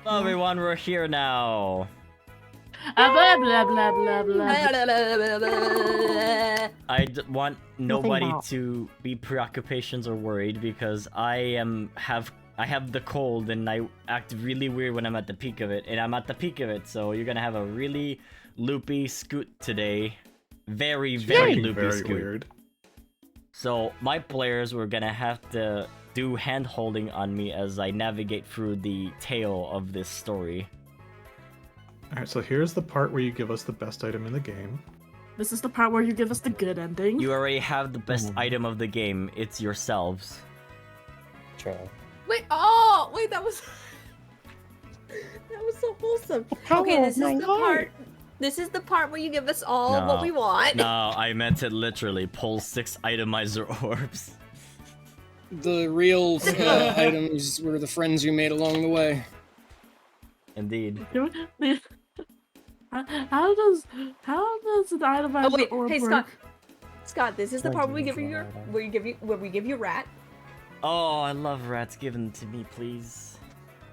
Hello everyone, we're here now. Blah, blah, blah, blah, blah. I want nobody about. to be preoccupations or worried because I have the cold and I act really weird when I'm at the peak of it, and I'm at the peak of it, so you're gonna have a really loopy scoot today. Very loopy very scoot. weird. So my players were gonna have to do hand holding on me as I navigate through the tale of this story. Alright, so here's the part where you give us the best item in the game. This is the part where you give us the good ending. You already have the best item of the game. It's yourselves. True. Wait, that was so wholesome. Okay, this is the part. This is the part where you give us all what we want. No, I meant it literally. Pull 6 itemizer orbs. The real items were the friends you made along the way. Indeed. How does an itemizer orb hey work? Scott. Scott, this is the part where we give you Pointing where we give you rat. Oh, I love rats. Given to me, please.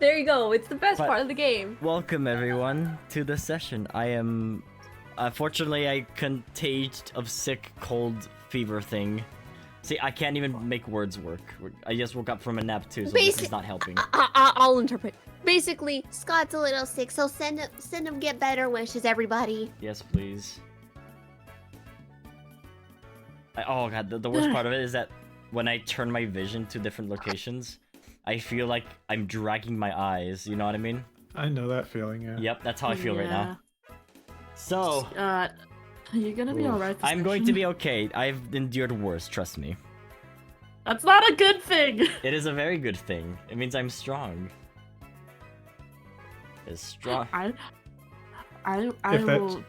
There you go. It's the best But- part of the game. Welcome everyone to the session. I am, unfortunately, I contagious of sick cold fever thing. See, I can't even make words work. I just woke up from a nap too, so this is not helping. I'll interpret. Basically, Scott's a little sick, so send him get better wishes, everybody. Yes, please. Oh god, the worst part of it is that when I turn my vision to different locations, I feel like I'm dragging my eyes, you know what I mean? I know that feeling, yeah. Yep, that's how I feel right now. So, Are you gonna be alright? I'm going to be okay. I've endured worse, trust me. That's not a good thing. It is a very good thing. It means I'm strong. Is strong. I If that- will.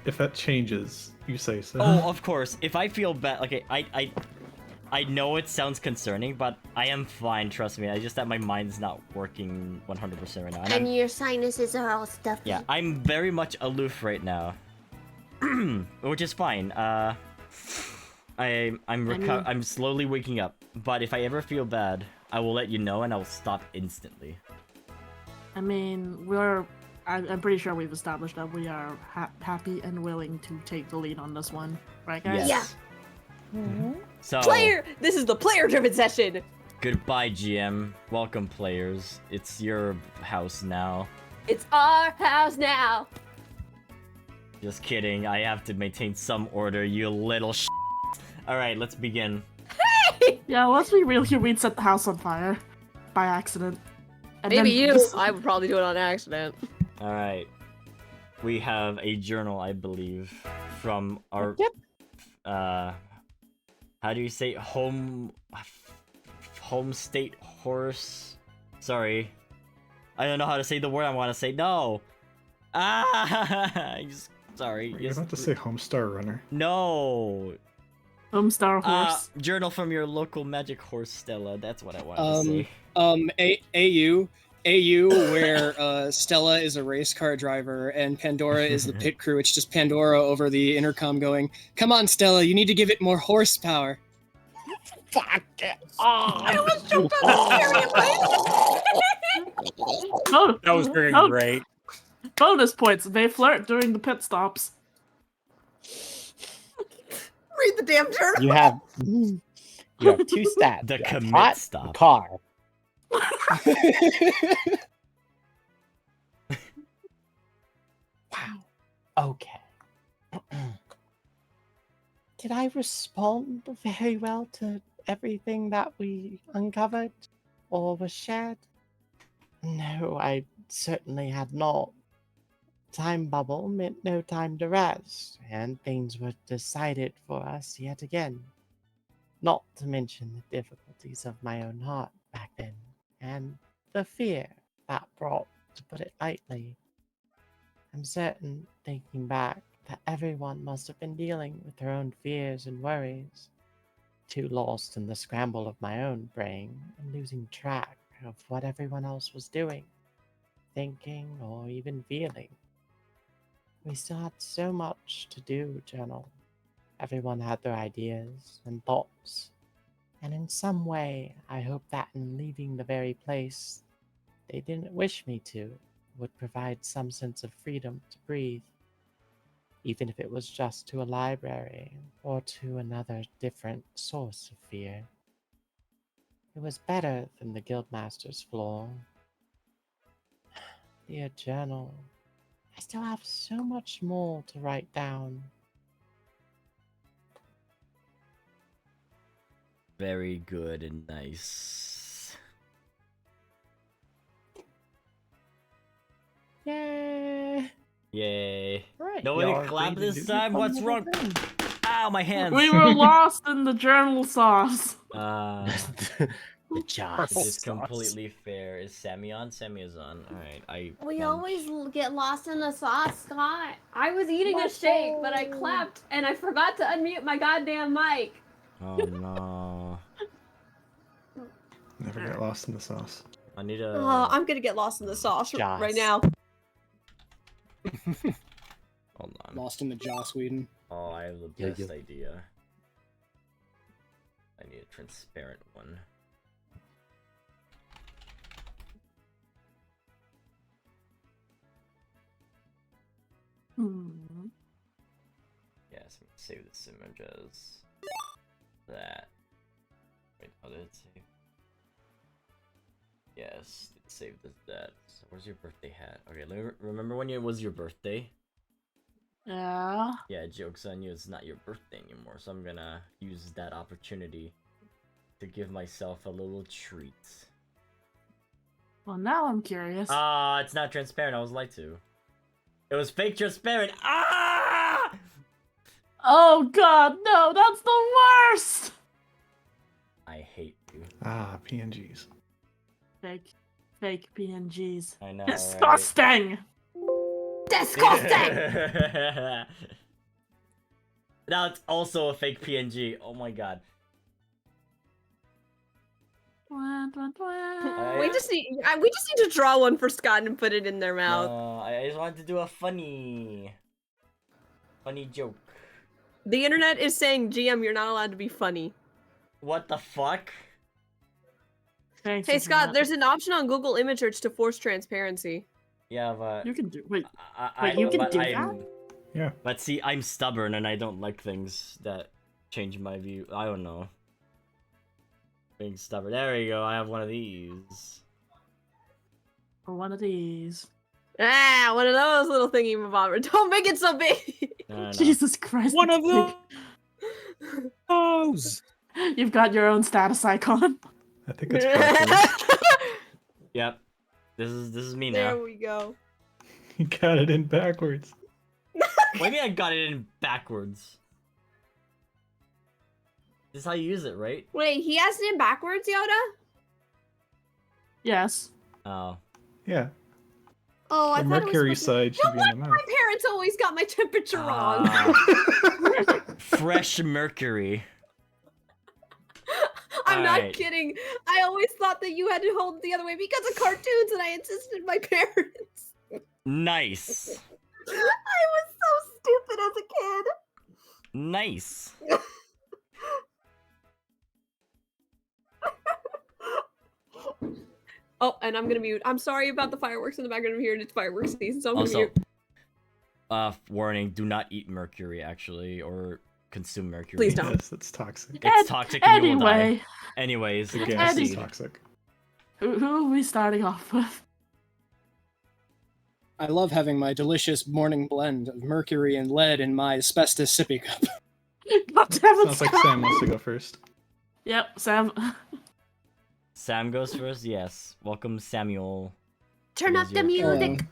If that changes, you say so. Oh, of course. If I feel bad, okay, I know it sounds concerning, but I am fine. Trust me. I just that my mind's not working 100% right now. And And your sinuses are all stuffy. yeah, I'm very much aloof right now, which is fine. I'm slowly waking up. But if I ever feel bad, I will let you know, and I will stop instantly. I mean, I'm pretty sure we've established that we are happy and willing to take the lead on this one, right, guys? Yes. Yeah. So This is the player-driven session. goodbye, GM. Welcome, players. It's your house now. It's our house now. Just kidding. I have to maintain some order, you little sh**. Alright, let's begin. Yeah, let's be real here. We'd set the house on fire by accident. And Maybe then you. just- I would probably do it on accident. Alright. We have a journal, I believe, from our... how do you say home state horse? Sorry. I don't know how to say the word I want to say. No! Sorry. You're about to say Homestar Runner. No! Homestar horse. Journal from your local magic horse, Stella. That's what I wanted to say. AU, where Stella is a race car driver and Pandora is the pit crew. It's just Pandora over the intercom going, "Come on, Stella, you need to give it more horsepower." Fuck it. I was jumped on the steering wheel. That was very Oh. great. Bonus points. They flirt during the pit stops. Read the damn journal. You have 2 stats. The You have commit hot, stop. Car. Wow. Okay. Did I respond very well to everything that we uncovered or was shared? No, I certainly had not. Time bubble meant no time to rest, and things were decided for us yet again. Not to mention the difficulties of my own heart back then, and the fear that brought, to put it lightly. I'm certain, thinking back, that everyone must have been dealing with their own fears and worries, too lost in the scramble of my own brain and losing track of what everyone else was doing, thinking, or even feeling. We still had so much to do, Journal. Everyone had their ideas and thoughts, and in some way, I hope that in leaving the very place, they didn't wish me to, would provide some sense of freedom to breathe, even if it was just to a library or to another different source of fear. It was better than the Guildmasters' floor. Dear journal, I still have so much more to write down. Very good and nice. Yay! Yay. Right. Nobody Y'all clap agree to this do time? fun What's little wrong? thing. Ow, my hands! We were lost in the journal sauce. The job This is completely fair. Is Sammy on? Sammy is on. Alright, We munch. always get lost in the sauce, Scott. I was eating a shake, but I clapped and I forgot to unmute my goddamn mic. Oh no. Never get lost in the sauce. I need a... Oh, I'm gonna get lost in the sauce Joss. right now. Hold on. Lost in the Joss Whedon. Oh, I have the Yeah, best yeah. idea. I need a transparent one. Hmm. Yes, I'm gonna save this image as that. Wait, how did it save? Yes, it saved as that. So where's your birthday hat? Okay, let me remember when it was your birthday? Yeah. Yeah, joke's on you, it's not your birthday anymore, so I'm gonna use that opportunity to give myself a little treat. Well, now I'm curious. Ah, it's not transparent, I was lied to. It was fake transparent! Ah! Oh god, no, that's the worst! I hate you. Ah, PNGs. Fake PNGs. I know, Disgusting! Disgusting! right? Now it's also a fake PNG. Oh my god. we just need to draw one for Scott and put it in their mouth. No, I just wanted to do a funny joke. The internet is saying, GM, you're not allowed to be funny. What the fuck? Thanks, Hey it's Scott, not. there's an option on Google Image Search to force transparency. Yeah, but You can do. Wait, Wait, you can but do I'm, that? Yeah. But see, I'm stubborn and I don't like things that change my view. I don't know. Being stubborn. There we go. I have one of these. Or one of these. Ah, one of those little thingy bobbers. Don't make it so big. No. Jesus Christ. One of it's those. big. You've got your own status icon. I think it's backwards. Yep. This is me There now. we go. You got it in backwards. What do you mean I got it in backwards? This is how you use it, right? Wait, he has it in backwards, Yoda? Yes. Oh. Yeah. Oh, I The thought mercury it was supposed side should be in the to... mouth. My parents always got my temperature wrong. Ah. Fresh mercury. I'm not Alright. kidding. I always thought that you had to hold it the other way because of cartoons, and I insisted my parents. Nice. I was so stupid as a kid. Nice. Oh, and I'm gonna mute. I'm sorry about the fireworks in the background of here. It's fireworks season, so I'm gonna Also, mute. warning, do not eat mercury, actually, or consume mercury. Please don't. Yes, it's toxic. It's toxic and you will die. Anyway, Anyways, The let's gas is proceed. toxic. who are we starting off with? I love having my delicious morning blend of mercury and lead in my asbestos sippy cup. God damn it, Sounds like Scott. Sam wants to go first. Yep, Sam. Sam goes first, yes. Welcome, Samuel. Turn It up is the your turn. music.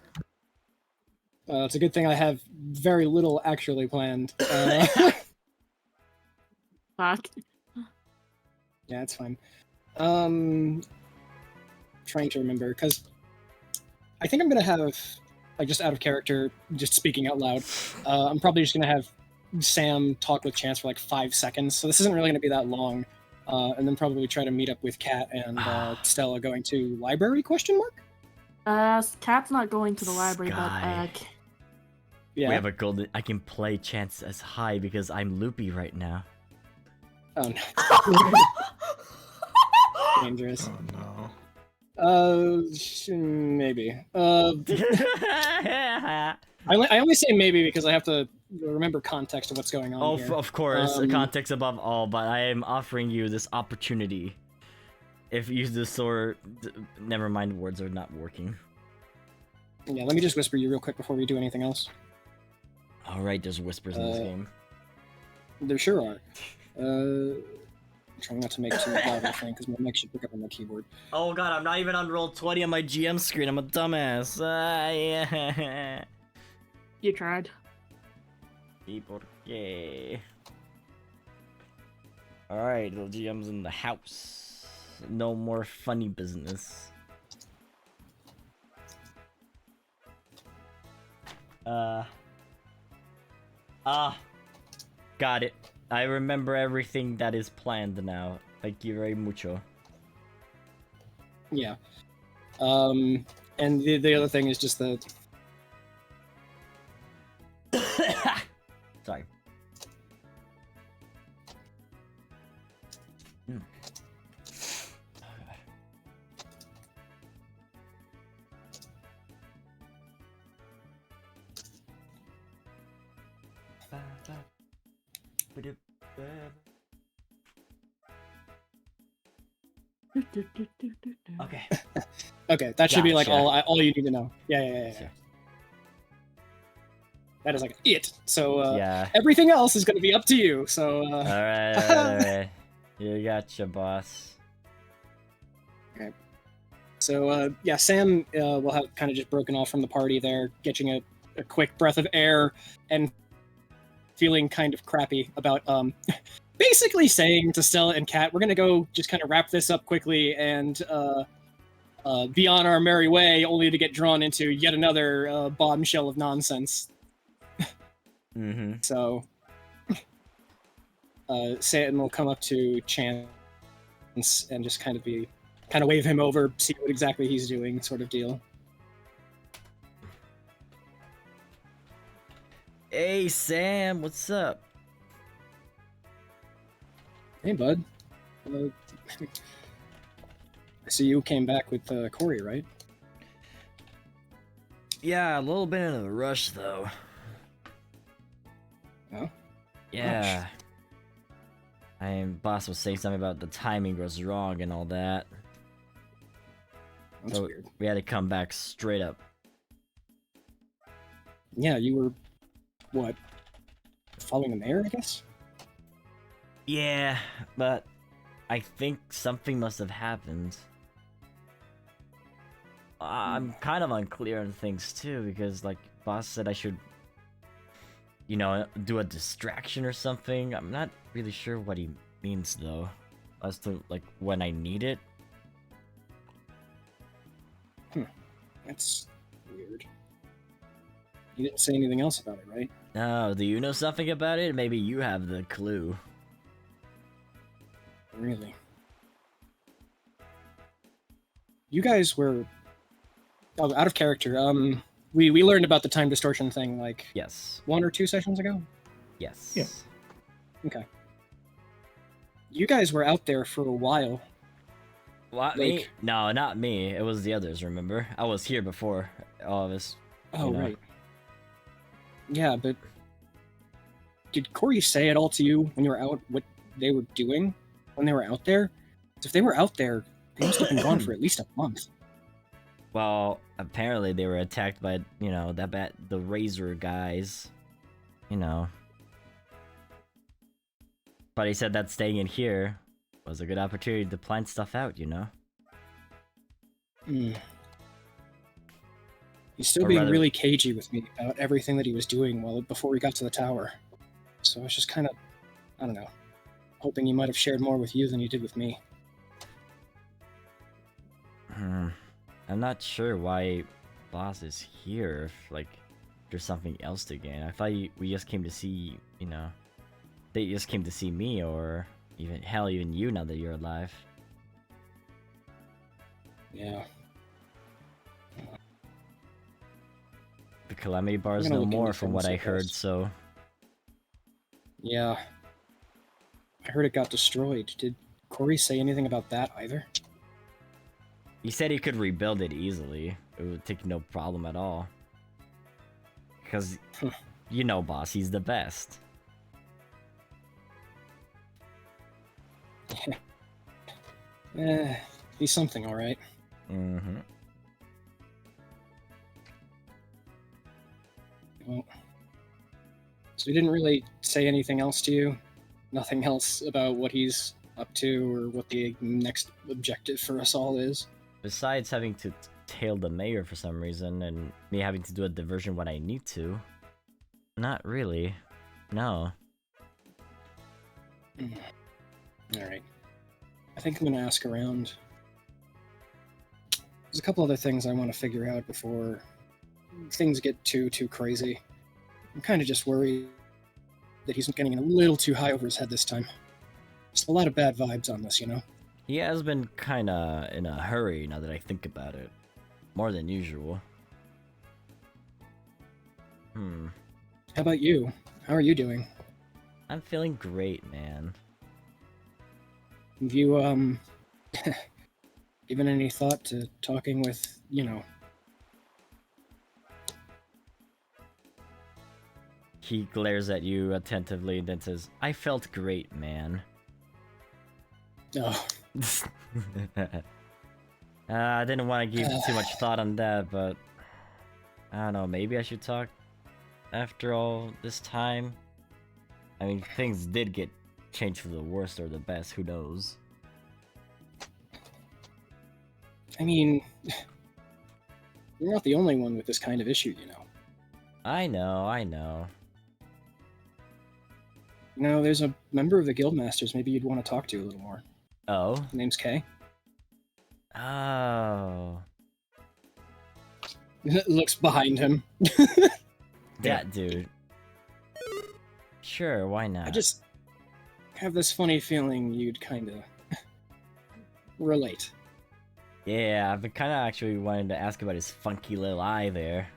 It's a good thing I have very little actually planned. Fuck. Yeah, it's fine. Trying to remember, because I think I'm gonna have, like, just out of character, just speaking out loud, I'm probably just gonna have Sam talk with Chance for like 5 seconds, so this isn't really gonna be that long. And then probably try to meet up with Kat and Stella going to library, question mark? Cat's not going to the library, Sky. but Yeah. We have a golden... I can play Chance as high because I'm loopy right now. Oh no. Dangerous. Oh no. Maybe. I only say maybe because I have to remember context of what's going on Oh, here. of course, context above all, but I am offering you this opportunity. If you use the sword... Never mind, words are not working. Yeah, let me just whisper you real quick before we do anything else. Alright, there's whispers in this game. There sure are. I'm trying not to make it too loud, I think, because my mic should pick up on my keyboard. Oh god, I'm not even on roll 20 on my GM screen, I'm a dumbass. Yeah. You tried. Y por qué? Alright, the GM's in the house. No more funny business. Got it. I remember everything that is planned now. Thank you very mucho. Yeah. And the other thing is just the... Sorry. Okay. Okay, that should be like Gotcha. all you need to know. Yeah. That is like it. So Yeah. everything else is going to be up to you. So Alright. You gotcha, boss. Okay. So yeah, Sam will have kind of just broken off from the party there, getting a quick breath of air and feeling kind of crappy about basically saying to Stella and Kat, we're gonna go just kind of wrap this up quickly and be on our merry way, only to get drawn into yet another bombshell of nonsense. Mm-hmm. So Sam will come up to Chance and just kind of wave him over, see what exactly he's doing, sort of deal. Hey, Sam, what's up? Hey, bud. I see you came back with Corey, right? Yeah, a little bit in a rush, though. Oh? Yeah. Boss was saying something about the timing was wrong and all that. That's So weird. we had to come back straight up. Yeah, you were, what, following the mayor, I guess? Yeah, but I think something must have happened. I'm kind of unclear on things too, because like boss said I should, you know, do a distraction or something. I'm not really sure what he means though, as to like when I need it. That's weird. You didn't say anything else about it, right? Oh, do you know something about it? Maybe you have the clue. Really? You guys were out of character. We learned about the time distortion thing like Yes. 1 or 2 sessions ago. Yes. Yeah. Okay. You guys were out there for a while. What, me? Like- No, not me. It was the others, remember? I was here before all of us. Oh, You know. right. Yeah, but did Corey say at all to you when you were out what they were doing when they were out there? 'Cause if they were out there, they must have been gone for at least a month. Well, apparently they were attacked by, you know, the Razor guys. You know. But he said that staying in here was a good opportunity to plan stuff out, you know? Hmm. He's still Or being rather- really cagey with me about everything that he was doing before we got to the tower. So I was just kind of, I don't know, hoping he might have shared more with you than he did with me. I'm not sure why boss is here if, like, there's something else to gain. I thought we just came to see, you know, they just came to see me, or even you now that you're alive. Yeah. The Calamity Bar is I'm gonna no look more into from what I things, I heard, guess. so... Yeah. I heard it got destroyed. Did Corey say anything about that either? He said he could rebuild it easily. It would take no problem at all. Because, you know, boss, he's the best. He's something, all right. Mm-hmm. Well, so he didn't really say anything else to you? Nothing else about what he's up to or what the next objective for us all is? Besides having to tail the mayor for some reason, and me having to do a diversion when I need to. Not really. No. Alright. I think I'm gonna ask around. There's a couple other things I want to figure out before things get too crazy. I'm kind of just worried that he's getting a little too high over his head this time. Just a lot of bad vibes on this, you know? He has been kinda in a hurry now that I think about it. More than usual. How about you? How are you doing? I'm feeling great, man. Have you, given any thought to talking with, you know... He glares at you attentively and then says, I felt great, man. Oh, I didn't want to give too much thought on that, but... I don't know, maybe I should talk after all this time? I mean, things did get changed for the worst or the best, who knows? I mean... You're not the only one with this kind of issue, you know. I know. You know, there's a member of the Guildmasters maybe you'd want to talk to a little more. Oh? His name's Kay. Oh. Looks behind him. That dude. Sure, why not? I just have this funny feeling you'd kind of relate. Yeah, I've been kind of actually wanting to ask about his funky little eye there.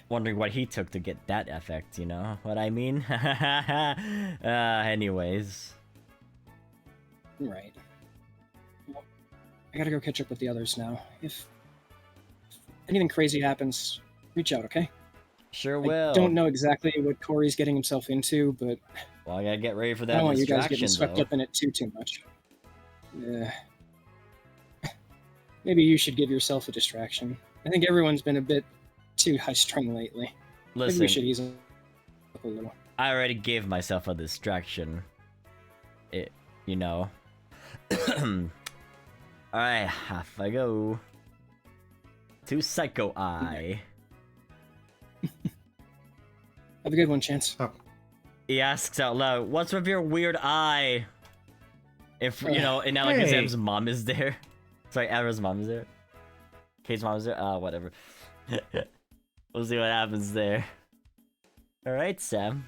Wondering what he took to get that effect, you know what I mean? Anyways. Right. Well, I gotta go catch up with the others now. If anything crazy happens, reach out, okay? Sure will. I don't know exactly what Corey's getting himself into, but Well, I gotta get ready for I that don't want you guys distraction, getting swept though. up in it too much. Yeah. Maybe you should give yourself a distraction. I think everyone's been a bit too high-strung lately. Maybe Listen, we should ease up a little. I already gave myself a distraction. You know. Alright, off I go. To Psycho Eye. Have a good one, Chance. Oh, He asks out loud, what's with your weird eye? If, you know, and now like Hey. his mom is there. Sorry, Avra's mom is there. Kate's mom is there? Whatever. We'll see what happens there. Alright, Sam.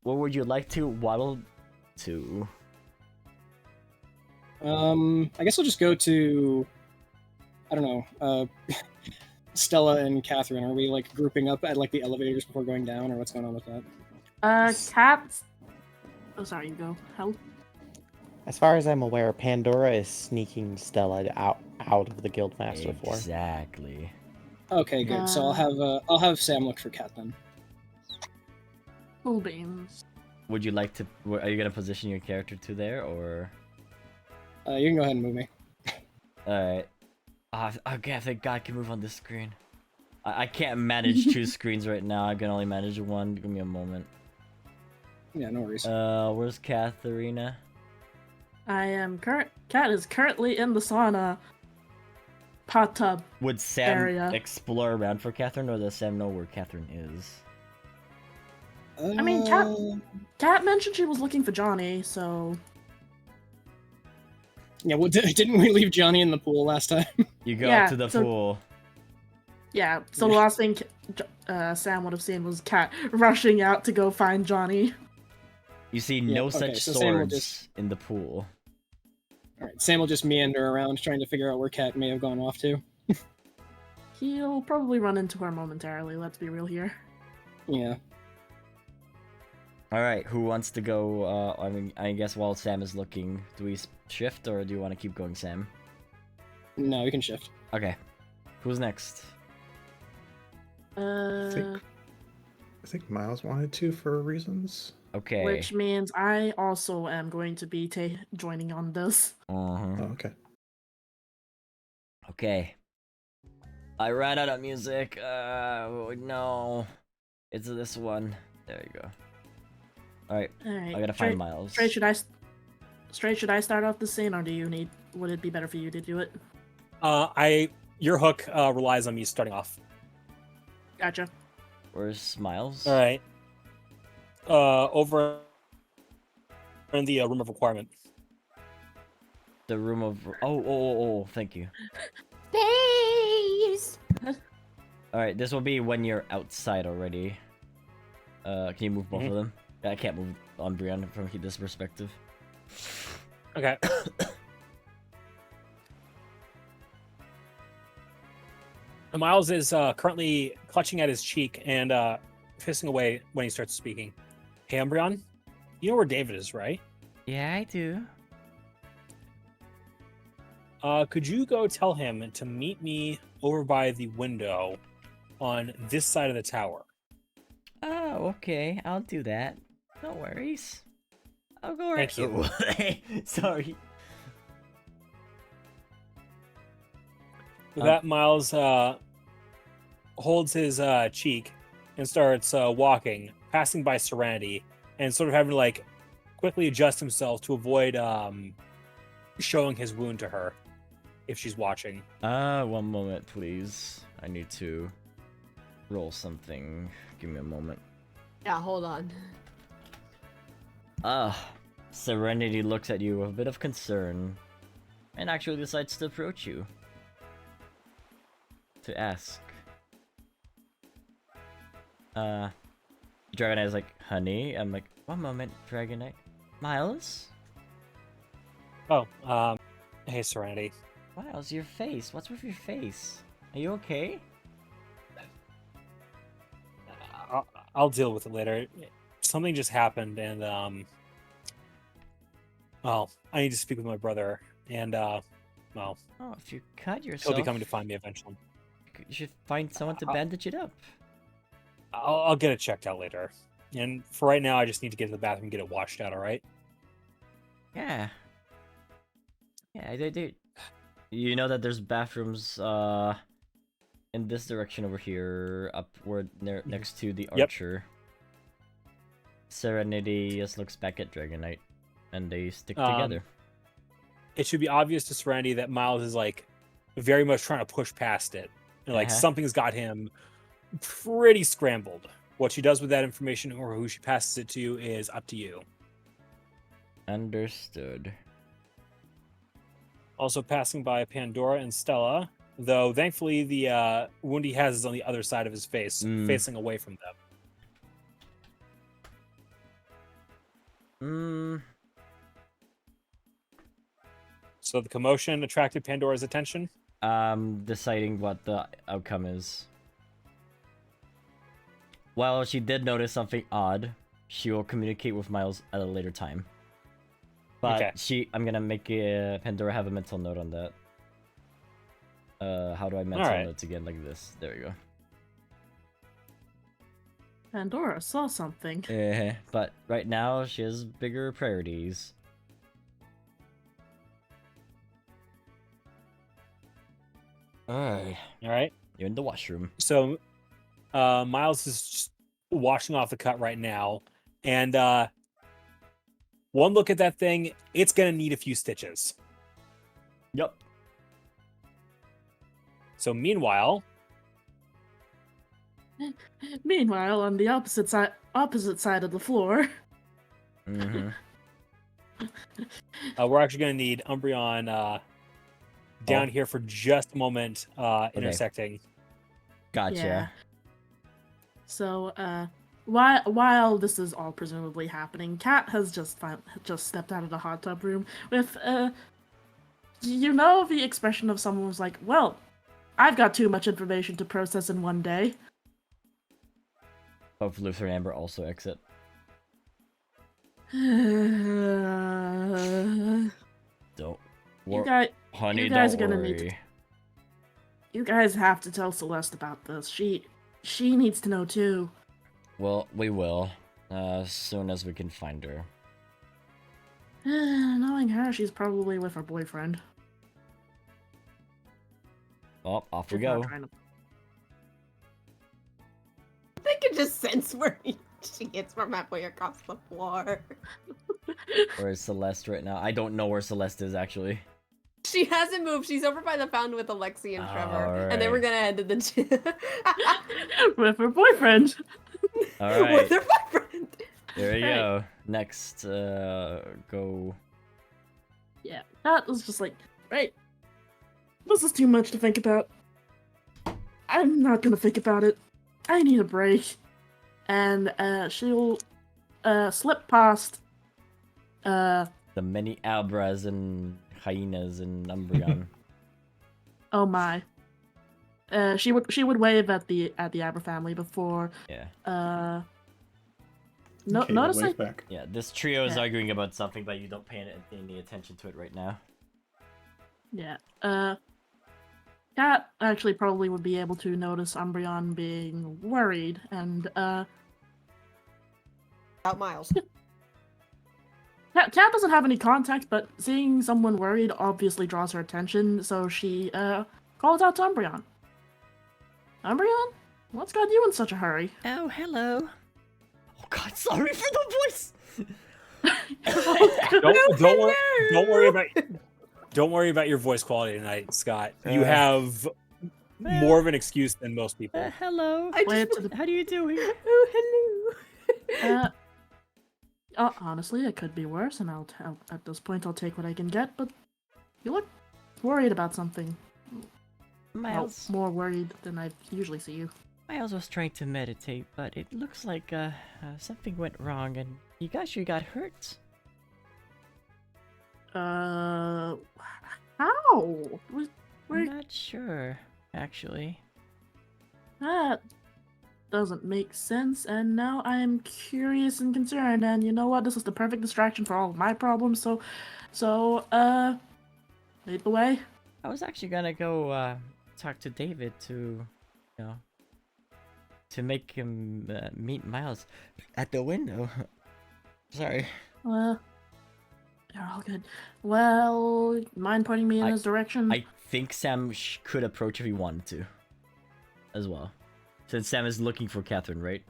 What would you like to waddle to? I guess I'll just go to... I don't know, Stella and Catherine. Are we, like, grouping up at, like, the elevators before going down, or what's going on with that? Cat. Oh, sorry, you go. Hell. As far as I'm aware, Pandora is sneaking Stella out of the Guildmaster floor. Exactly. Okay, good. So I'll have Sam look for Cat then. Cool beans. Would you like to... Are you gonna position your character to there, or... You can go ahead and move me. Alright. Okay, thank God I can move on this screen. I can't manage two screens right now. I can only manage one. Give me a moment. Yeah, no worries. Where's Katharina? Cat is currently in the sauna. Hot tub. Would Sam area. explore around for Catherine, or does Sam know where Catherine is? I mean, Cat mentioned she was looking for Johnny, so... Yeah, well, didn't we leave Johnny in the pool last time? You go Yeah, to the so- pool. Yeah, so the last thing Sam would have seen was Cat rushing out to go find Johnny. You see Yeah, no okay, such so Sam will swords just- in the pool. Alright, Sam will just meander around trying to figure out where Cat may have gone off to. He'll probably run into her momentarily, let's be real here. Yeah. Alright, who wants to go? I mean, I guess while Sam is looking, do we shift, or do you want to keep going, Sam? No, you can shift. Okay. Who's next? I think Miles wanted to for reasons. Okay. Which means I also am going to be joining on this. Oh, okay. Okay. I ran out of music. No. It's this one. There you go. Alright. Alright. I gotta find Miles. Should I start off the scene, or would it be better for you to do it? Your hook relies on me starting off. Gotcha. Where's Miles? All right. Over in the room of requirement. The room of... Oh, thank you. Space. Alright, this will be when you're outside already. Can you move both of them? I can't move Umbreon from this perspective. Okay. Miles is currently clutching at his cheek and pissing away when he starts speaking. Hey, Umbreon, you know where David is, right? Yeah, I do. Could you go tell him to meet me over by the window on this side of the tower? Oh, okay. I'll do that. No worries. I'll go right. Thank you. Oh, sorry. With that, Miles holds his cheek and starts walking, passing by Serenity, and sort of having to like quickly adjust himself to avoid showing his wound to her if she's watching. One moment, please. I need to roll something. Give me a moment. Yeah, hold on. Serenity looks at you with a bit of concern and actually decides to approach you to ask. Dragonite is like, honey. I'm like, one moment, Dragonite. Miles? Oh, hey, Serenity. Miles, your face. What's with your face? Are you okay? I'll deal with it later. Something just happened, and well, I need to speak with my brother, and well, Oh, if you cut yourself, he'll be coming to find me eventually. you should find someone to bandage it up. I'll get it checked out later. And for right now, I just need to get to the bathroom and get it washed out. All right? Yeah. Yeah, they do. You know that there's bathrooms in this direction over here, upward next to the archer. Serenity just looks back at Dragonite, and they stick together. It should be obvious to Serenity that Miles is like very much trying to push past it. And, like something's got him pretty scrambled. What she does with that information or who she passes it to is up to you. Understood. Also passing by Pandora and Stella, though thankfully the wound he has is on the other side of his face, facing away from them. So the commotion attracted Pandora's attention? Deciding what the outcome is. While she did notice something odd, she will communicate with Miles at a later time. But I'm gonna make Pandora have a mental note on that. How do I mental notes again? Like this. There we go. Pandora saw something. But right now she has bigger priorities. Alright. You're in the washroom. So Miles is just washing off the cut right now, and one look at that thing, it's gonna need a few stitches. Yep. So meanwhile, on the opposite side of the floor. Mm-hmm. We're actually gonna need Umbreon down here for just a moment, intersecting. Gotcha. Yeah. So, while this is all presumably happening, Kat has just stepped out of the hot tub room with, the expression of someone who's like, well, I've got too much information to process in one day. Both Luther and Amber also exit. Don't worry. Honey, you guys don't are gonna worry. need you guys have to tell Celeste about this. She needs to know too. Well, we will. As soon as we can find her. Knowing her, she's probably with her boyfriend. Oh, off we She's not go. trying to- I can just sense where she gets from halfway across the floor. Where's Celeste right now? I don't know where Celeste is actually. She hasn't moved. She's over by the fountain with Alexi and Trevor. And then we're Alright. gonna head to the gym. with her boyfriend. Alright. With her boyfriend. There you Hey. go. Next, go. Yeah, that was just like, right. This is too much to think about. I'm not gonna think about it. I need a break. And she'll slip past The many Abras and hyenas in Umbreon. oh my. She would wave at the Aber family before Yeah. Okay, notice wave I back. Yeah, this trio is Yeah. arguing about something, but you don't pay any attention to it right now. yeah. Cat actually probably would be able to notice Umbreon being worried and About Miles. Cat doesn't have any contact, but seeing someone worried obviously draws her attention, so she calls out to Umbreon. Umbreon? What's got you in such a hurry? Oh, hello. Oh god, sorry for the voice! Don't worry about your voice quality tonight, Scott. You Uh, have more of an excuse than most people. Hello. Wait to the How do you doing? Oh, hello. honestly, it could be worse, and I'll at this point I'll take what I can get. But you look worried about something. Miles. Well, more worried than I usually see you. Miles was trying to meditate, but it looks like something went wrong, and you actually got hurt. How? I'm Where? not sure, actually. That doesn't make sense, and now I am curious and concerned. And you know what? This is the perfect distraction for all of my problems. So, lead the way. I was actually gonna go talk to David to, to make him meet Miles at the window. Sorry. They're all good. Well, mind pointing me in his direction? I think Sam could approach if he wanted to, as well. Since Sam is looking for Catherine, right?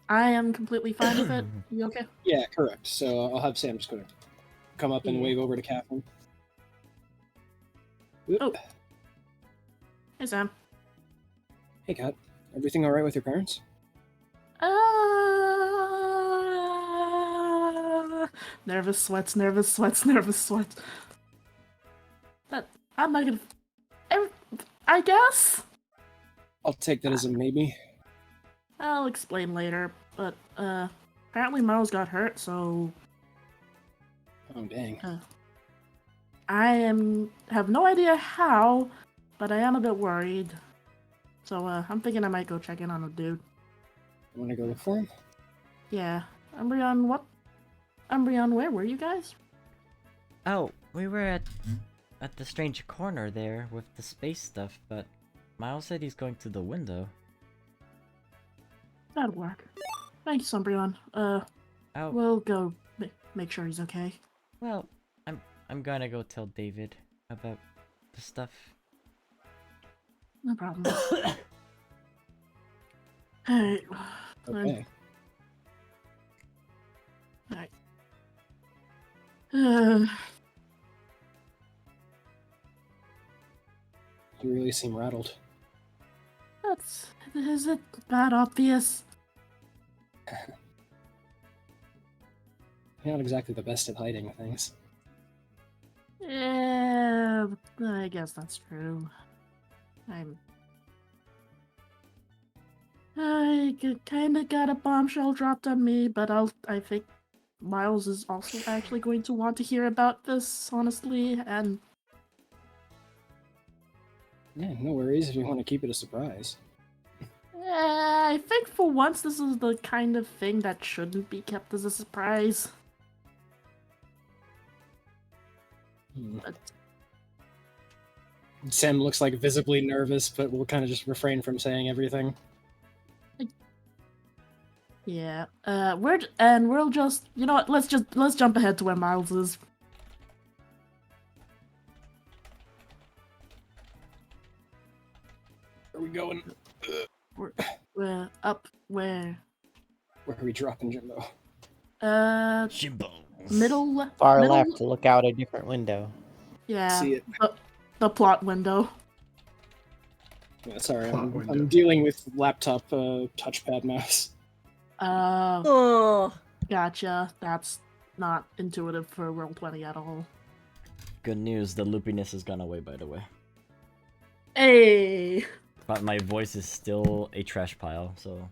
I am completely fine with it. You okay? Yeah, correct. So I'll have Sam just go come up and Yeah. wave over to Catherine. Oh. Hey, Sam. Hey, Kat. Everything all right with your parents? Nervous sweats. But I'm not gonna. I guess I'll take that as a maybe. I'll explain later. But apparently Miles got hurt, so Oh, dang. I have no idea how, but I am a bit worried. So I'm thinking I might go check in on the dude. You want to go look for him? Yeah, Umbreon, where were you guys? Oh, we were at the strange corner there with the space stuff, but Miles said he's going to the window. That'll work. Thanks, Umbreon. Oh, We'll go make sure he's okay. well, I'm gonna go tell David about the stuff. No problem. Alright. Okay. Alright. You really seem rattled. Is it that obvious? You're not exactly the best at hiding things. Yeah, I guess that's true. I kinda got a bombshell dropped on me, but I think Miles is also actually going to want to hear about this, honestly, and Yeah, no worries if you want to keep it a surprise. I think for once this is the kind of thing that shouldn't be kept as a surprise. Hmm. But Sam looks like visibly nervous, but will kind of just refrain from saying everything. Yeah. We'll just, you know what? Let's jump ahead to where Miles is. Are we going? We're up where? Where are we dropping Jimbo? Jimbo. Middle. Far middle, left to look out a different window. Yeah. See it. The plot window. Yeah, sorry, Plot window. I'm dealing with laptop touchpad mouse. Oh. Gotcha. That's not intuitive for Roll20 at all. Good news, the loopiness has gone away, by the way. Hey! But my voice is still a trash pile, so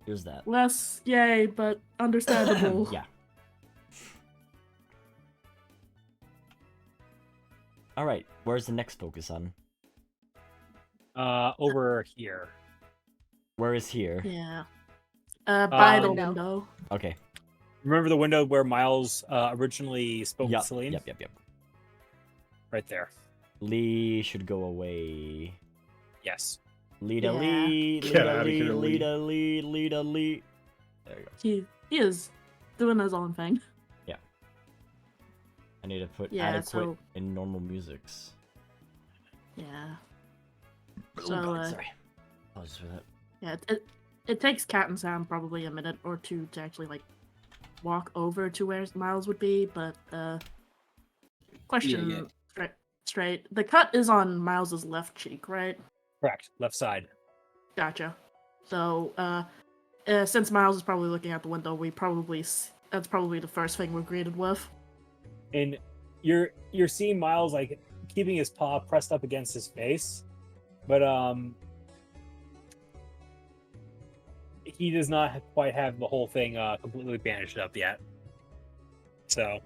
here's that. Less yay, but understandable. Yeah. Alright, where's the next focus on? Over here. Where is here? Yeah. By the window. window. Okay. Remember the window where Miles originally spoke Yep, with Celine? yep. Right there. Lee should go away. Yes. Lead a Yeah. lead, Get lead a outta lead, here, lead a lead, lead a lead. There you go. He is doing his own thing. I need to put Yeah, adequate so- in normal musics. Yeah. Oh So, god, sorry. Apologies for that. Yeah, it takes Cat and Sam probably a minute or two to actually, like, walk over to where Miles would be, but, question straight. The cut is on Miles's left cheek, right? Correct. Left side. Gotcha. So, since Miles is probably looking out the window, that's probably the first thing we're greeted with. And you're seeing Miles like keeping his paw pressed up against his face, but he does not quite have the whole thing completely bandaged up yet. So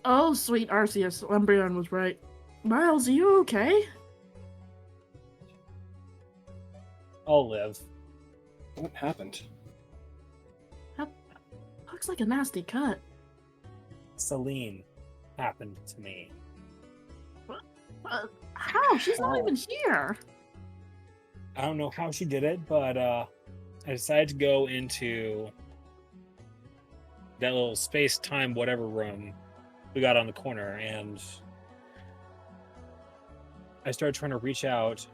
Oh, sweet Arceus, Umbreon was right. Miles, are you okay? I'll live. What happened? Looks like a nasty cut. Celine happened to me. How? She's not Oh. even here. I don't know how she did it, but I decided to go into that little space-time whatever room we got on the corner, and I started trying to reach out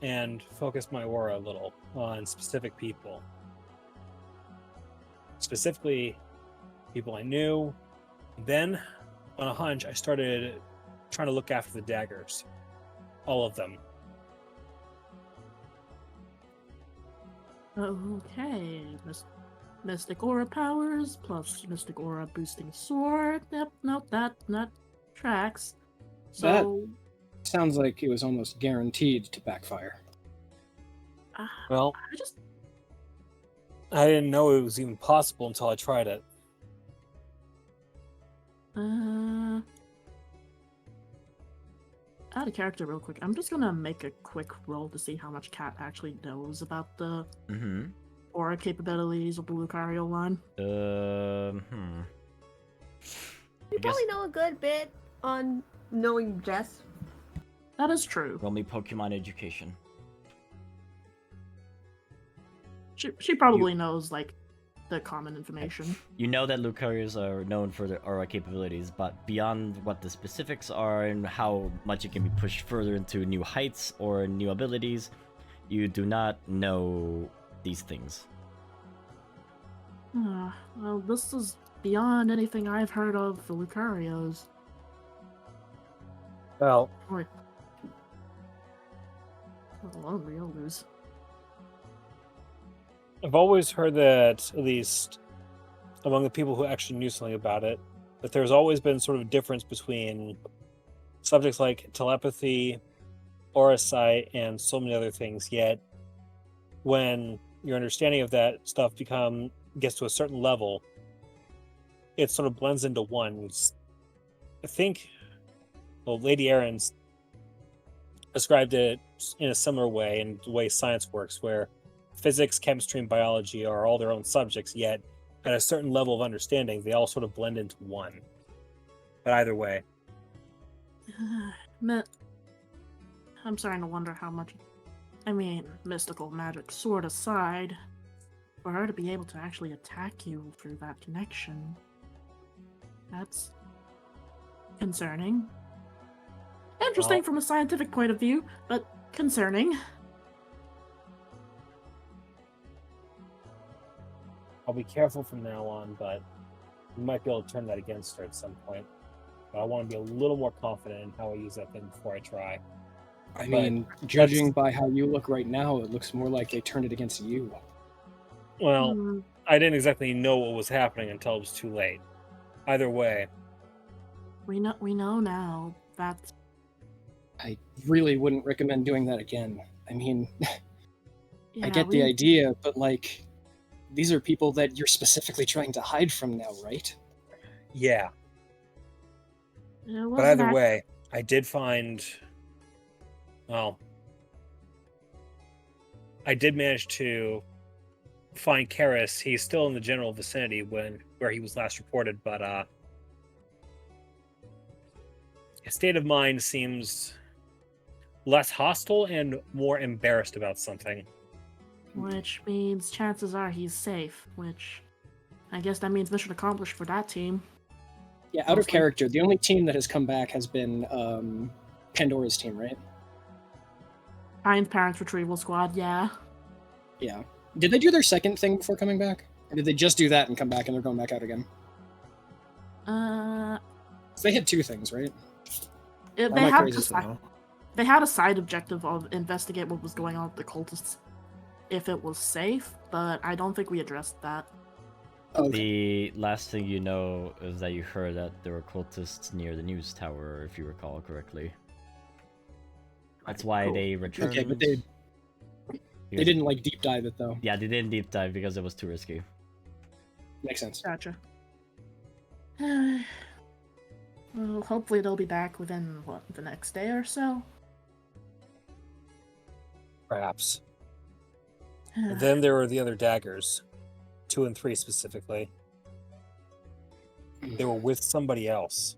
and focus my aura a little on specific people. Specifically, people I knew. Then, on a hunch, I started trying to look after the daggers. All of them. Okay, Mystic Aura powers plus Mystic Aura boosting sword. Yep, nope, that tracks. So, Sounds like it was almost guaranteed to backfire. Well, I just I didn't know it was even possible until I tried it. out of character real quick. I'm just gonna make a quick roll to see how much Cat actually knows about the Mm-hmm. aura capabilities of the Lucario line. You I guess- probably know a good bit on knowing Jess. That is true. Roll me Pokemon education. She probably knows like the common information. You know that Lucarios are known for their aura capabilities, but beyond what the specifics are and how much it can be pushed further into new heights or new abilities, you do not know these things. Well, this is beyond anything I've heard of for Lucarios. Well, Or let alone Riolu's. I've always heard that, at least among the people who actually knew something about it, that there's always been sort of a difference between subjects like telepathy, aura sight, and so many other things. Yet, when your understanding of that stuff gets to a certain level, it sort of blends into one. I think, well, Lady Aaron's described it in a similar way, in the way science works, where physics, chemistry, and biology are all their own subjects, yet at a certain level of understanding, they all sort of blend into one. But either way, I'm starting to wonder how much. I mean, mystical magic sword aside, for her to be able to actually attack you through that connection, that's concerning. Interesting from a scientific point of view, but concerning. I'll be careful from now on, but we might be able to turn that against her at some point. But I want to be a little more confident in how I use that thing before I try. I mean, judging by how you look right now, it looks more like they turned it against you. Well, I didn't exactly know what was happening until it was too late. Either way. We know now that... I really wouldn't recommend doing that again. I mean, Yeah, I get the idea, but like, these are people that you're specifically trying to hide from now, right? Yeah. It But either way, I did find... Well, I did manage to find Karis. He's still in the general vicinity where he was last reported, but his state of mind seems less hostile and more embarrassed about something. Which means chances are he's safe, which I guess that means mission accomplished for that team. Yeah, out of character, the only team that has come back has been Pandora's team, right? Pines Parents Retrieval Squad, yeah. Yeah. Did they do their second thing before coming back? Or did they just do that and come back and they're going back out again? So they had two things, right? They had a side objective of investigate what was going on with the cultists if it was safe, but I don't think we addressed that. The last thing you know is that you heard that there were cultists near the news tower, if you recall correctly. That's why they returned. Okay, but they didn't like deep dive it though. Yeah, they didn't deep dive because it was too risky. Makes sense. Gotcha. Well, hopefully they'll be back within the next day or so. Perhaps. And then there were the other daggers, 2 and 3 specifically. They were with somebody else.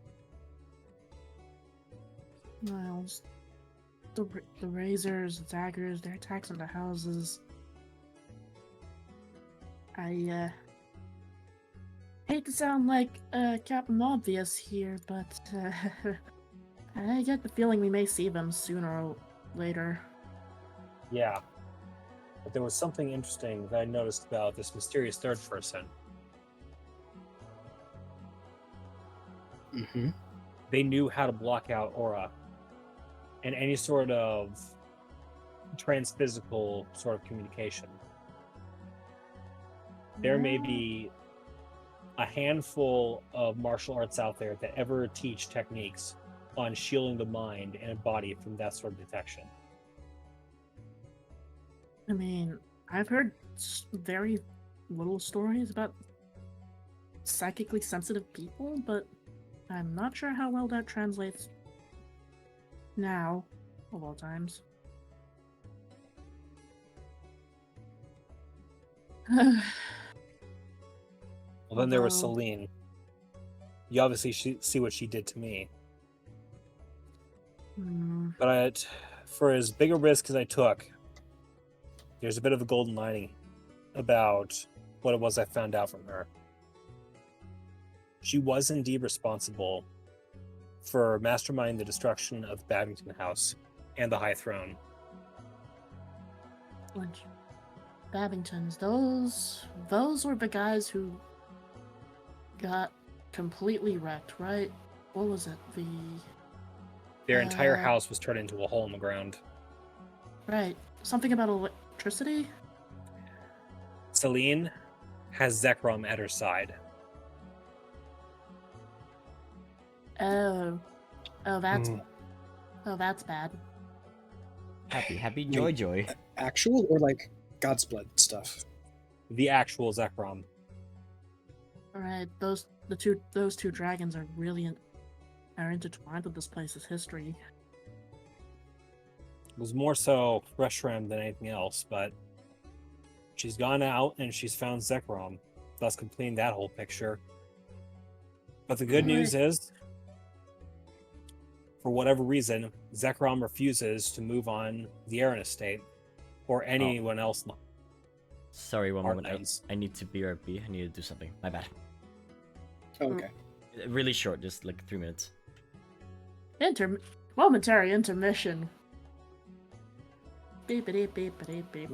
Miles, the razors, the daggers, their attacks on the houses. I hate to sound like Captain Obvious here, but I get the feeling we may see them sooner or later. Yeah. But there was something interesting that I noticed about this mysterious third person. Mm-hmm. They knew how to block out aura and any sort of transphysical sort of communication. There may be a handful of martial arts out there that ever teach techniques on shielding the mind and body from that sort of detection. I mean, I've heard very little stories about psychically sensitive people, but I'm not sure how well that translates now, of all times. Well, then there was Celine. You obviously see what she did to me. But for as big a risk as I took, there's a bit of a golden lining about what it was I found out from her. She was indeed responsible for masterminding the destruction of the Babington House and the High Throne. Which Babingtons, those were the guys who got completely wrecked, right? What was it? Their entire house was turned into a hole in the ground. Right. Something about electricity? Celine has Zekrom at her side. Oh, that's bad. Happy, joy. Actual or like God's blood stuff? The actual Zekrom. All right, those two dragons are really are intertwined with this place's history. It was more so Reshiram than anything else, but she's gone out and she's found Zekrom, thus completing that whole picture. But the good news is, for whatever reason, Zekrom refuses to move on the Aaron estate or anyone else. Sorry, one moment. Partners. I need to BRB. I need to do something. My bad. Okay. Really short, just like 3 minutes. Momentary intermission. Beep-a-deep, beep-a-deep, beep.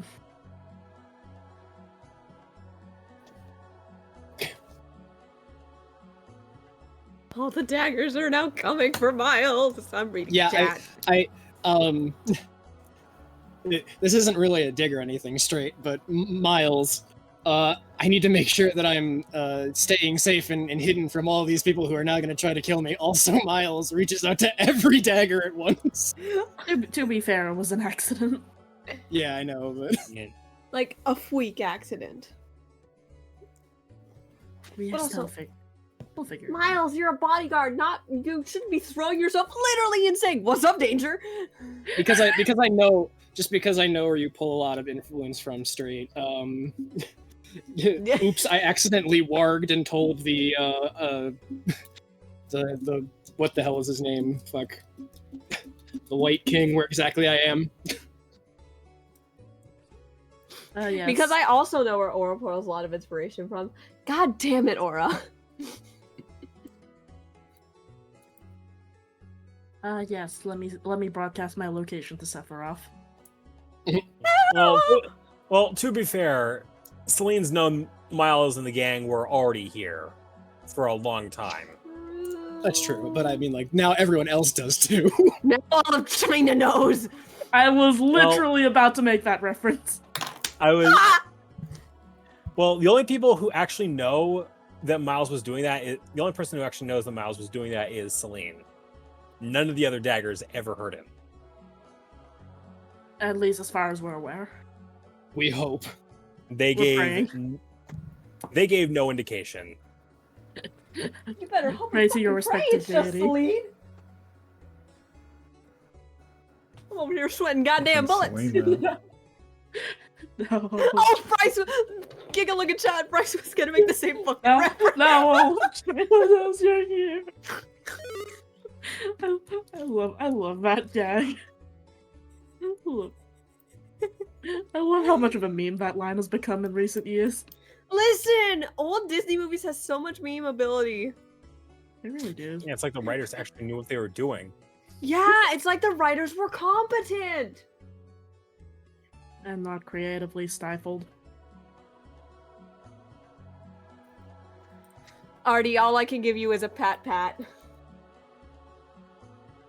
All the daggers are now coming for Miles. I'm reading chat. This isn't really a dig or anything straight, but Miles, I need to make sure that I'm staying safe and hidden from all these people who are now going to try to kill me. Also, Miles reaches out to every dagger at once. To be fair, it was an accident. Yeah, I know, but... Like a freak accident. We'll figure it out. Miles, you're a bodyguard, you shouldn't be throwing yourself literally and saying, "What's up, danger?" because I know, just because I know where you pull a lot of influence from straight. Oops, I accidentally warged and told the what the hell is his name? Fuck. The White King where exactly I am. Yes. Because I also know where Aura pulls a lot of inspiration from. God damn it, Aura. Yes, let me broadcast my location to Sephiroth. Well, to be fair, Celine's known Miles and the gang were already here for a long time. That's true, but I mean, like, now everyone else does too. Now all of China knows. I was literally about to make that reference. Well, the only people who actually know that Miles was doing that, the only person who actually knows that Miles was doing that is Celine. None of the other daggers ever heard him. At least as far as we're aware. We hope. They gave no indication. You better hope Pray to your respective deity. Celine. I'm over here sweating goddamn bullets. No. Oh, Bryce! Giga, look at chat. Bryce was gonna make the same fucking reference. No, you're here. I love that gag. I love how much of a meme that line has become in recent years. Listen, old Disney movies has so much meme ability. They really do. Yeah, it's like the writers actually knew what they were doing. Yeah, it's like the writers were competent. And not creatively stifled. Artie, all I can give you is a pat.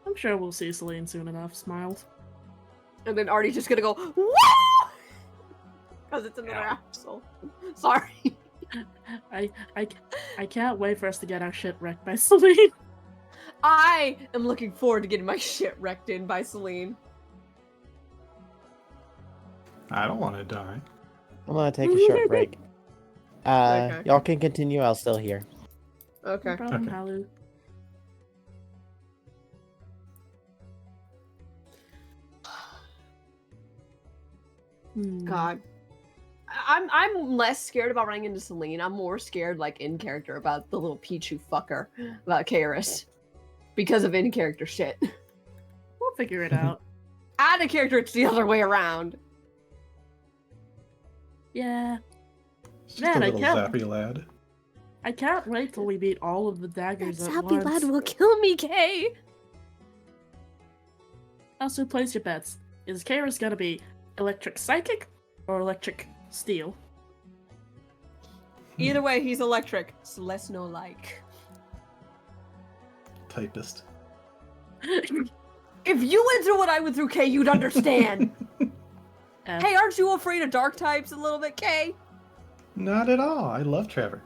I'm sure we'll see Celine soon enough. Smiled. And then Artie's just gonna go, woo! Because it's another asshole. Sorry. I can't wait for us to get our shit wrecked by Celine. I am looking forward to getting my shit wrecked in by Celine. I don't want to die. I'm gonna take a short break. Okay. Y'all can continue. I'll still hear. Okay. No problem, Okay. Halu. God. I'm less scared about running into Celine. I'm more scared, like, in character about the little Pichu fucker, about Karis. Because of in-character shit. We'll figure it out. Out of character, it's the other way around. Yeah. Just Man, a I little can't- zappy lad. I can't wait till we beat all of the That daggers at sappy once. lad will kill me, Kay. Also, place your bets. Is Karis gonna be electric psychic or electric steel? Either way, he's electric. Celeste no like. Typist. If you went through what I went through, Kay, you'd understand. Hey, aren't you afraid of dark types a little bit, Kay? Not at all. I love Trevor.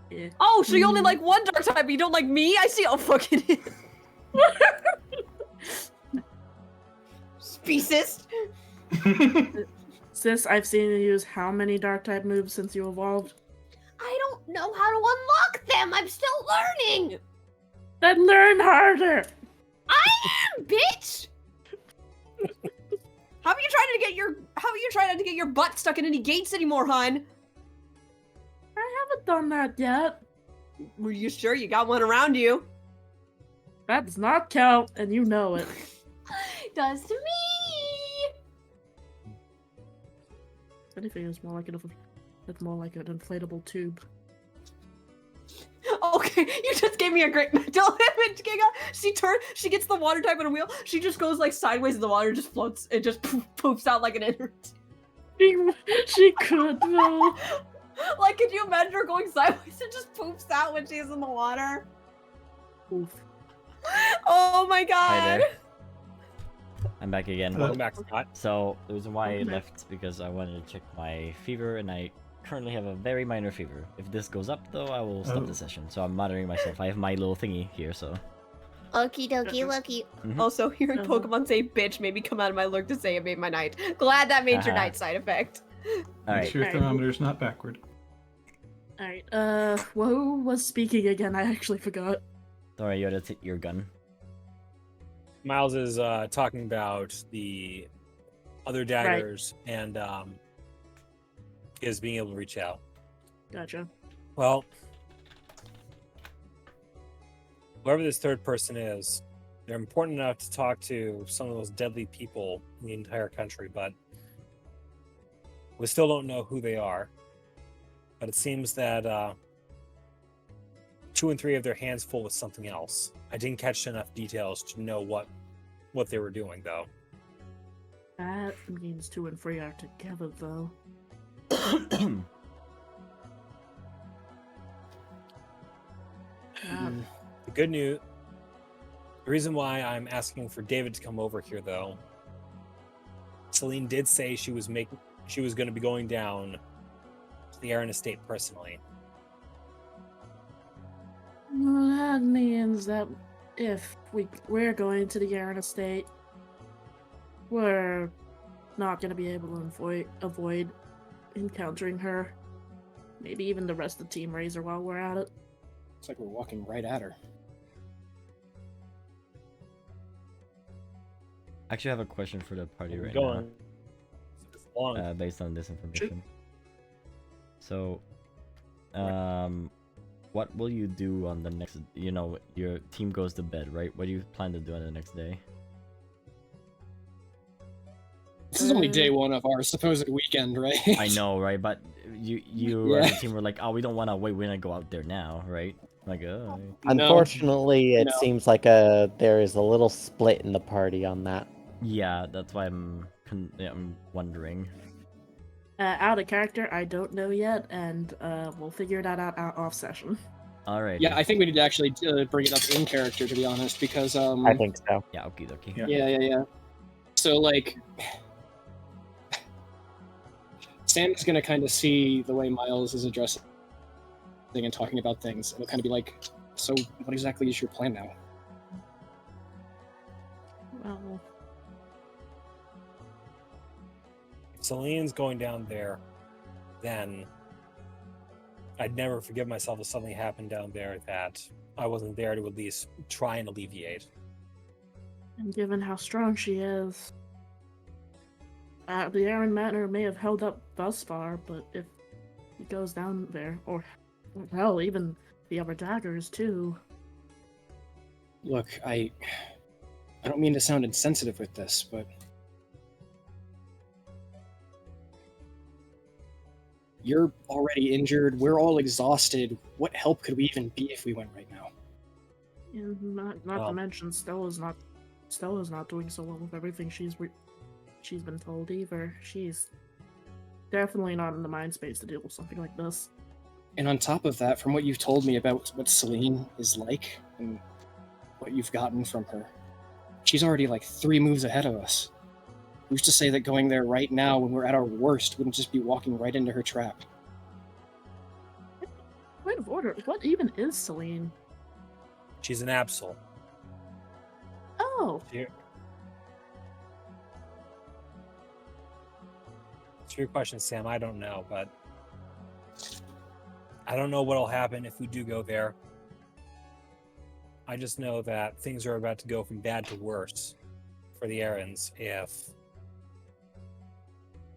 Yeah. Oh, so you only like one dark type, but you don't like me? I see how fucking it is. Speciest. Sis, I've seen you use how many dark type moves since you evolved? I don't know how to unlock them. I'm still learning. Then learn harder. I am, bitch. How are you trying not to get your butt stuck in any gates anymore, hun? I haven't done that yet. Were you sure you got one around you? That does not count, and you know it. Does to me. If anything, it's more like an inflatable tube. Okay, you just gave me a great mental image, Giga. She gets the water type on a wheel. She just goes like sideways in the water, just floats. It just poofs out like an inner. She could though. Like, could you imagine her going sideways? It just poops out when she's in the water. Oof. Oh my Hi god. there. I'm back again. Welcome back, Scott. So the reason why I Okay. left because I wanted to check my fever, and I currently have a very minor fever. If this goes up, though, I will stop the session. So I'm monitoring myself. I have my little thingy here, so. Okie dokie, lucky. Also, hearing Pokemon say bitch made me come out of my lurk to say it made my night. Glad that made your night side effect. All Make right. sure your thermometer's not backward. Alright, who was speaking again? I actually forgot. Sorry, Yoda, hit your gun. Miles is talking about the other daggers and is being able to reach out. Gotcha. Well, whoever this third person is, they're important enough to talk to some of those deadly people in the entire country, but we still don't know who they are. But it seems that 2 and 3 have their hands full with something else. I didn't catch enough details to know what they were doing, though. That means 2 and 3 are together, though. The good news, the reason why I'm asking for David to come over here, though, Celine did say she was going to be going down to the Aaron estate personally. Well, that means that if we're going to the Garen estate, we're not going to be able to avoid encountering her. Maybe even the rest of Team Razor while we're at it. It's like we're walking right at her. Actually, I have a question for the party right Go now. on. It's long. Based on this information. So, what will you do on the next? Your team goes to bed, right? What do you plan to do on the next day? This is only day one of our supposed weekend, right? I know, right? But you Yeah. as a team were like, oh, we don't want to wait. We're gonna go out there now, right? Like, oh. Unfortunately, it No. seems like there is a little split in the party on that. Yeah, that's why I'm wondering. Out of character, I don't know yet, and we'll figure that out off session. All right. Yeah, I think we need to actually bring it up in character, to be honest, because I think so. Yeah. Okay. Okay. Yeah. Yeah. So like, Sam is gonna kind of see the way Miles is addressing and talking about things, and he'll kind of be like, "So, what exactly is your plan now?" Well, Celine's going down there, then I'd never forgive myself if something happened down there that I wasn't there to at least try and alleviate. and given how strong she is, the Aaron Manor may have held up thus far, but if he goes down there, or hell, even the other daggers too. Look, I don't mean to sound insensitive with this, but you're already injured. We're all exhausted. What help could we even be if we went right now? And not to mention Stella's not doing so well with everything she's been told either. She's definitely not in the mind space to deal with something like this. And on top of that, from what you've told me about what Celine is like and what you've gotten from her, she's already like 3 moves ahead of us. Who's to say that going there right now when we're at our worst wouldn't just be walking right into her trap? Point of order, what even is Celine? She's an Absol. Oh, To your question, Sam, I don't know, but I don't know what'll happen if we do go there. I just know that things are about to go from bad to worse for the Aarons if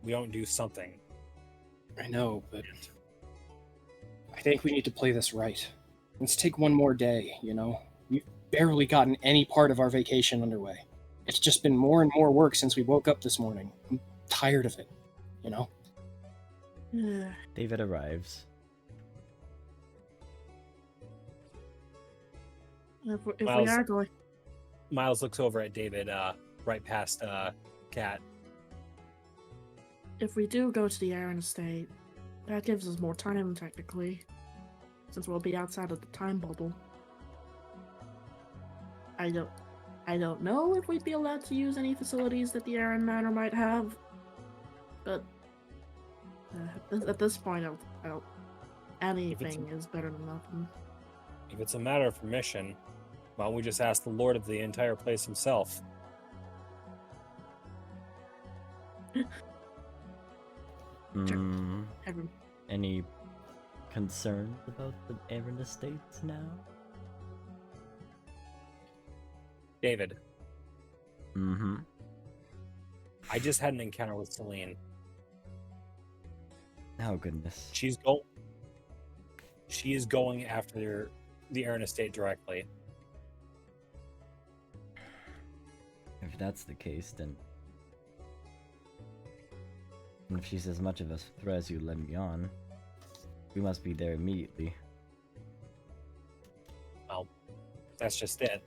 we don't do something. I know, but I think we need to play this right. Let's take one more day, you know? We've barely gotten any part of our vacation underway. It's just been more and more work since we woke up this morning. I'm tired of it, you know? David arrives. If we Miles- are going, Miles looks over at David, right past Cat. if we do go to the Aaron estate, that gives us more time technically, since we'll be outside of the time bubble. I don't know if we'd be allowed to use any facilities that the Aaron Manor might have, but at this point, anything is better than nothing. If it's a matter of permission, why don't we just ask the Lord of the entire place himself? Every- Any concerns about the Aaron estates now? David, Mm-hmm. I just had an encounter with Celine. Oh goodness. She is going after the Aaron estate directly. If that's the case, then... And if she's as much of a threat as you let me on, we must be there immediately. Well, that's just it.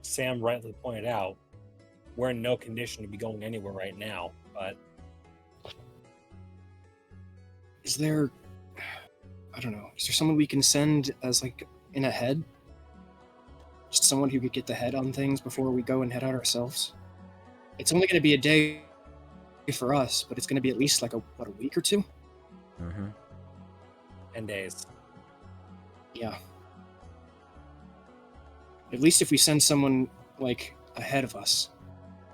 Sam rightly pointed out, we're in no condition to be going anywhere right now, but Is there... I don't know. Is there someone we can send as, like, in a head? Just someone who could get the head on things before we go and head out ourselves? It's only going to be a day for us, but it's going to be at least, like, a week or two? Mm-hmm. 10 days. Yeah. At least if we send someone, like, ahead of us,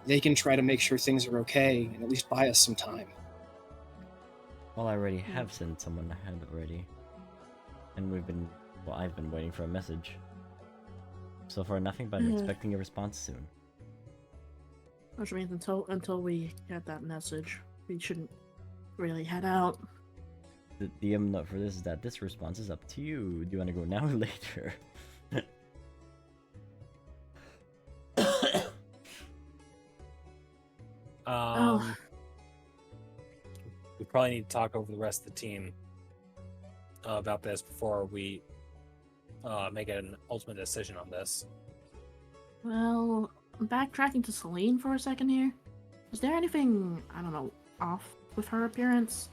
they can try to make sure things are okay and at least buy us some time. Well, I already have sent someone ahead already. And I've been waiting for a message. So far, nothing, but I'm expecting a response soon. Which means until we get that message, we shouldn't really head out. The DM note for this is that this response is up to you. Do you want to go now or later? We probably need to talk over the rest of the team about this before we make an ultimate decision on this. Well, backtracking to Celine for a second here. Is there anything, I don't know, off with her appearance?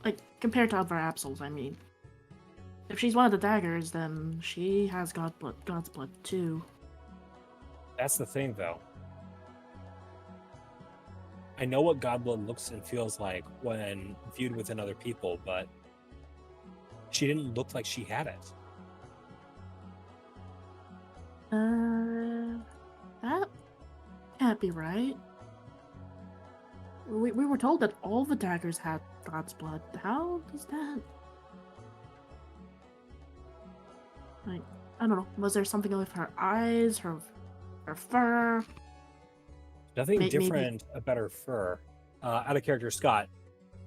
Like, compared to other Absols, I mean. If she's one of the daggers, then she has God's blood too. That's the thing, though. I know what Godblood looks and feels like when viewed within other people, but she didn't look like she had it. That can't be right. We were told that all the daggers had God's blood. How does that... Like, I don't know. Was there something with her eyes, her fur? Nothing Maybe. different about her fur. Out of character, Scott.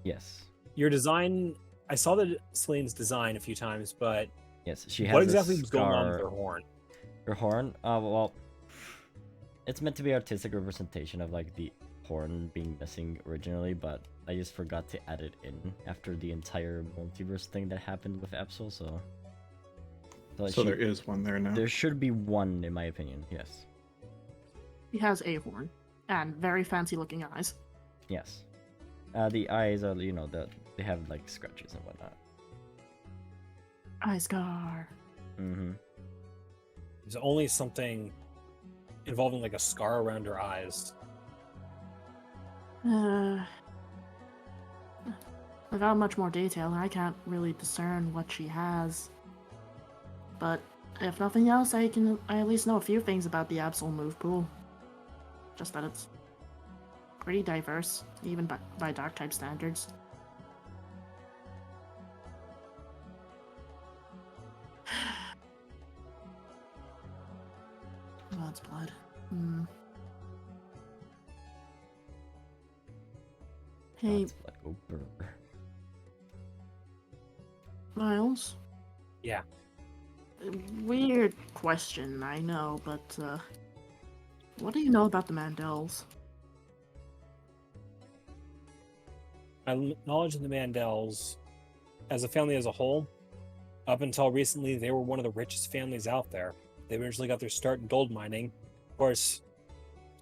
Yes. Your design, I saw Celine's design a few times, but Yes, she has what a exactly was going on with scar- her horn? Her horn? Well, it's meant to be artistic representation of like the horn being missing originally, but I just forgot to add it in after the entire multiverse thing that happened with Absol, so... So there is one there now. There should be one, in my opinion, yes. He has a horn. And very fancy looking eyes. Yes. The eyes are, you know, they have like scratches and whatnot. Eye scar. Mm-hmm. There's only something involving like a scar around her eyes. Without much more detail, I can't really discern what she has. But if nothing else, I at least know a few things about the Absol move pool. Just that it's pretty diverse, even by dark type standards. God's blood. Hey, God's blood, go burr. Miles. Yeah. Weird question, I know, but what do you know about the Mandels? My knowledge of the Mandels, as a family as a whole, up until recently, they were one of the richest families out there. They originally got their start in gold mining. Of course,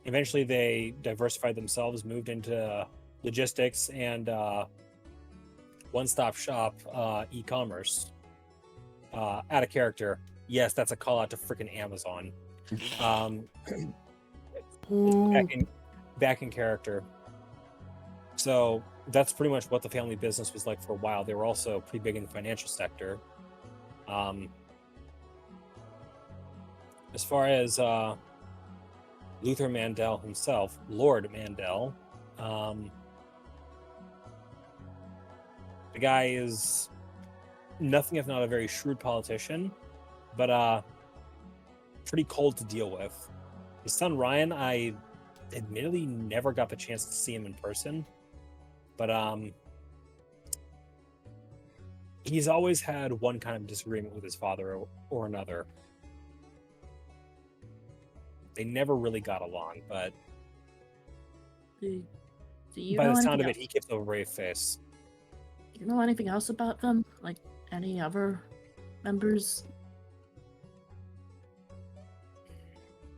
eventually they diversified themselves, moved into logistics and one-stop shop e-commerce. Out of character. Yes, that's a call out to freaking Amazon. Back in character. So that's pretty much what the family business was like for a while. They were also pretty big in the financial sector. As far as Luther Mandel himself, Lord Mandel, the guy is nothing if not a very shrewd politician, but pretty cold to deal with. His son Ryan, I admittedly never got the chance to see him in person, but he's always had one kind of disagreement with his father or another. They never really got along, but Do you by know the sound anything of it, he keeps a brave face. Do you know anything else about them? Like any other members?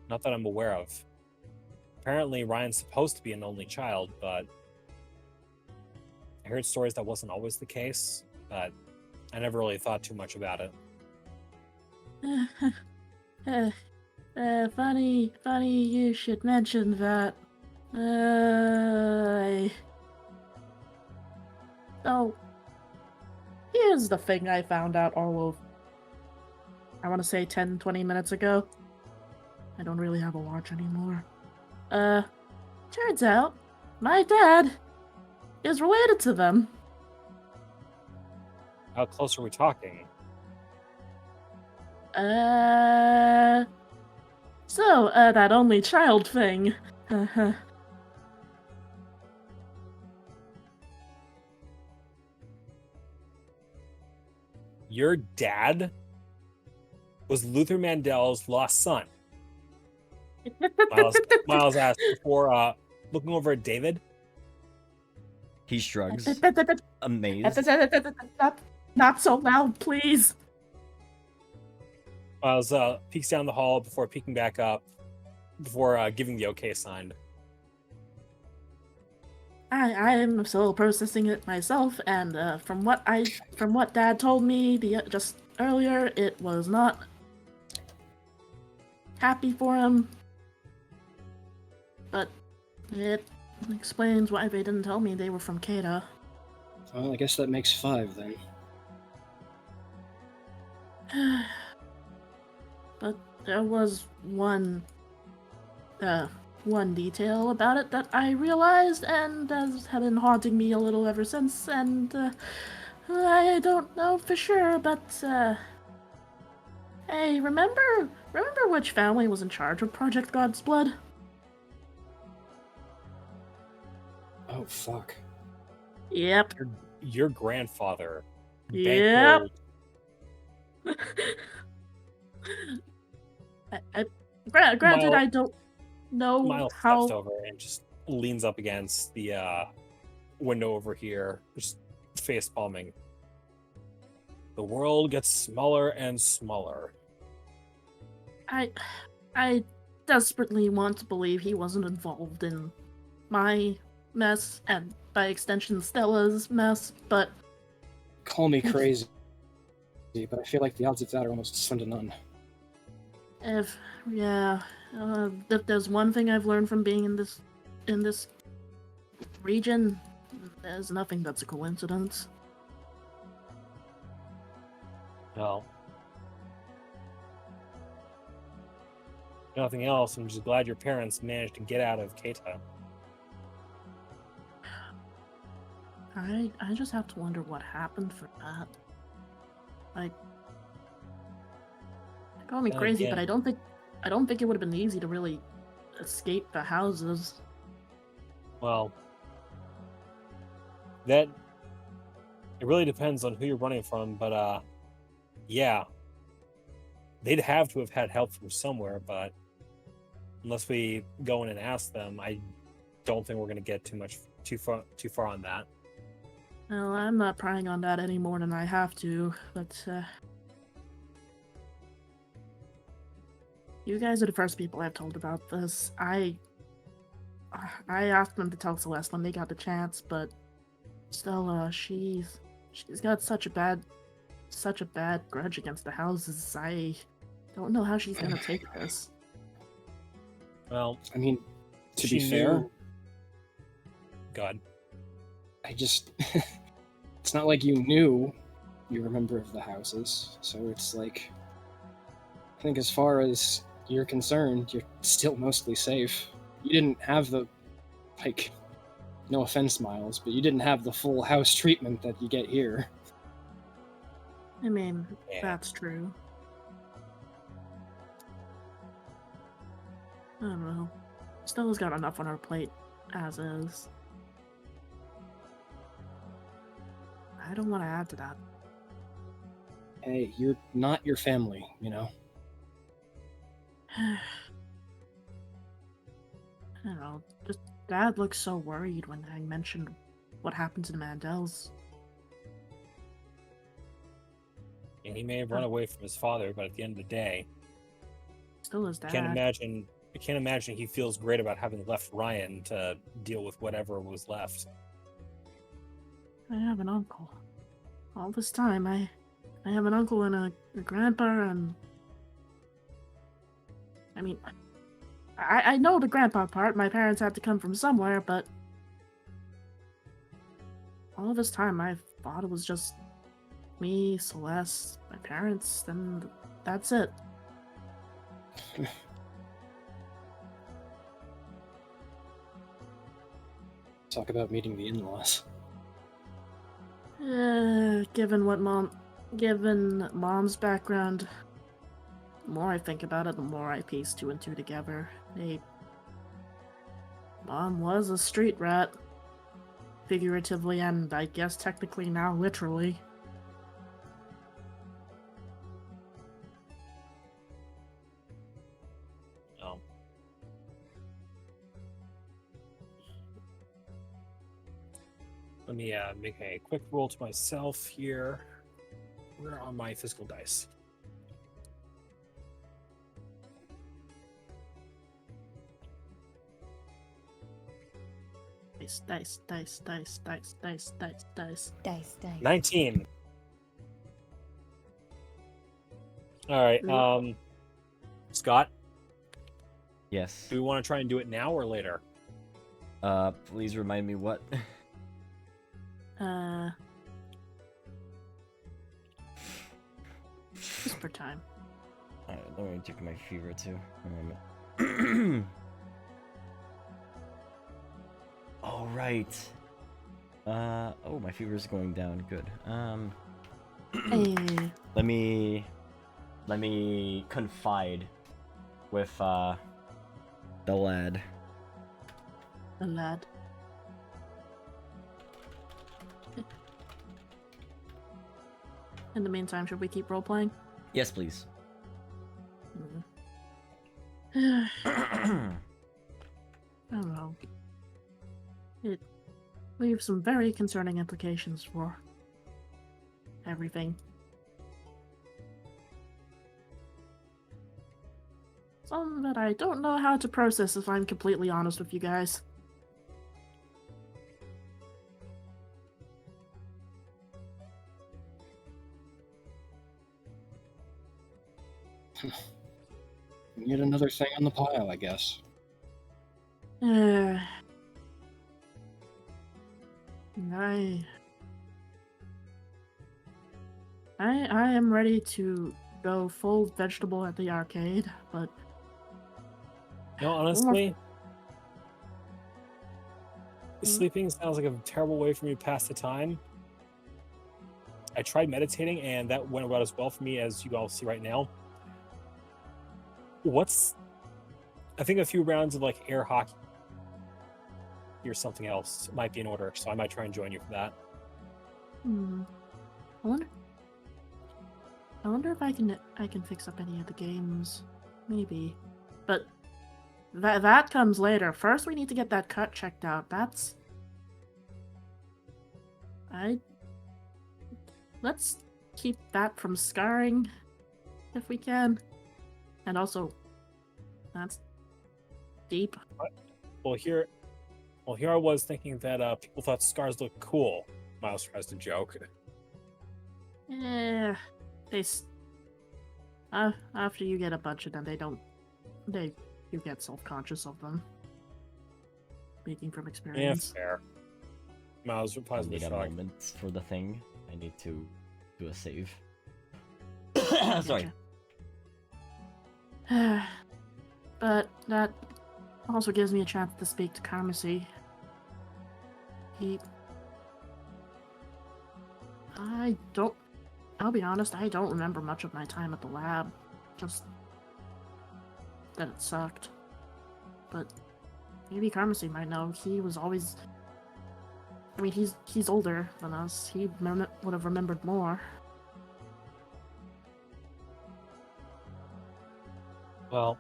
Not that I'm aware of. Apparently, Ryan's supposed to be an only child, but I heard stories that wasn't always the case, but I never really thought too much about it. Funny you should mention that. So, here's the thing I found out all of, I want to say 10, 20 minutes ago. I don't really have a watch anymore. Turns out, my dad is related to them. How close are we talking? So, that only child thing. Your dad was Luther Mandel's lost son. Miles asked before looking over at David. He shrugs, amazed. Not so loud, please. Miles peeks down the hall before peeking back up, before giving the okay sign. I am still processing it myself, and from what Dad told me just earlier, it was not happy for him. But it explains why they didn't tell me they were from Keita. Well, I guess that makes 5 then. But there was one detail about it that I realized, and has been haunting me a little ever since, and I don't know for sure, but hey, remember which family was in charge of Project God's Blood? Oh, fuck. Yep. Your grandfather. Yep. Granted, I don't know Miles how. steps over and just leans up against the window over here, just face palming. The world gets smaller and smaller. I desperately want to believe he wasn't involved in my mess, and by extension Stella's mess, but... Call me crazy, but I feel like the odds of that are almost slim to none. If there's one thing I've learned from being in this region, there's nothing that's a coincidence. Well, nothing else. I'm just glad your parents managed to get out of Keita. I just have to wonder what happened for that. Like, call me crazy, but I don't think it would have been easy to really escape the houses. Well, it really depends on who you're running from, but yeah. they'd have to have had help from somewhere, but unless we go in and ask them, I don't think we're going to get too far on that. Well, I'm not prying on that any more than I have to, but you guys are the first people I've told about this. I asked them to tell Celeste when they got the chance, but Stella, she's got such a bad grudge against the houses. I don't know how she's gonna take this. Well, I mean, to she be fair, knew- God. I just it's not like you knew you were a member of the houses, so it's like I think as far as you're concerned, you're still mostly safe. You didn't have the no offense, Miles, but you didn't have the full house treatment that you get here. I mean, Yeah. that's true. I don't know. Stella's got enough on her plate as is. I don't want to add to that. Hey, you're not your family, you know? I don't know. Just Dad looked so worried when I mentioned what happened to the Mandels. And he may have run away from his father, but at the end of the day, Still his I dad. can't imagine he feels great about having left Ryan to deal with whatever was left. I have an uncle. All this time, I have an uncle and a grandpa, and I mean, I know the grandpa part. My parents had to come from somewhere, but all this time I thought it was just me, Celeste, my parents, and that's it. Talk about meeting the in-laws. Given Mom's background, the more I think about it, the more I piece two and two together. Mom was a street rat, figuratively and I guess technically now literally. Oh. Let me make a quick roll to myself here. Where are my physical dice? Dice. Dice, dice. 19. All right. Scott, Yes. do we want to try and do it now or later? Please remind me what. Whisper time. Alright, let me check my fever too. Oh right. Oh, my fever's going down. Good. Hey. Let me confide with the lad. The lad. In the meantime, should we keep role playing? Yes, please. I don't know. It leaves some very concerning implications for everything. Some that I don't know how to process, if I'm completely honest with you guys. Yet another thing on the pile, I guess. I am ready to go full vegetable at the arcade, but No, honestly, sleeping sounds like a terrible way for me to pass the time. I tried meditating, and that went about as well for me as you all see right now. I think a few rounds of like air hockey or something else might be in order, so I might try and join you for that. I wonder. I wonder if I can fix up any of the games. Maybe. But that comes later. First we need to get that cut checked out. Let's keep that from scarring if we can. And also that's deep. Well, here I was thinking that people thought scars looked cool. Miles tries to joke. Yeah, after you get a bunch of them, you get self-conscious of them. Speaking from Yeah, experience. fair. Miles I replies with need a a shrug. moment for the thing. I need to do a save. Sorry. Gotcha. But that also gives me a chance to speak to Karmasi. I'll be honest, I don't remember much of my time at the lab. Just that it sucked. But maybe Karmasi might know. He was always... I mean, he's older than us. He would have remembered more. Well,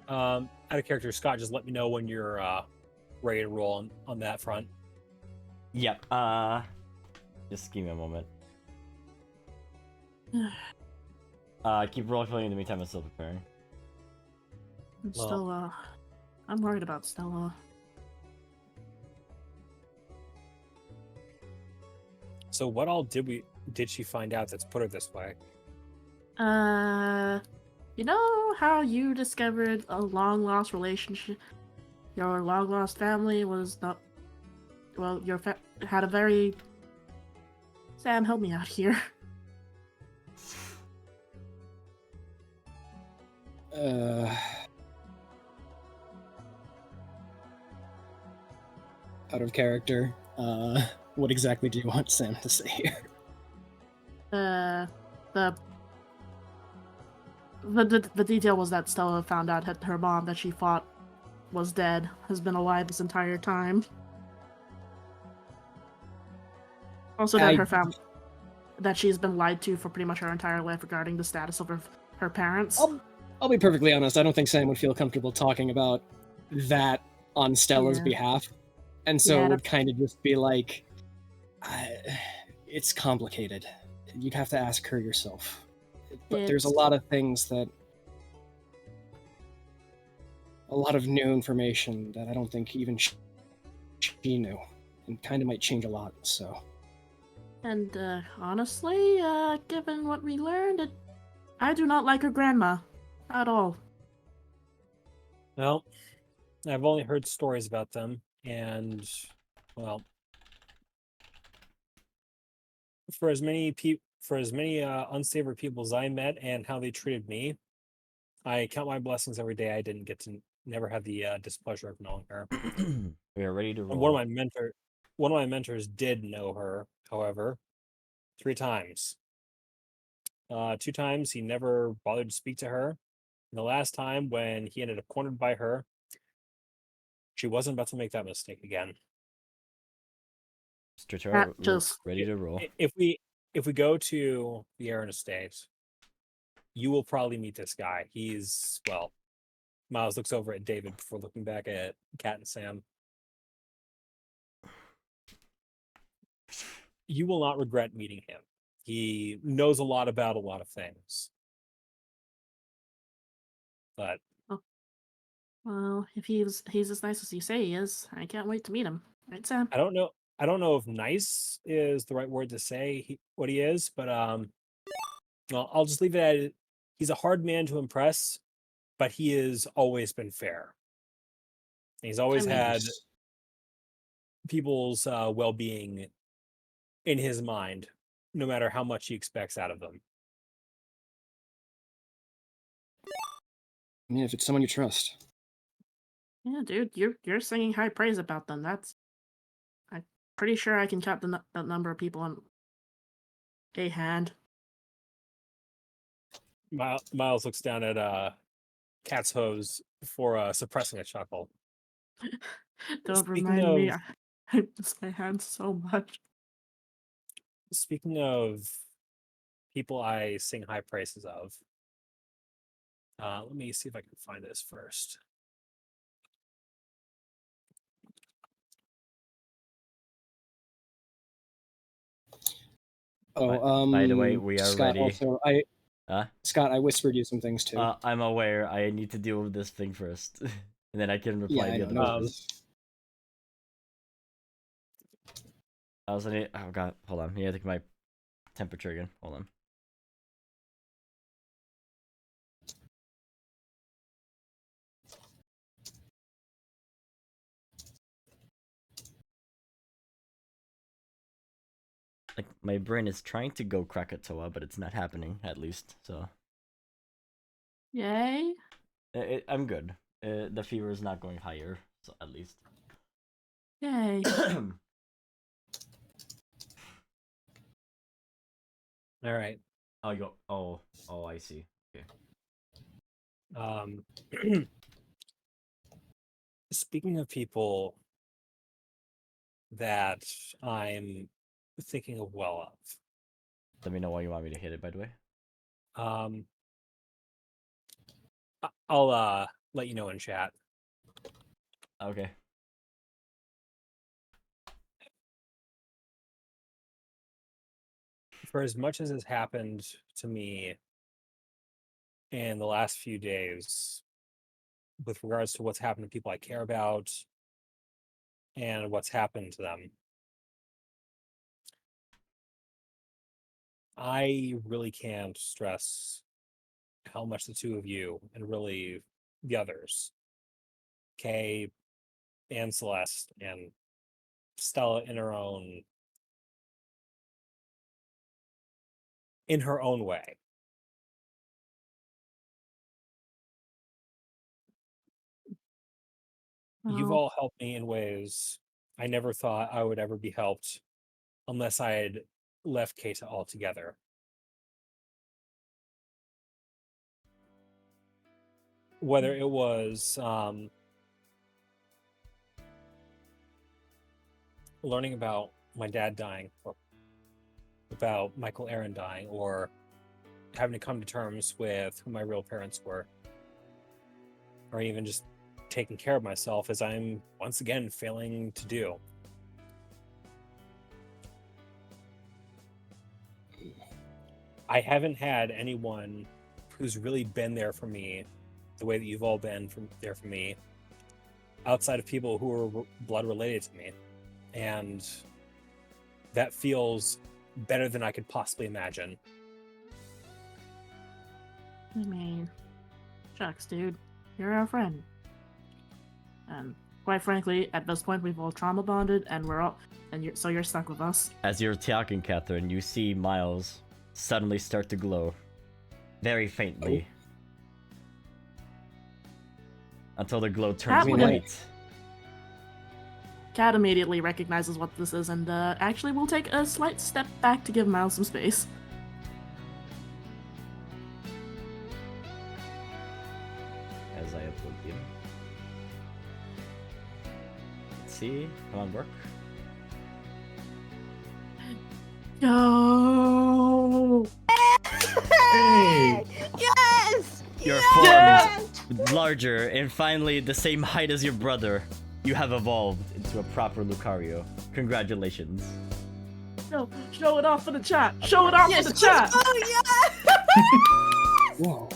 out of character, Scott, just let me know when you're ready to roll on that front. Yep. Just give me a moment. Keep role playing in the meantime. I'm still preparing. Well- Stella. I'm worried about Stella. So what all did she find out that's put her this way? You know how you discovered a long lost relationship? Your long lost family was not. Well, had a very. Sam, help me out here. Out of character. What exactly do you want Sam to say here? The detail was that Stella found out that her mom that she fought was dead, has been alive this entire time. Also that her family, that she's been lied to for pretty much her entire life regarding the status of her parents. I'll be perfectly honest, I don't think Sam would feel comfortable talking about that on Stella's Yeah. behalf. And so Yeah, it would kind of just be like, it's complicated. You'd have to ask her yourself. But there's a lot of things that... a lot of new information that I don't think even she knew. And kind of might change a lot, so... And honestly, given what we learned, I do not like her grandma at all. Well, I've only heard stories about them, and well, for as many unsavory people as I met and how they treated me, I count my blessings every day I didn't get to never have the displeasure of knowing her. We are ready to roll. And one of my mentors did know her, however, 3 times. 2 times he never bothered to speak to her. And the last time when he ended up cornered by her, she wasn't about to make that mistake again. Stratura, we're ready to roll. If we go to the Aaron estate, you will probably meet this guy. He's, well, Miles looks over at David before looking back at Kat and Sam. You will not regret meeting him. He knows a lot about a lot of things. But Well, if he's as nice as you say he is, I can't wait to meet him. Right, Sam? I don't know if nice is the right word to say what he is, but well, I'll just leave it at he's a hard man to impress, but he has always been fair. He's always had people's well-being in his mind, no matter how much he expects out of them. I mean, if it's someone you trust. Yeah, dude, you're singing high praise about them. I'm pretty sure I can count that number of people on a hand. Miles looks down at Cat's hose for suppressing a chuckle. Don't Speaking remind me. of- I miss my hands so much. Speaking of people I sing high praises of. Let me see if I can find this first. Oh, By the way, we are Scott, ready. Also, Huh? Scott, I whispered you some things too. I'm aware. I need to deal with this thing first, and then I can reply yeah, I the know. other No, ones. I also need. Oh god, hold on. I need to take my temperature again. Hold on. Like my brain is trying to go Krakatoa, but it's not happening. At least, so Yay. I'm good. The fever is not going higher, so at least. Yay. All right. Oh, you. Oh, I see. Okay. Speaking of people that I'm thinking of well of. Let me know why you want me to hit it. By the way. I'll let you know in chat. Okay. For as much as has happened to me in the last few days with regards to what's happened to people I care about and what's happened to them, I really can't stress how much the two of you, and really the others, Kay and Celeste and Stella in her own way, you've all helped me in ways I never thought I would ever be helped unless I had left Keita altogether. Whether it was learning about my dad dying, or about Michael Aaron dying, or having to come to terms with who my real parents were, or even just taking care of myself, as I'm once again failing to do. I haven't had anyone who's really been there for me the way that you've all been there for me, outside of people who are blood related to me. And that feels better than I could possibly imagine. I mean, shucks, dude. You're our friend. And quite frankly, at this point, we've all trauma bonded, and so you're stuck with us. As you're talking, Catherine, you see Miles suddenly start to glow, very faintly, until the glow turns white. Cat immediately recognizes what this is, and actually will take a slight step back to give Miles some space. As I upload you. Let's see. Come on, work. Yo! Hey! Yes! Your Yes! form is larger and finally the same height as your brother. You have evolved into a proper Lucario. Congratulations. No, show it off for the chat. Show it off for the chat. Oh yeah! Whoa.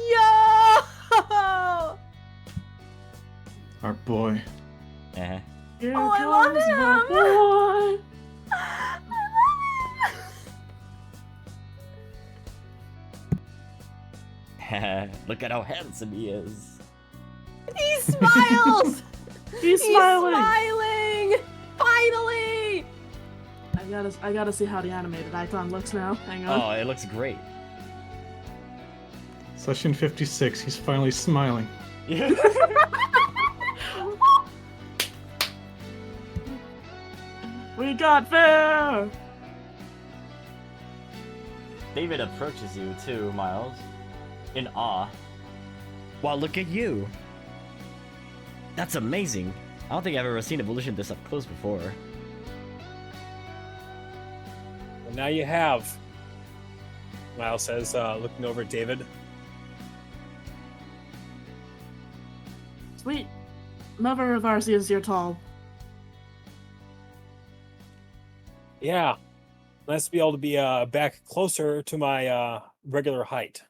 Yo! Our boy. Uh-huh. Here Oh, I love comes my him. boy. I love him. Look at how handsome he is. He smiles. He's smiling. Smiling. Finally. I gotta see how the animated icon looks now. Hang on. Oh, it looks great. Session 56, he's finally smiling. We got fair. David approaches you too, Miles, in awe. Wow, look at you. That's amazing. I don't think I've ever seen evolution this up close before. Well, now you have. Miles says, looking over at David. Sweet. Mother of Arceus, you're tall. Yeah. Nice to be able to be back closer to my regular height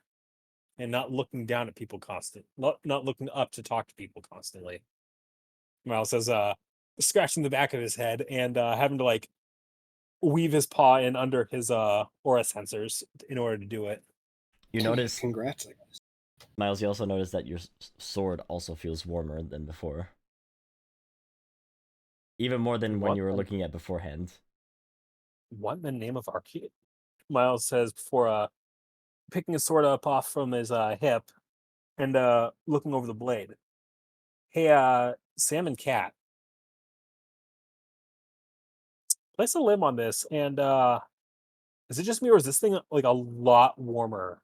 and not looking down at people constantly. Not looking up to talk to people constantly. Miles says, scratching the back of his head and having to like weave his paw in under his aura sensors in order to do it. You notice, Congrats, I guess. Miles, you also notice that your sword also feels warmer than before. Even more than when What you were the- looking at beforehand. What in the name of Arceus? Miles says before picking his sword up off from his hip and looking over the blade. Hey, Sam and Cat. Place a limb on this, and is it just me or is this thing like a lot warmer?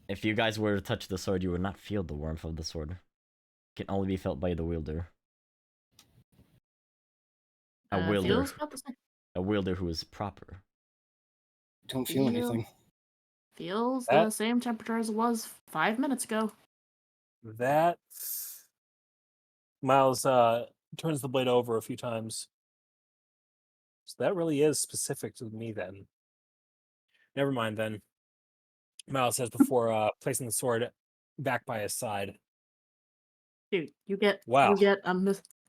If you guys were to touch the sword, you would not feel the warmth of the sword. It can only be felt by the wielder. A wielder. Feels about the same. A wielder who is proper. Don't feel anything. Feels That- the same temperature as it was 5 minutes ago. That Miles turns the blade over a few times. So that really is specific to me then. Never mind then. Miles says before placing the sword back by his side. Dude, you get Wow.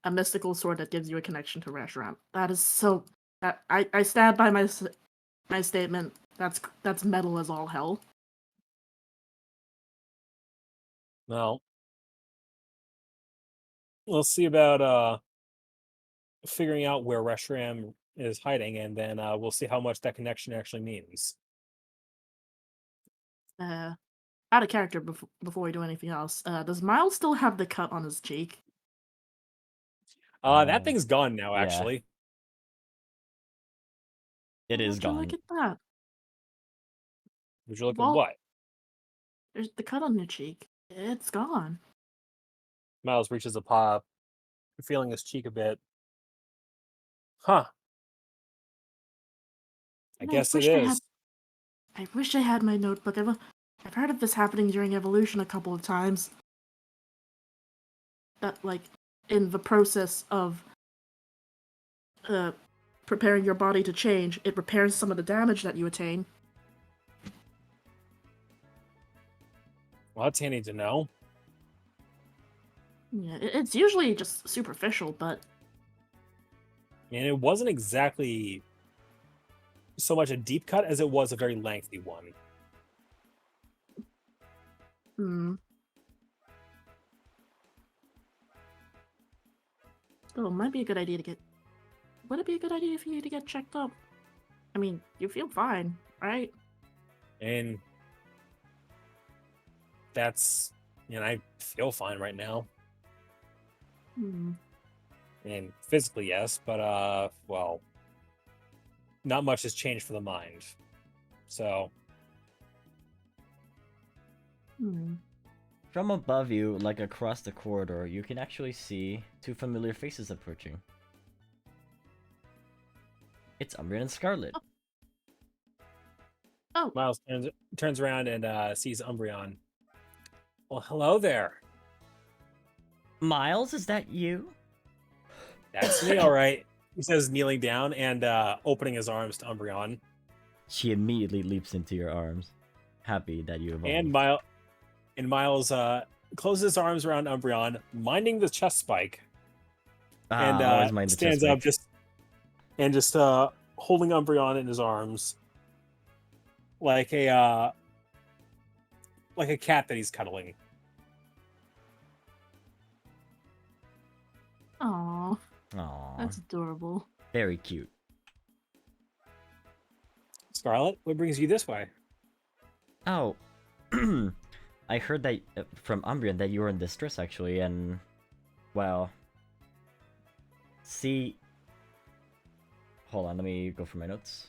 a mystical sword that gives you a connection to Reshiram. That is so. I stand by my statement. That's metal as all hell. Well, we'll see about figuring out where Reshiram is hiding, and then we'll see how much that connection actually means. Out of character before we do anything else. Does Miles still have the cut on his cheek? That thing's gone now, yeah. actually. It is Would you gone. look at that? Would you look Well- at what? There's the cut on your cheek. It's gone. Miles reaches a paw, feeling his cheek a bit. Huh. I And guess it wish is. I wish I had my notebook. I've heard of this happening during evolution a couple of times. That, like, in the process of preparing your body to change, it repairs some of the damage that you attain. Well, that's handy to know. Yeah, it's usually just superficial, but And it wasn't exactly so much a deep cut as it was a very lengthy one. Still, it might be a good idea to get. Would it be a good idea for you to get checked up? I mean, you feel fine, right? And that's, I feel fine right now. And physically, yes, but, well, not much has changed for the mind. So, From above you, like across the corridor, you can actually see two familiar faces approaching. It's Umbreon and Scarlet. Oh, Miles turns around and sees Umbreon. Well, hello there. Miles, is that you? That's me, all right. He says, kneeling down and opening his arms to Umbreon. She immediately leaps into your arms, happy that you evolved. And Miles closes his arms around Umbreon, minding the chest spike, and always mind the chest stands up spike. just holding Umbreon in his arms, like a cat that he's cuddling. aw, Aww, that's adorable. very cute. Scarlet, what brings you this way? Oh, I heard that from Umbreon that you were in distress actually, and well, see. Hold on, let me go for my notes.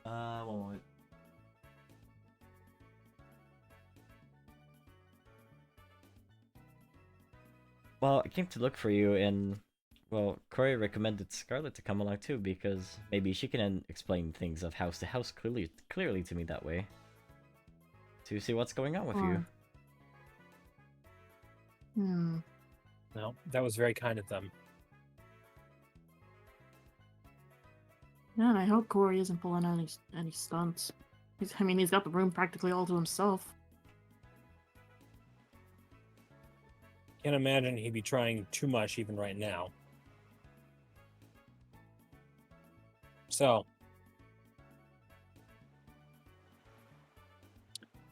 One moment. Well, I came to look for you, and well, Corey recommended Scarlet to come along too because maybe she can explain things of house to house clearly to me that way. To see what's going on with you. No, that was very kind of them. Yeah, and I hope Corey isn't pulling any stunts. He's got the room practically all to himself. Can't imagine he'd be trying too much even right now. So,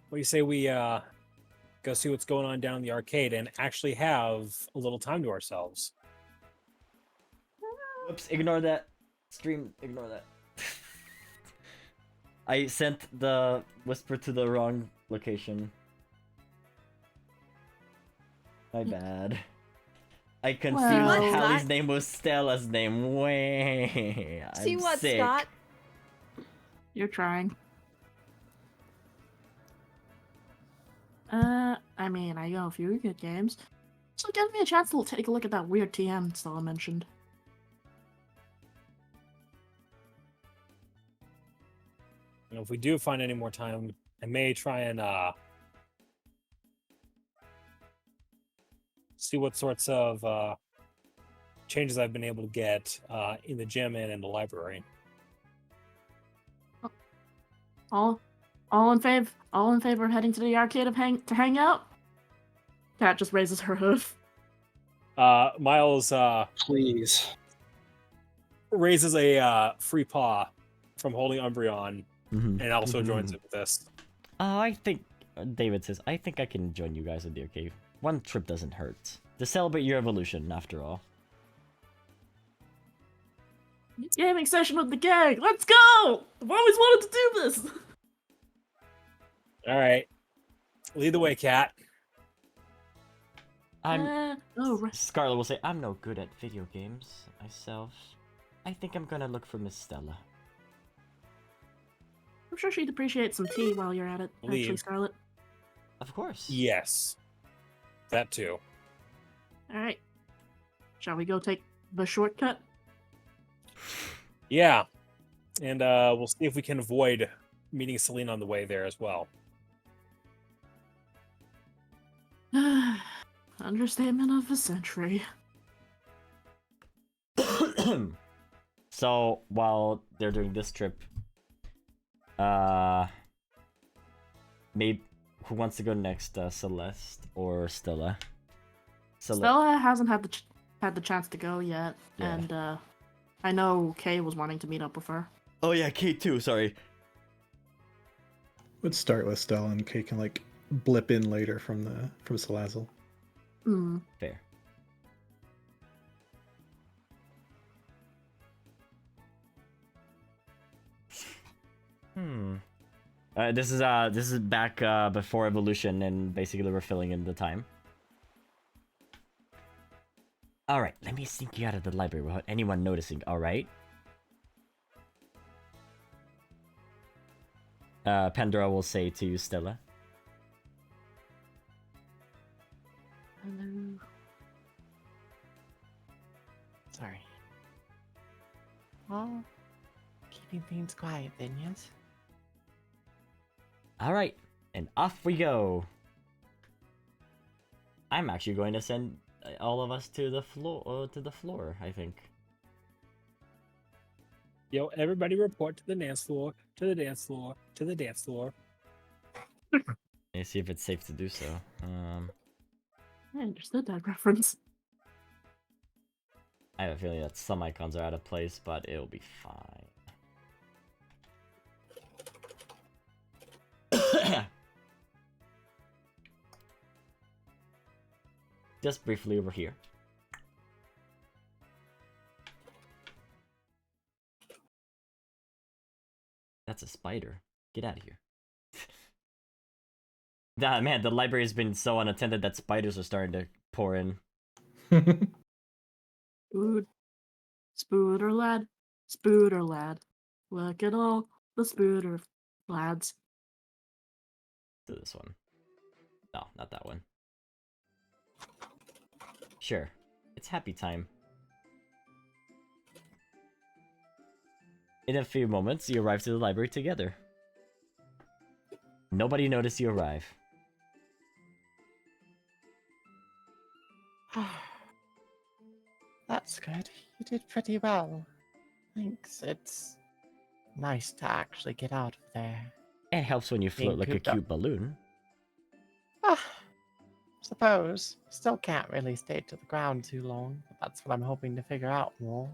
what do you say we go see what's going on down in the arcade and actually have a little time to ourselves? Oops, ignore that. Stream, ignore that. I sent the whisper to the wrong location. My bad. I confused Well- Hallie's Scott? name with Stella's name. Way. See I'm what, sick. Scott? You're trying. I mean, I know a few good games. So give me a chance to take a look at that weird TM Stella mentioned. And if we do find any more time, I may try and see what sorts of changes I've been able to get in the gym and in the library. All in favor of heading to the arcade to hang out? Cat just raises her hoof. Miles Please. raises a free paw from holding Umbreon Mhm. and also joins it with this. I think David says, I think I can join you guys at the arcade. One trip doesn't hurt. To celebrate your evolution, after all. Gaming session with the gang! Let's go! I've always wanted to do this! All right, lead the way, Cat. Scarlet will say, I'm no good at video games myself. I think I'm gonna look for Miss Stella. I'm sure she'd appreciate some tea while you're at it, actually, Leave. Scarlet. Of course. Yes, that too. Alright. Shall we go take the shortcut? Yeah, and we'll see if we can avoid meeting Celine on the way there as well. Understatement of the century. So, while they're doing this trip, maybe who wants to go next, Celeste or Stella? Stella hasn't had the chance to go yet, Yeah. and I know Kay was wanting to meet up with her. Oh yeah, Kate too, sorry. Let's start with Stella, and Kate can like blip in later from Salazzle. Hmm. Fair. This is back before evolution, and basically we're filling in the time. All right, let me sneak you out of the library without anyone noticing. All right. Pandora will say to you, Stella. Hello. Sorry. Well, keeping things quiet then, yes? All right, and off we go. I'm actually going to send all of us to the floor. I think. Yo, everybody report to the dance floor, to the dance floor, to the dance floor. Let's see if it's safe to do so. I understood that reference. I have a feeling that some icons are out of place, but it'll be fine. Just briefly over here. That's a spider. Get out of here. Nah, man, the library has been so unattended that spiders are starting to pour in. Spooder lad, Spooder lad. Look at all the spoon or lads. Do this one. No, not that one. Sure. It's happy time. In a few moments, you arrive to the library together. Nobody noticed you arrive. That's good. You did pretty well. Thanks. It's nice to actually get out of there. It helps when you float Being like a cooped up. cute balloon. Ah, suppose. Still can't really stay to the ground too long, but that's what I'm hoping to figure out more.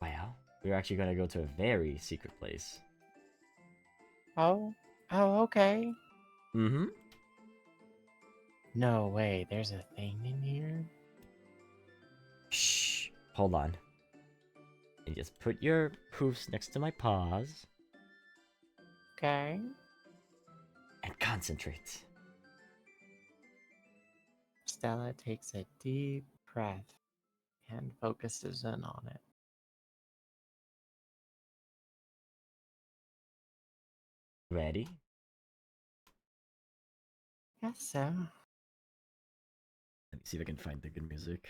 Well, we're actually gonna go to a very secret place. Oh, okay. Mm-hmm. No way, there's a thing in here? Shh. Hold on. And just put your hoofs next to my paws. Okay. And concentrate. Stella takes a deep breath and focuses in on it. Ready? Guess so. Let me see if I can find the good music.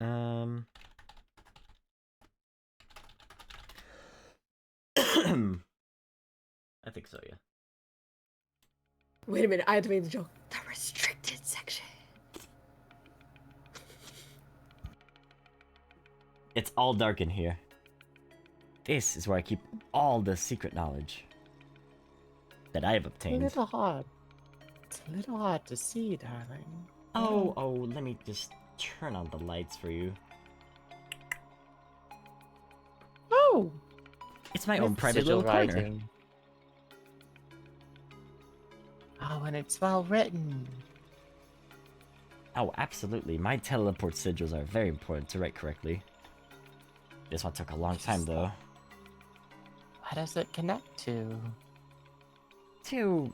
I think so, yeah. Wait a minute, I had to make the joke. The restricted section. It's all dark in here. This is where I keep all the secret knowledge that I have It's a obtained. little hard. It's a little hard to see, darling. Oh, let me just turn on the lights for you. Oh! It's my own With private sigil little corner. writing. Oh, and it's well written. Oh, absolutely. My teleport sigils are very important to write correctly. This one took a long time, though. What does it connect to? To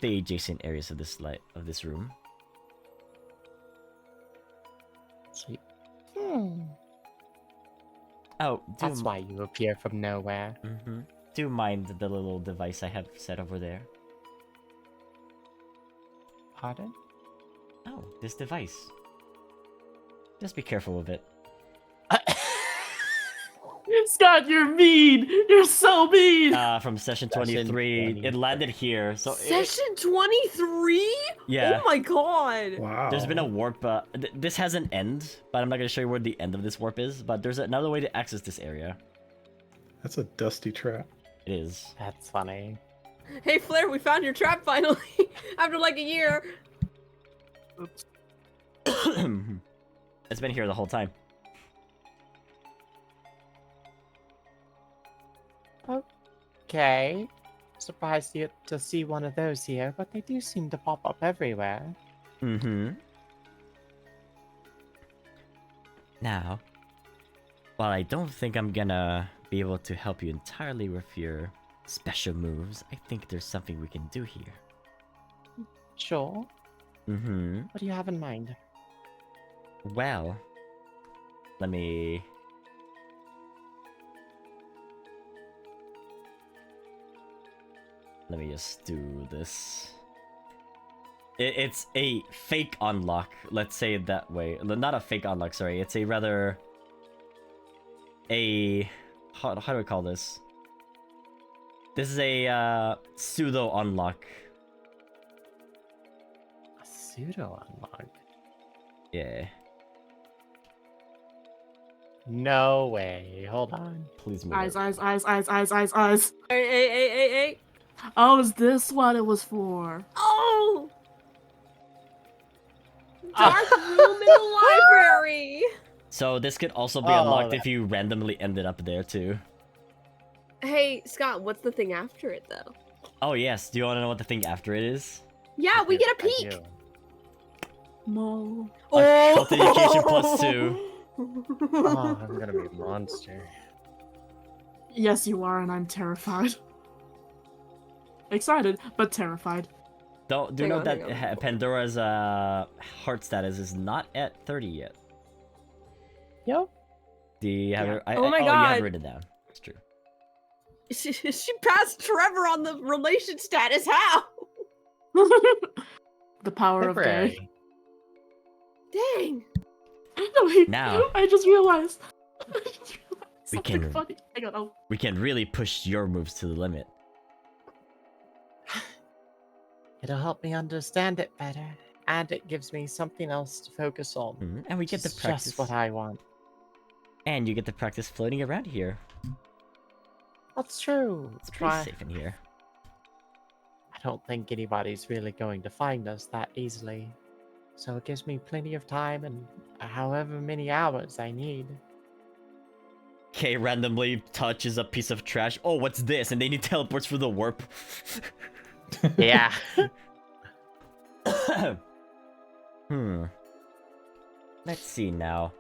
the adjacent areas of this room. Sweet. Oh, That's why you appear from nowhere. Do mind the little device I have set over there. Pardon? Oh, this device. Just be careful of it. Scott, you're mean. You're so mean. From session Session 23, it landed here. So Session 23? Yeah. Oh my god. Wow. There's been a warp. This has an end, but I'm not gonna show you where the end of this warp is. But there's another way to access this area. That's a dusty trap. It is. That's funny. Hey Flair, we found your trap finally. After like a year. Oops. It's been here the whole time. Okay. Surprised to see one of those here, but they do seem to pop up everywhere. Now, while I don't think I'm gonna be able to help you entirely with your special moves, I think there's something we can do here. Sure. What do you have in mind? Well, let me just do this. It's a fake unlock, let's say it that way. Not a fake unlock, sorry. It's a rather... How do I call this? This is a pseudo unlock. A pseudo unlock? Yeah. No way. Hold on. Please move Eyes, it. eyes. Hey. Oh, is this what it was for? Oh! Dark room in the library! So this could also be Oh, unlocked that- if you randomly ended up there too. Hey, Scott, what's the thing after it, though? Oh yes, do you want to know what the thing after it is? Yeah, we get a I peek! do. Mo. Occult education +2. Oh, I'm gonna be a monster. Yes, you are, and I'm terrified. Excited, but terrified. Do Hang note on, that hang on. Pandora's heart status is not at 30 yet. Yep. Do you have Yeah. it? Oh my you have God. it written down. It's true. She passed Trevor on the relation status. How? The power of gay. Temporary. Dang. No, wait, Now. I just realized. We Something can- funny. Hang on, I'll- We can really push your moves to the limit. It'll help me understand it better, and it gives me something else to focus on. Mhm, and we get to It's practice. just what I want. And you get to practice floating around here. That's true. It's pretty Try- safe in here. I don't think anybody's really going to find us that easily. So it gives me plenty of time and however many hours I need. Kay randomly touches a piece of trash. Oh, what's this? And then he teleports through the warp. Yeah. Let's see now.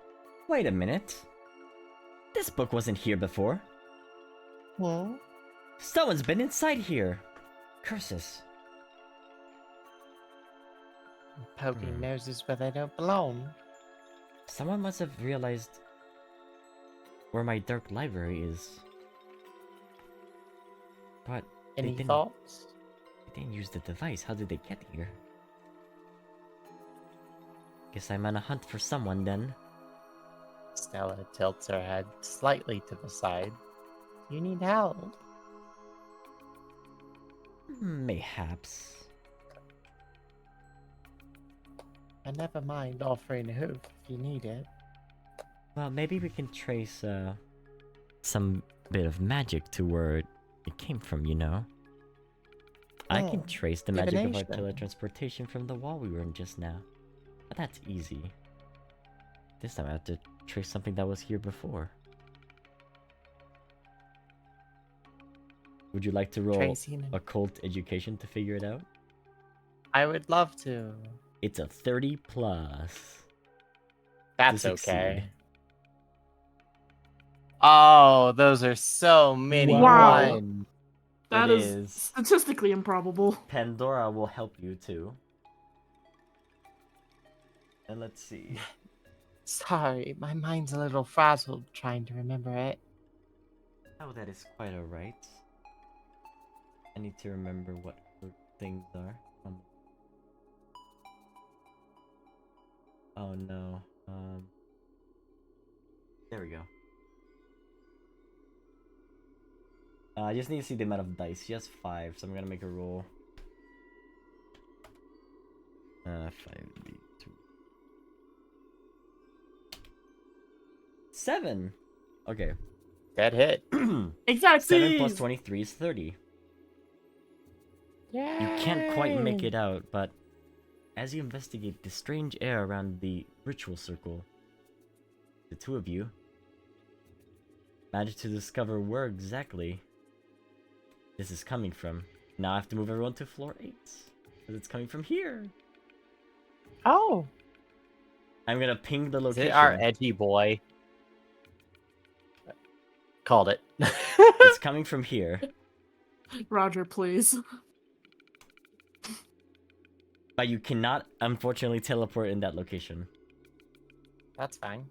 Wait a minute. This book wasn't here before. Hmm? Someone's been inside here. Curses. Poking noses where they don't belong. Someone must have realized where my dark library is. But Any didn't- thoughts? they didn't use the device. How did they get here? Guess I'm on a hunt for someone then. Stella tilts her head slightly to the side. You need help. Mayhaps. And never mind offering a hoof if you need it. Well, maybe we can trace some bit of magic to where it came from, you know? I can Oh, trace the magic of our divination. teletransportation from the wall we were in just now. But that's easy. This time I have to trace something that was here before. Would you like to roll Tracing. occult education to figure it out? I would love to. It's a 30 plus. That's succeed. okay. Oh, those are so many Wow. ones. That It is statistically improbable. Pandora will help you too. And let's see. Sorry, my mind's a little frazzled trying to remember it. Oh, that is quite alright. I need to remember what the things are. Oh no. There we go. I just need to see the amount of dice. She has 5, so I'm gonna make a roll. 5d2. 7. Okay. Dead hit. Exactly. 7 plus 23 is 30. Yeah. You can't quite make it out, but as you investigate the strange air around the ritual circle, the two of you manage to discover where exactly this is coming from. Now I have to move everyone to floor 8, because it's coming from here. Oh, I'm gonna ping the is location. it our edgy boy? Called it. It's coming from here, Roger, please. but you cannot, unfortunately, teleport in that location. That's fine.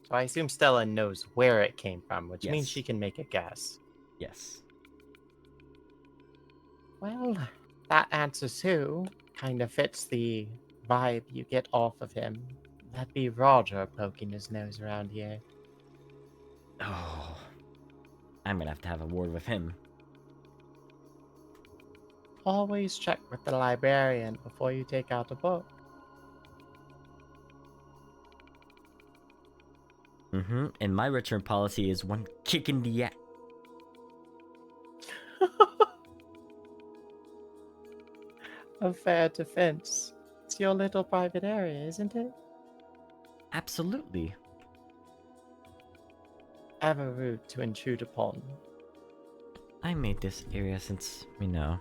So I assume Stella knows where it came from, which means Yes. she can make a guess. Yes. Well, that answers who. Kind of fits the vibe you get off of him. That'd be Roger poking his nose around here. Oh, I'm gonna have to have a word with him. Always check with the librarian before you take out a book. And my return policy is 1 kick in the ass. A fair defense. It's your little private area, isn't it? Absolutely. Ever rude to intrude upon. I made this area since, you know,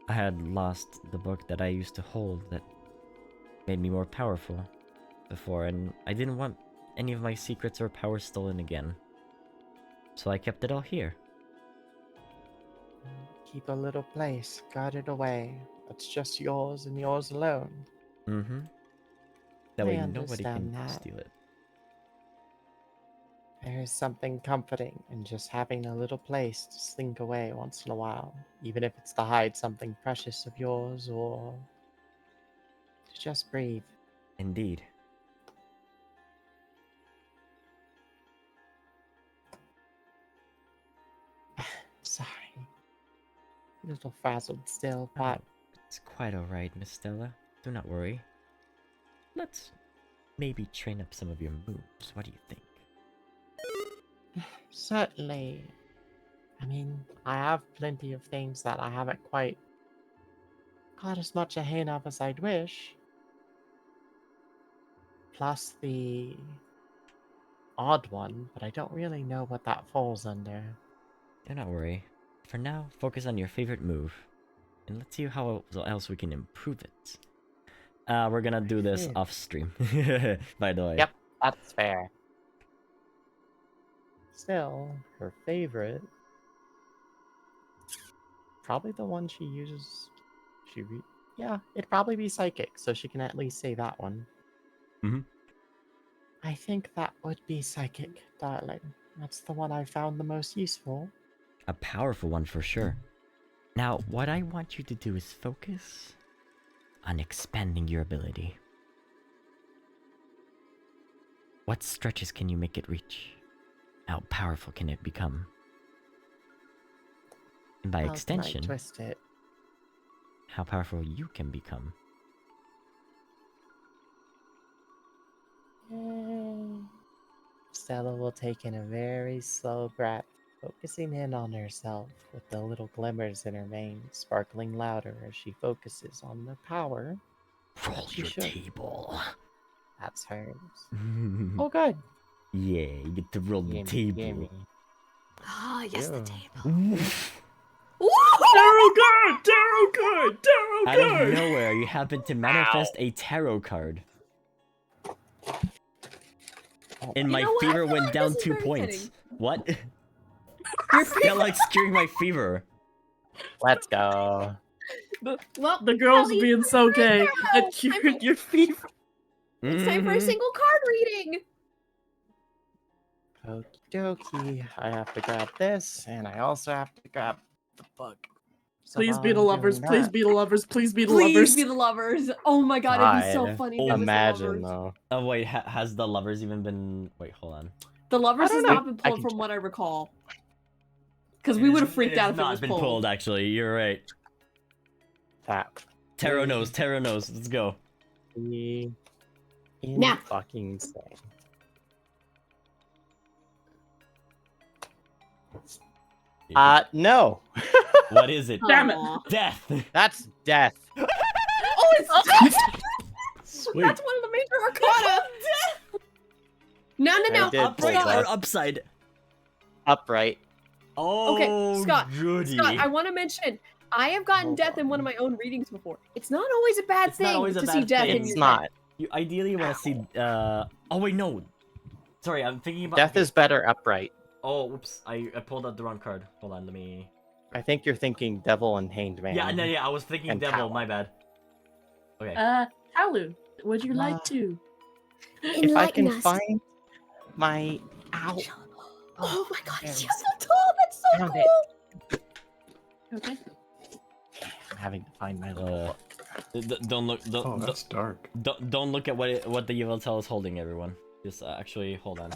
I had lost the book that I used to hold that made me more powerful before, and I didn't want any of my secrets or powers stolen again. So I kept it all here. Keep a little place, guarded away. That's just yours and yours alone. That I way nobody can understand that. steal it. I There's something comforting in just having a little place to slink away once in a while, even if it's to hide something precious of yours or to just breathe. Indeed. Sorry. A little frazzled still, but It's quite alright, Miss Stella. Do not worry. Let's maybe train up some of your moves. What do you think? certainly. I mean, I have plenty of things that I haven't quite got as much a hand of as I'd wish. Plus the odd one, but I don't really know what that falls under. Do not worry. For now, focus on your favorite move. And let's see how else we can improve it. We're gonna do this Hmm. off stream, by the way. Yep, that's fair. Still, her favorite, probably the one she uses. Yeah, it'd probably be psychic, so she can at least say that one. Mhm. I think that would be psychic, darling. That's the one I found the most useful. A powerful one for sure. Now, what I want you to do is focus on expanding your ability. What stretches can you make it reach? How powerful can it become? And by How can I extension, twist it? how powerful you can become. Stella will take in a very slow breath, focusing in on herself with the little glimmers in her veins sparkling louder as she focuses on the power. Roll She your should. table. That's hers. Oh, good. Yeah, you get to roll the table. Gimme. Ah, yes, the Ew. table. Tarot card! Tarot card! Tarot Out of card! nowhere, you happen to manifest a tarot card. And You my know what? I fever feel went like down this is 2 very points. fitting. What? Your Feel like skewing my fever. Let's go. Well, The girls Kelly, being so gay. now. It cured your fever. It's time for a Mhm. single card reading. Okie dokie. I have to grab this, and I also have to grab the book. So Please while be the I'm lovers. doing Please that- be the lovers. Please be the Please lovers. be the lovers. Oh my god, it'd be so God. funny. If it was the Imagine lovers. though. Oh wait, has the lovers even been? Wait, hold on. The lovers I has don't know. not been I pulled can from what I recall. Because we would have freaked out if it was been pulled. pulled. Actually, you're right. That Tarot Mm. knows. Tarot knows. Let's go. be Now. fucking insane. No. What is it? Damn it. Aw. Death. That's death. Oh, it's death! Sweet. That's one of the major arcana. No, no, no. I did Upright pull or death. upside? Upright. Oh, Scott, goody. Scott, I want to mention, I have gotten Hold death in on. one of my own readings before. It's not always a bad It's not thing always a to see bad death thing. in It's your not. You ideally want to see. Oh wait, no. Sorry, I'm thinking about. Death is better upright. Oh, whoops! I pulled out the wrong card. Hold on, let me. I think you're thinking devil and hanged man. Yeah, no, yeah, I was thinking And devil. power. My bad. Okay. Halu, would you like to? If I can Enlighten us. find my ow. Oh my god, there it's we just so tall. That's so Found cool. it. Okay. I'm having to find my little book. Don't look. Oh, that's dark. Don't look at what the evil tell is holding, everyone. Just actually hold on.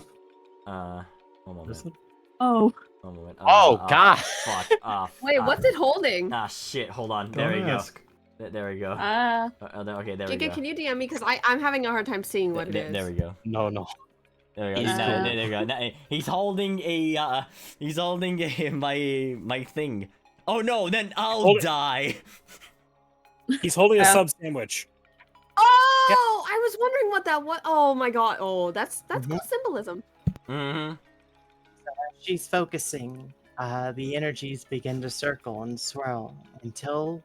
One moment. Is it? Oh. One moment. Oh, God. Fuck. Wait, what's it holding? Ah, shit. Hold on. Don't There we go. ask. There we go. Okay, there we Giga, go. can you DM me? Because I'm having a hard time seeing what it is. There we go. No, no. There we go. He's There cool. we go. Now, he's holding a. He's holding a, my thing. Oh no! Then I'll Hold it. die. He's holding a sub sandwich. Oh, I was wondering what that was. Oh my god. Oh, that's Mhm. cool symbolism. Mm-hmm. She's focusing. The energies begin to circle and swirl until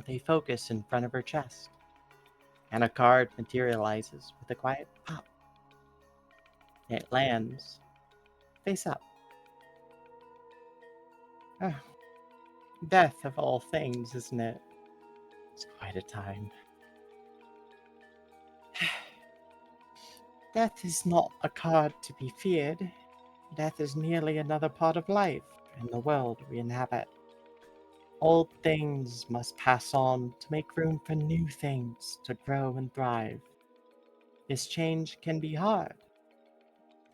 they focus in front of her chest. And a card materializes with a quiet pop. It lands face up. Ah, death of all things, isn't it? It's quite a time. Death is not a card to be feared. Death is merely another part of life in the world we inhabit. Old things must pass on to make room for new things to grow and thrive. This change can be hard,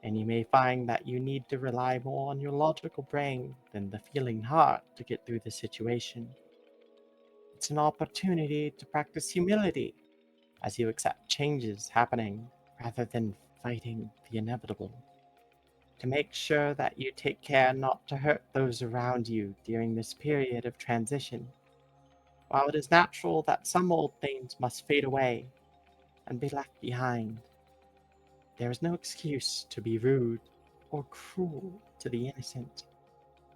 and you may find that you need to rely more on your logical brain than the feeling heart to get through the situation. It's an opportunity to practice humility as you accept changes happening rather than fighting the inevitable. To make sure that you take care not to hurt those around you during this period of transition. While it is natural that some old things must fade away and be left behind, there is no excuse to be rude or cruel to the innocent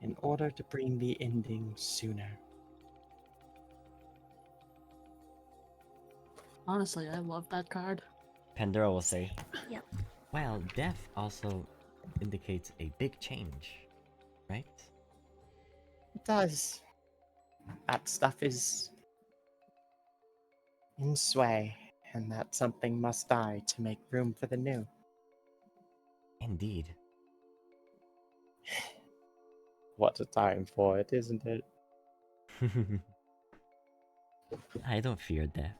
in order to bring the ending sooner. Honestly, I love that card. Pandora will say, Yep. well, death also indicates a big change, right? It does. That stuff is in sway, and that something must die to make room for the new. Indeed. What a time for it, isn't it? I don't fear death.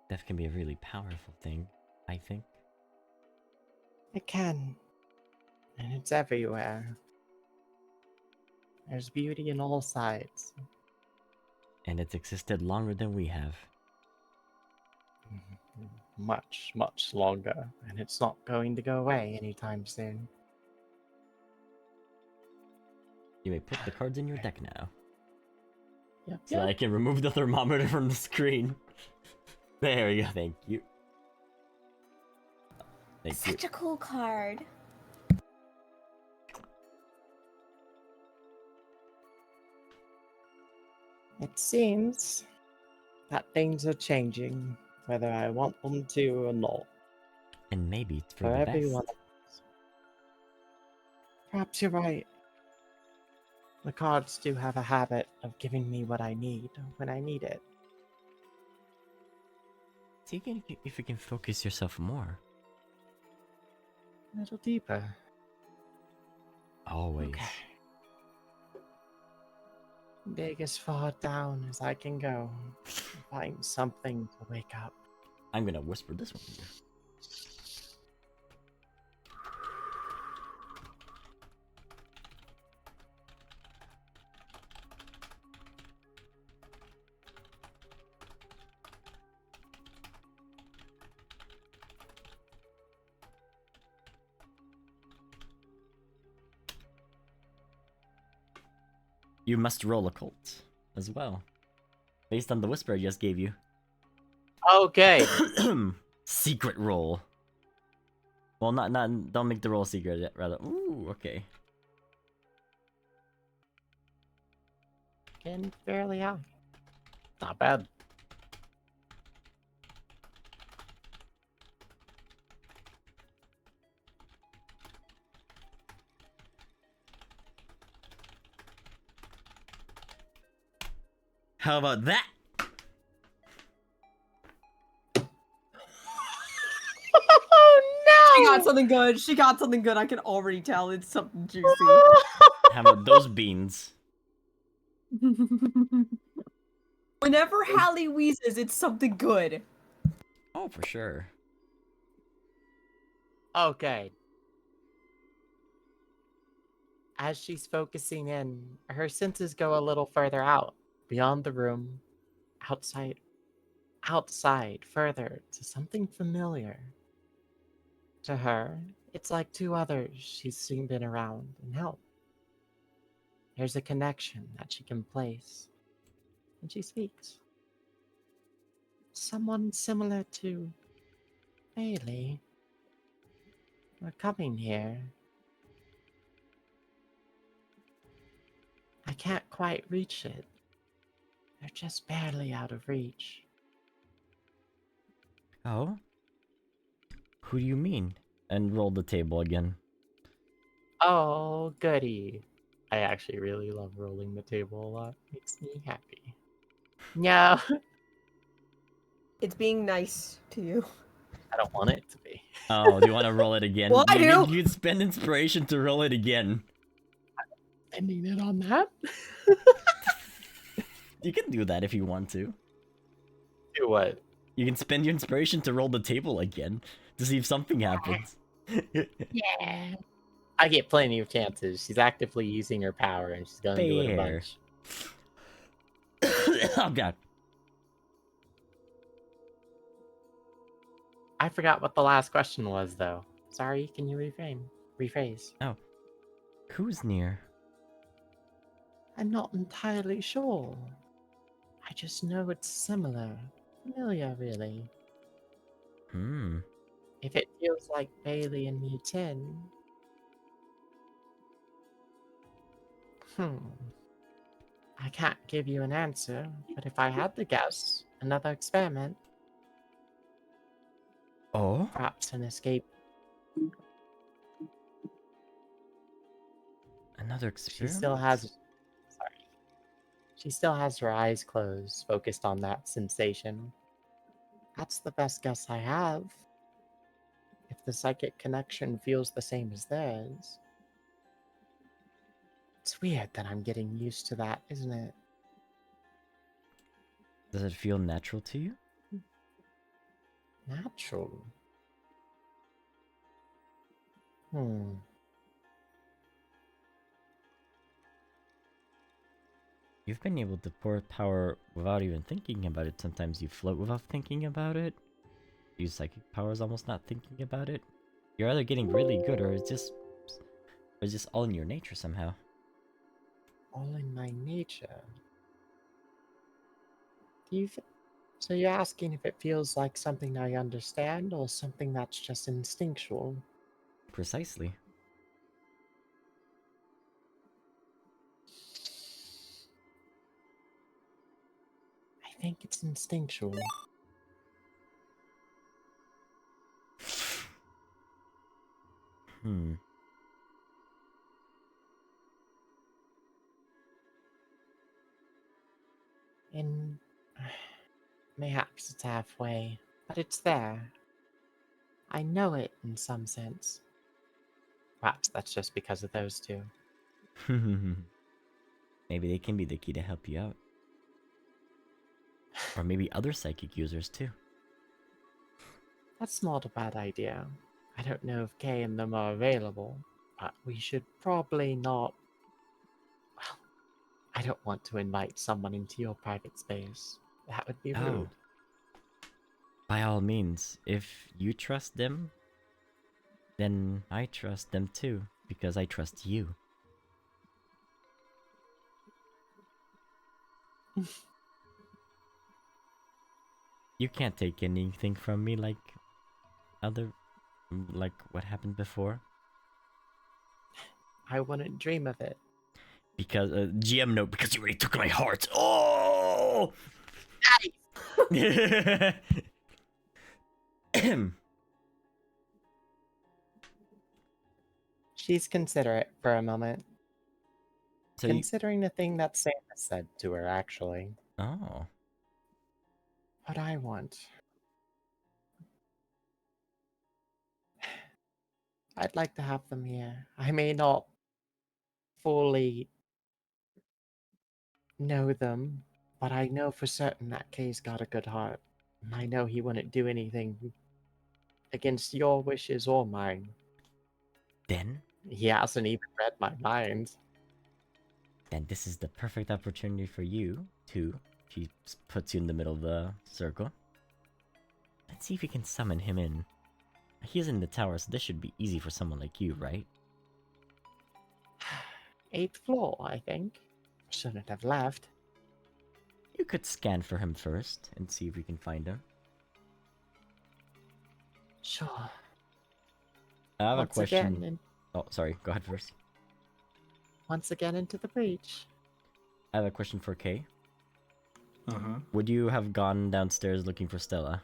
Death can be a really powerful thing, I think. It can. And it's everywhere. There's beauty in all sides. And it's existed longer than we have. Much, much longer. And it's not going to go away anytime soon. You may put the cards in your deck now. Yep. So that I can remove the thermometer from the screen. There we go, thank you. Thank you. Such a cool card. It seems that things are changing, whether I want them to or not. And maybe it's for For the everyone. best. Perhaps you're right. The cards do have a habit of giving me what I need when I need it. See if you can focus yourself more. A little deeper. Always. Okay. Dig as far down as I can go. Find something to wake up. I'm gonna whisper this one to you. You must roll a cult as well. Based on the whisper I just gave you. Okay. Secret roll. Well, don't make the roll secret yet, rather. Ooh, okay. Getting fairly high. Not bad. How about that? She got something good. She got something good. I can already tell it's something juicy. How about those beans? Whenever Hallie wheezes, it's something good. Oh, for sure. Okay. As she's focusing in, her senses go a little further out, beyond the room, outside, further to something familiar. To her, it's like two others she's seen been around and helped. There's a connection that she can place, and she speaks. Someone similar to Bailey. We're coming here. I can't quite reach it. They're just barely out of reach. Oh? Who do you mean? And roll the table again. Oh, goody. I actually really love rolling the table a lot. Makes me happy. No. It's being nice to you. I don't want it to be. Oh, do you want to roll it again? Well, I do. You can spend inspiration to roll it again. Ending it on that? You can do that if you want to. Do what? You can spend your inspiration to roll the table again to see if something happens. Yeah. I get plenty of chances. She's actively using her power, and she's going to do it a Fair. bunch. Oh god. I forgot what the last question was, though. Sorry, can you rephrase? Who's near? I'm not entirely sure. I just know it's similar. Familiar, really. Hmm. If it feels like Bailey and me 10. I can't give you an answer, but if I had to guess, another experiment, Oh? perhaps an escape. Another She experiment? She still has her eyes closed, focused on that sensation. That's the best guess I have. If the psychic connection feels the same as theirs. It's weird that I'm getting used to that, isn't it? Does it feel natural to you? Natural. You've been able to pour power without even thinking about it. Sometimes you float without thinking about it. Use psychic powers almost not thinking about it. You're either getting really good or it's just all in your nature somehow. All in my nature. So you're asking if it feels like something I understand or something that's just instinctual? Precisely. I think it's instinctual. And mayhaps it's halfway, but it's there. I know it in some sense. Perhaps that's just because of those two. Maybe they can be the key to help you out. Or maybe other psychic users too. That's not a bad idea. I don't know if Kay and them are available, but we should probably not. Well, I don't want to invite someone into your private space. That would be rude. By all means, if you trust them, then I trust them too, because I trust you. You can't take anything from me like what happened before. I wouldn't dream of it. Because GM note, because you already took my heart. Oh. She's considerate for a moment. So Considering the thing that Santa said to her, actually. Oh. What I want. I'd like to have them here. I may not fully know them, but I know for certain that Kay's got a good heart. And I know he wouldn't do anything against your wishes or mine. Then He hasn't even read my mind. Then this is the perfect opportunity for you to... She puts you in the middle of the circle. Let's see if we can summon him in. He's in the tower, so this should be easy for someone like you, right? 8th floor, I think. Shouldn't have left. You could scan for him first and see if we can find him. Sure. I have a Once question. again, Oh, sorry. Go ahead first. once again into the breach. I have a question for Kay. Uh-huh. Would you have gone downstairs looking for Stella?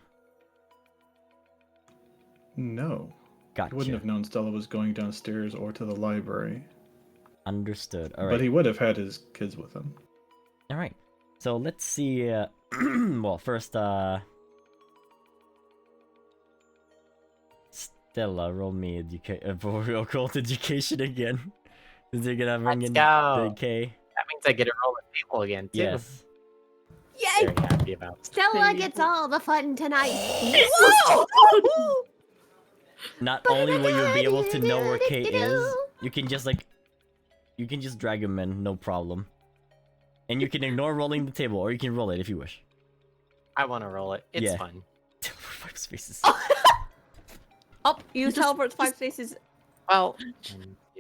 No. Gotcha. He wouldn't have known Stella was going downstairs or to the library. Understood. All right. But he would have had his kids with him. All right. So let's see. Well, first, Stella, roll me occult education again. Is it gonna bring Let's in go. the K? That means I get to roll a table again, too. Yes. Yay! Very happy about. Stella gets all the fun tonight. Not only will you be able to know where K is, you can just drag him in, no problem. And you can ignore rolling the table, or you can roll it if you wish. I want to roll it. It's Yeah. fun. 5 spaces. Oh, you teleport 5 spaces. Well.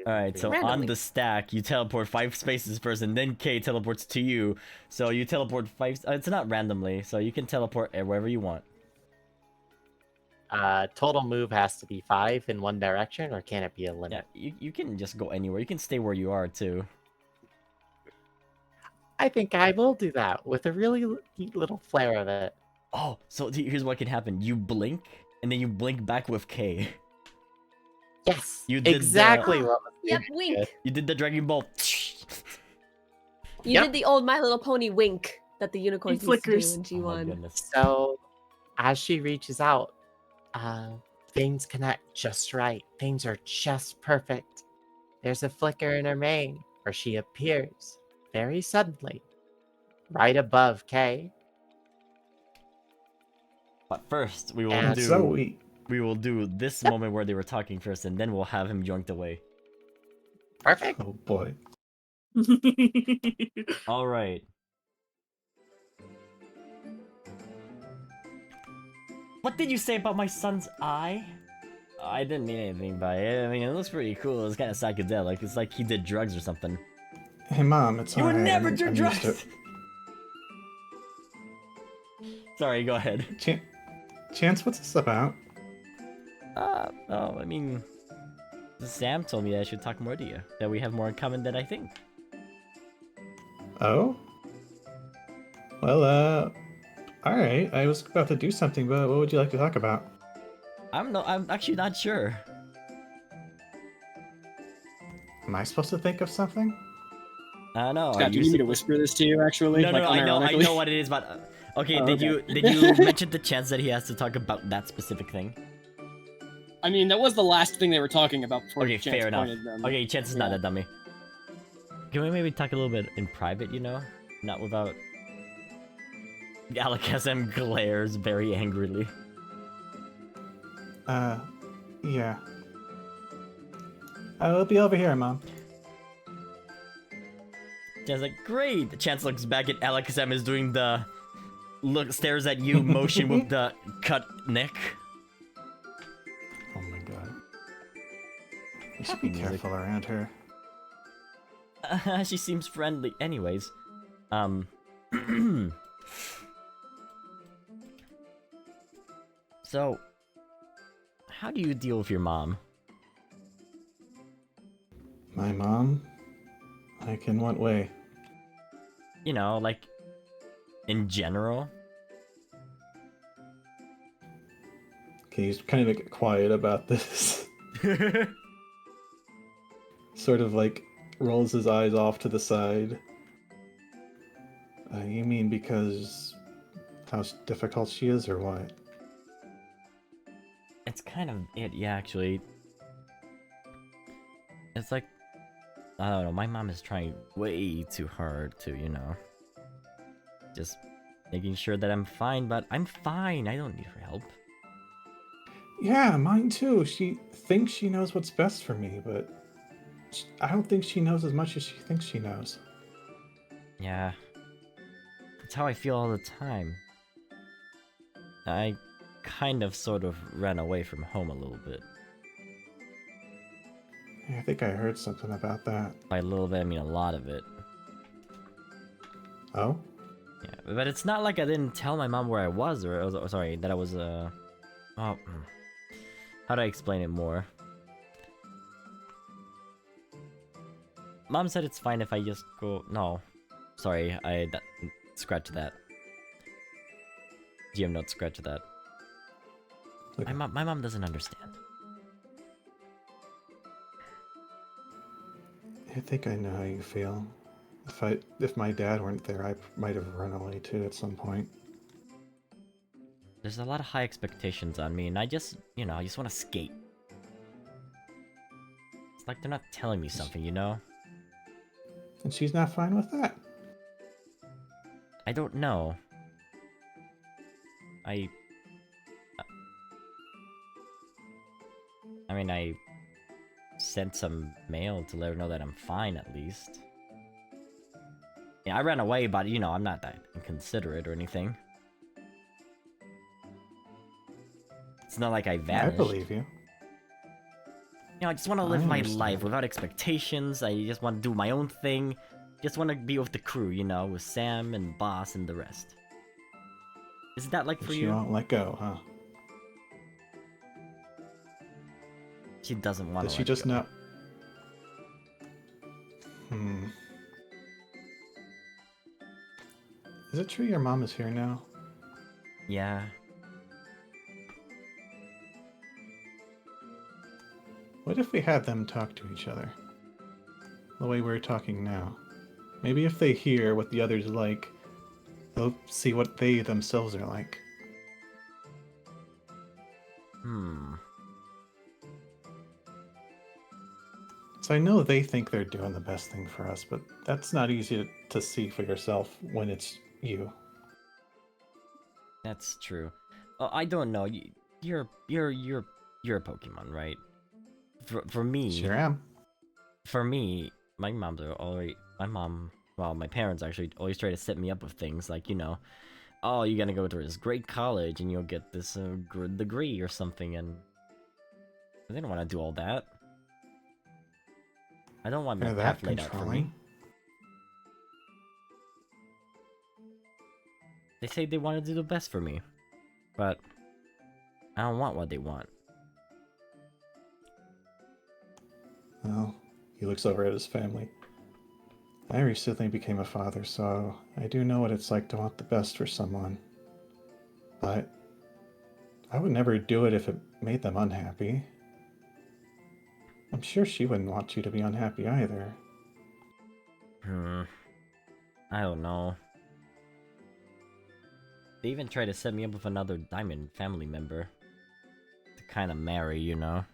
Alright, so on Randomly. the stack, you teleport 5 spaces first, and then K teleports to you. So you teleport 5. It's not randomly, so you can teleport wherever you want. Total move has to be 5 in one direction, or can it be a limit? Yeah, you can just go anywhere. You can stay where you are too. I think I will do that with a really neat little flair of it. Oh, so here's what can happen. You blink, and then you blink back with K. Yes, You did exactly the- what was Yep, thinking. wink. You did the Dragon Ball. You Yep. did the old My Little Pony wink that the unicorns used to do flickers. in Oh my G1. goodness. So, as she reaches out, things connect just right. Things are just perfect. There's a flicker in her mane, where she appears very suddenly, right above Kay. But first, we will And do we will do this moment where they were talking first, and then we'll have him yoinked away. Perfect. Oh boy. All right. What did you say about my son's eye? I didn't mean anything by it. I mean, it looks pretty cool. It's kind of psychedelic. It's like he did drugs or something. Hey mom, it's You would alright. never I'm do used to drugs. it. Sorry, go ahead. Chance, what's this about? Oh, I mean, Sam told me I should talk more to you. That we have more in common than I think. Oh? Well, alright. I was about to do something, but what would you like to talk about? I'm actually not sure. Am I supposed to think of something? No. Scott, do you need me to whisper this to you, actually? No, I know unironically? what it is, but okay. Oh, Did okay. you mention the chance that he has to talk about that specific thing? I mean, that was the last thing they were talking about before Okay, Chance fair enough. pointed them. Okay, Chance is not Yeah. a dummy. Can we maybe talk a little bit in private? You know, not without. Alakazam glares very angrily. Yeah. I'll be over here, mom. Chance like, great. Chance looks back at Alakazam is doing the stares at you motion with the cut neck. Oh my god. You should Happy be music. careful around her. She seems friendly. Anyways, so how do you deal with your mom? My mom? Like, in what way? You know, like in general. Can you kind of get quiet about this? Sort of like rolls his eyes off to the side. You mean because how difficult she is, or what? It's kind of it, yeah, actually. It's like, I don't know, my mom is trying way too hard to, you know, just making sure that I'm fine, but I'm fine. I don't need her help. Yeah, mine too. She thinks she knows what's best for me, but I don't think she knows as much as she thinks she knows. Yeah. That's how I feel all the time. I kind of sort of ran away from home a little bit. I think I heard something about that. By a little bit, I mean a lot of it. Oh? Yeah, but it's not like I didn't tell my mom where I was, or sorry, that I was, how do I explain it more? Mom said it's fine if I just go, no. Sorry, scratch that. GM note, scratch that. Okay. My mom doesn't understand. I think I know how you feel. If my dad weren't there, I might have run away too at some point. There's a lot of high expectations on me, and I just, you know, I just want to skate. like they're not telling me something, you know? And she's not fine with that. I don't know. I mean, I sent some mail to let her know that I'm fine, at least. Yeah, I ran away, but, you know, I'm not that inconsiderate or anything. It's not like I vanished. I believe you. You know, I just want to I live my understand. life without expectations. I just want to do my own thing. Just want to be with the crew, you know, with Sam and Boss and the rest. Is that like for But you? you won't let go, huh? She doesn't want Does to she let just go. not? Is it true your mom is here now? Yeah. What if we had them talk to each other? The way we're talking now. Maybe if they hear what the others like, they'll see what they themselves are like. So I know they think they're doing the best thing for us, but that's not easy to see for yourself when it's you. That's true. I don't know. You're a Pokemon, right? For me, Sure am. for me, my parents actually always try to set me up with things like, you know, oh, you're gonna go to this great college and you'll get this good degree or something, and they don't want to do all that. I don't want my They're path that laid out for me. controlling. They say they want to do the best for me, but I don't want what they want. Well, he looks over at his family. I recently became a father, so I do know what it's like to want the best for someone. But I would never do it if it made them unhappy. I'm sure she wouldn't want you to be unhappy either. I don't know. They even try to set me up with another Diamond family member. To kind of marry, you know?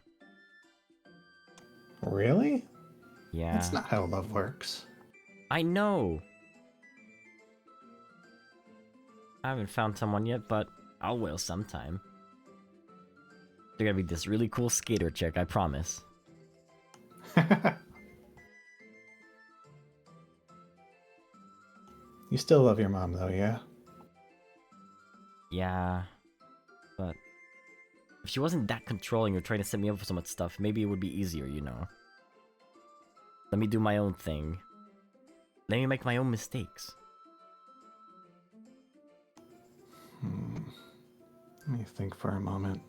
Really? Yeah. That's not how love works. I know! I haven't found someone yet, but I will sometime. They're gonna be this really cool skater chick, I promise. You still love your mom though, yeah? Yeah. But if she wasn't that controlling or trying to set me up for so much stuff, maybe it would be easier, you know? Let me do my own thing. Let me make my own mistakes. Let me think for a moment.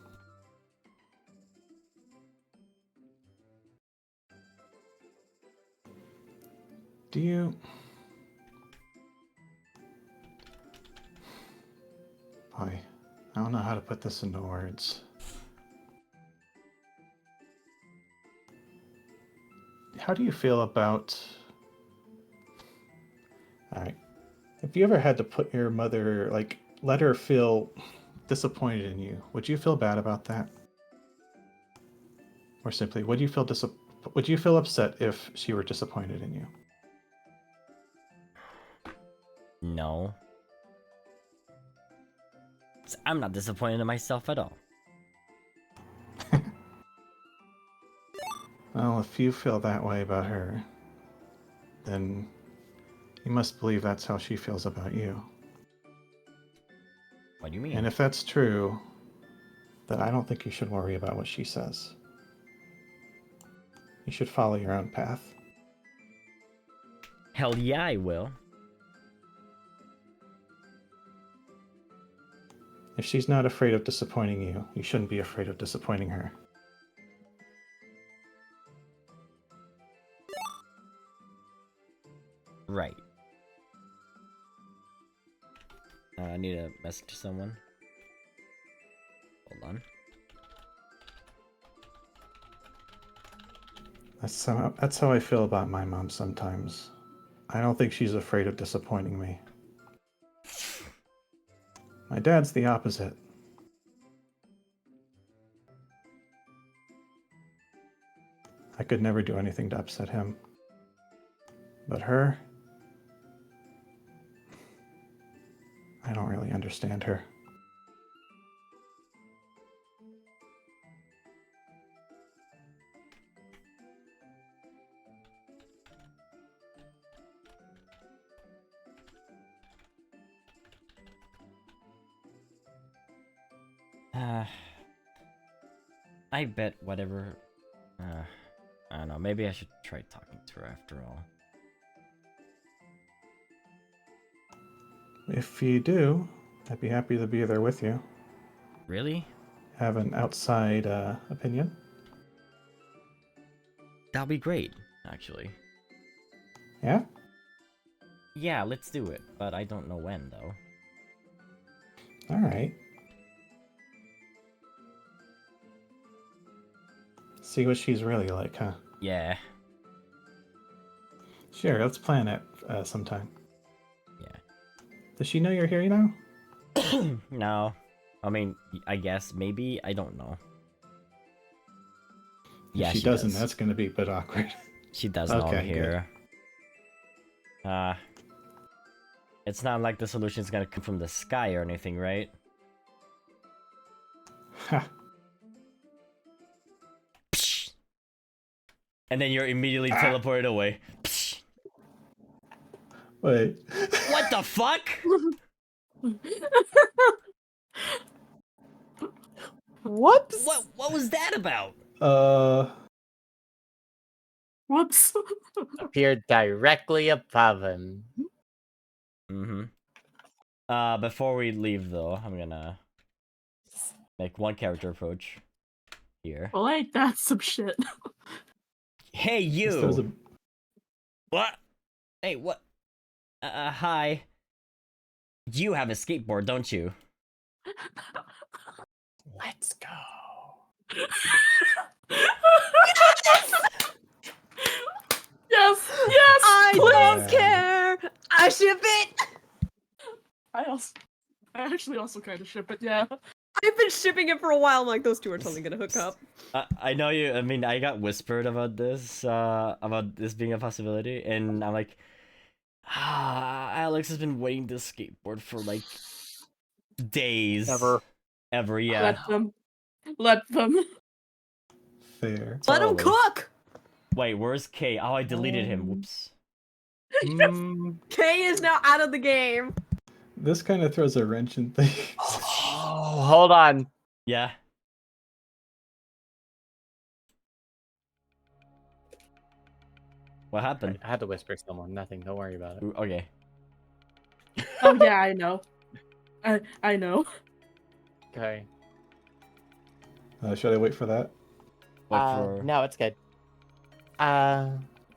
Do you... Boy, I don't know how to put this into words. How do you feel about... Alright. If you ever had to put your mother, like, let her feel disappointed in you, would you feel bad about that? Or simply, would you feel upset if she were disappointed in you? No. I'm not disappointed in myself at all. Well, if you feel that way about her, then you must believe that's how she feels about you. What do you mean? And if that's true, then I don't think you should worry about what she says. You should follow your own path. Hell yeah, I will. If she's not afraid of disappointing you, you shouldn't be afraid of disappointing her. Right. I need to message someone. Hold on. That's how I feel about my mom sometimes. I don't think she's afraid of disappointing me. My dad's the opposite. I could never do anything to upset him. But her, I don't really understand her. I bet whatever. I don't know. Maybe I should try talking to her after all. If you do, I'd be happy to be there with you. Really? Have an outside opinion? That'll be great, actually. Yeah? Yeah, let's do it. But I don't know when, though. Alright. See what she's really like, huh? Yeah. Sure, let's plan it sometime. Yeah. Does she know you're here now? No. I mean, I guess, maybe, I don't know. Yeah, If she doesn't, that's gonna be a bit awkward. She does know I'm Okay, here. It's not like the solution's gonna come from the sky or anything, right? Ha. Psh. And then you're immediately teleported away. Psh. Wait. What the fuck? Whoops! What was that about? Whoops. Appeared directly above him. Before we leave though, I'm gonna make one character approach here. Well, ain't that some shit? Hey you! What? Hey, what? Hi. You have a skateboard, don't you? Let's go. Yes, yes. I please. don't care. I ship it. I actually also kind of ship it. Yeah. I've been shipping it for a while. I'm like, those two are totally gonna hook up. I know you. I mean, I got whispered about this being a possibility, and I'm like, Alex has been waiting to skateboard for like days. Ever, yeah. Let them. Fair. Let him Totally. cook. Wait, where's K? Oh, I deleted him. Whoops. K is now out of the game. This kind of throws a wrench in things. Oh, hold on. Yeah. What happened? I had to whisper someone. Nothing. Don't worry about it. Ooh, okay. Oh yeah, I know. I know. Okay. Should I wait for that? No, it's good.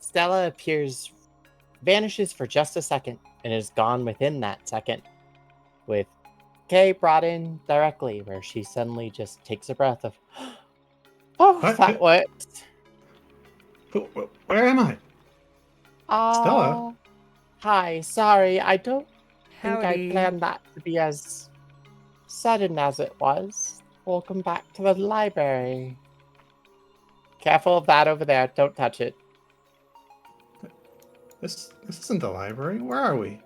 Stella vanishes for just a second and is gone within that second, with Kay brought in directly, where she suddenly just takes a breath of, oh, that worked. Where am I? Stella? Hi, sorry, I don't think I Howdy. planned that to be as sudden as it was. Welcome back to the library. Careful of that over there, don't touch it. This isn't the library. Where are we?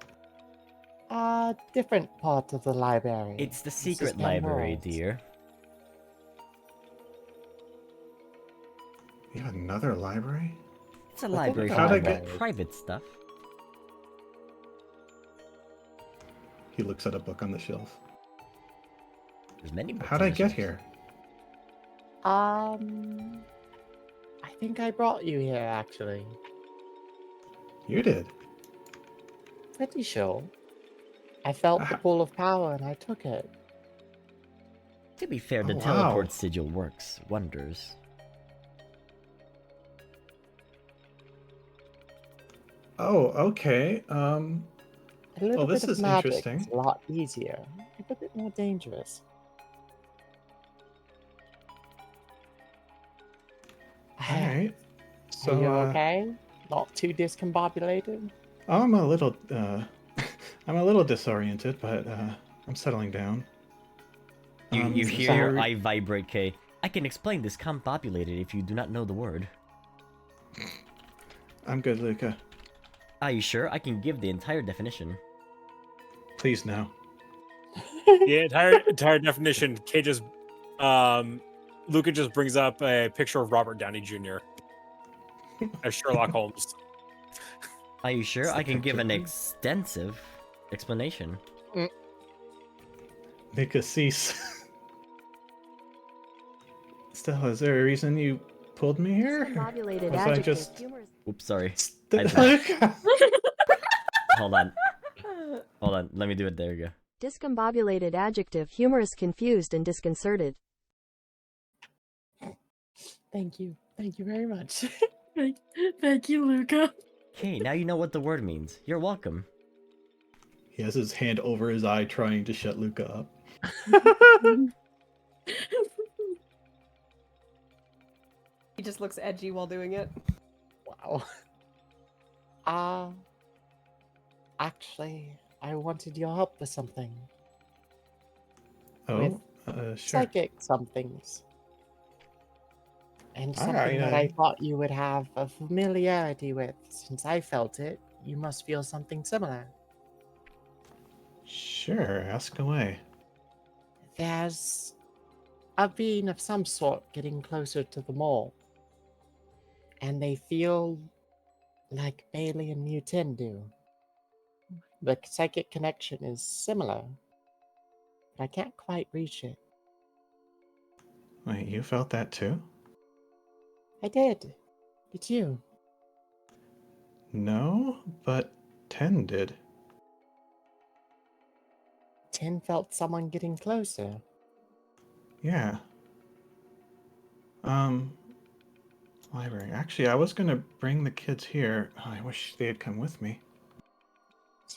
Different part of the library. It's the This is secret my library, world. dear. You have another library? It's a But library for how'd I all get- the private stuff. He looks at a book on the shelf. There's many books How'd on I the get shelves. here? I think I brought you here, actually. You did. Pretty sure. I felt the Ah. pull of power and I took it. To be fair, the Oh, teleport wow. sigil works wonders. Oh, okay. A little this bit of is magic interesting. is a lot easier, but a bit more dangerous. Alright. Are you So, okay? Not too discombobulated? I'm a little, I'm a little disoriented, but, I'm settling down. You hear your sorry. eye vibrate, K. I can explain this compopulated if you do not know the word. I'm good, Luca. Are you sure? I can give the entire definition. Please no. The entire definition. Luca just brings up a picture of Robert Downey Jr. as Sherlock Holmes. Are you sure? It's I the can give an picture. extensive explanation. Luca, cease. Stella, is there a reason you pulled me here? Discombobulated Was I adjective, just... humorous. Oops, sorry. Luca! Hold on. Hold on. Let me do it. There you go. Discombobulated adjective, humorous, confused, and disconcerted. Thank you. Thank you very much. Thank you, Luca. Okay, now you know what the word means. You're welcome. He has his hand over his eye trying to shut Luca up. He just looks edgy while doing it. Wow. Actually, I wanted your help with something. Oh, sure. Psychic somethings. And something Alright, that I thought you would have a familiarity with. Since I felt it, you must feel something similar. Sure, ask away. There's a being of some sort getting closer to the mole. And they feel like Bailey and Mutin do. The psychic connection is similar, but I can't quite reach it. Wait, you felt that too? I did. Did you? No, but 10 did. 10 felt someone getting closer. Yeah. Library. Actually, I was gonna bring the kids here. Oh, I wish they had come with me.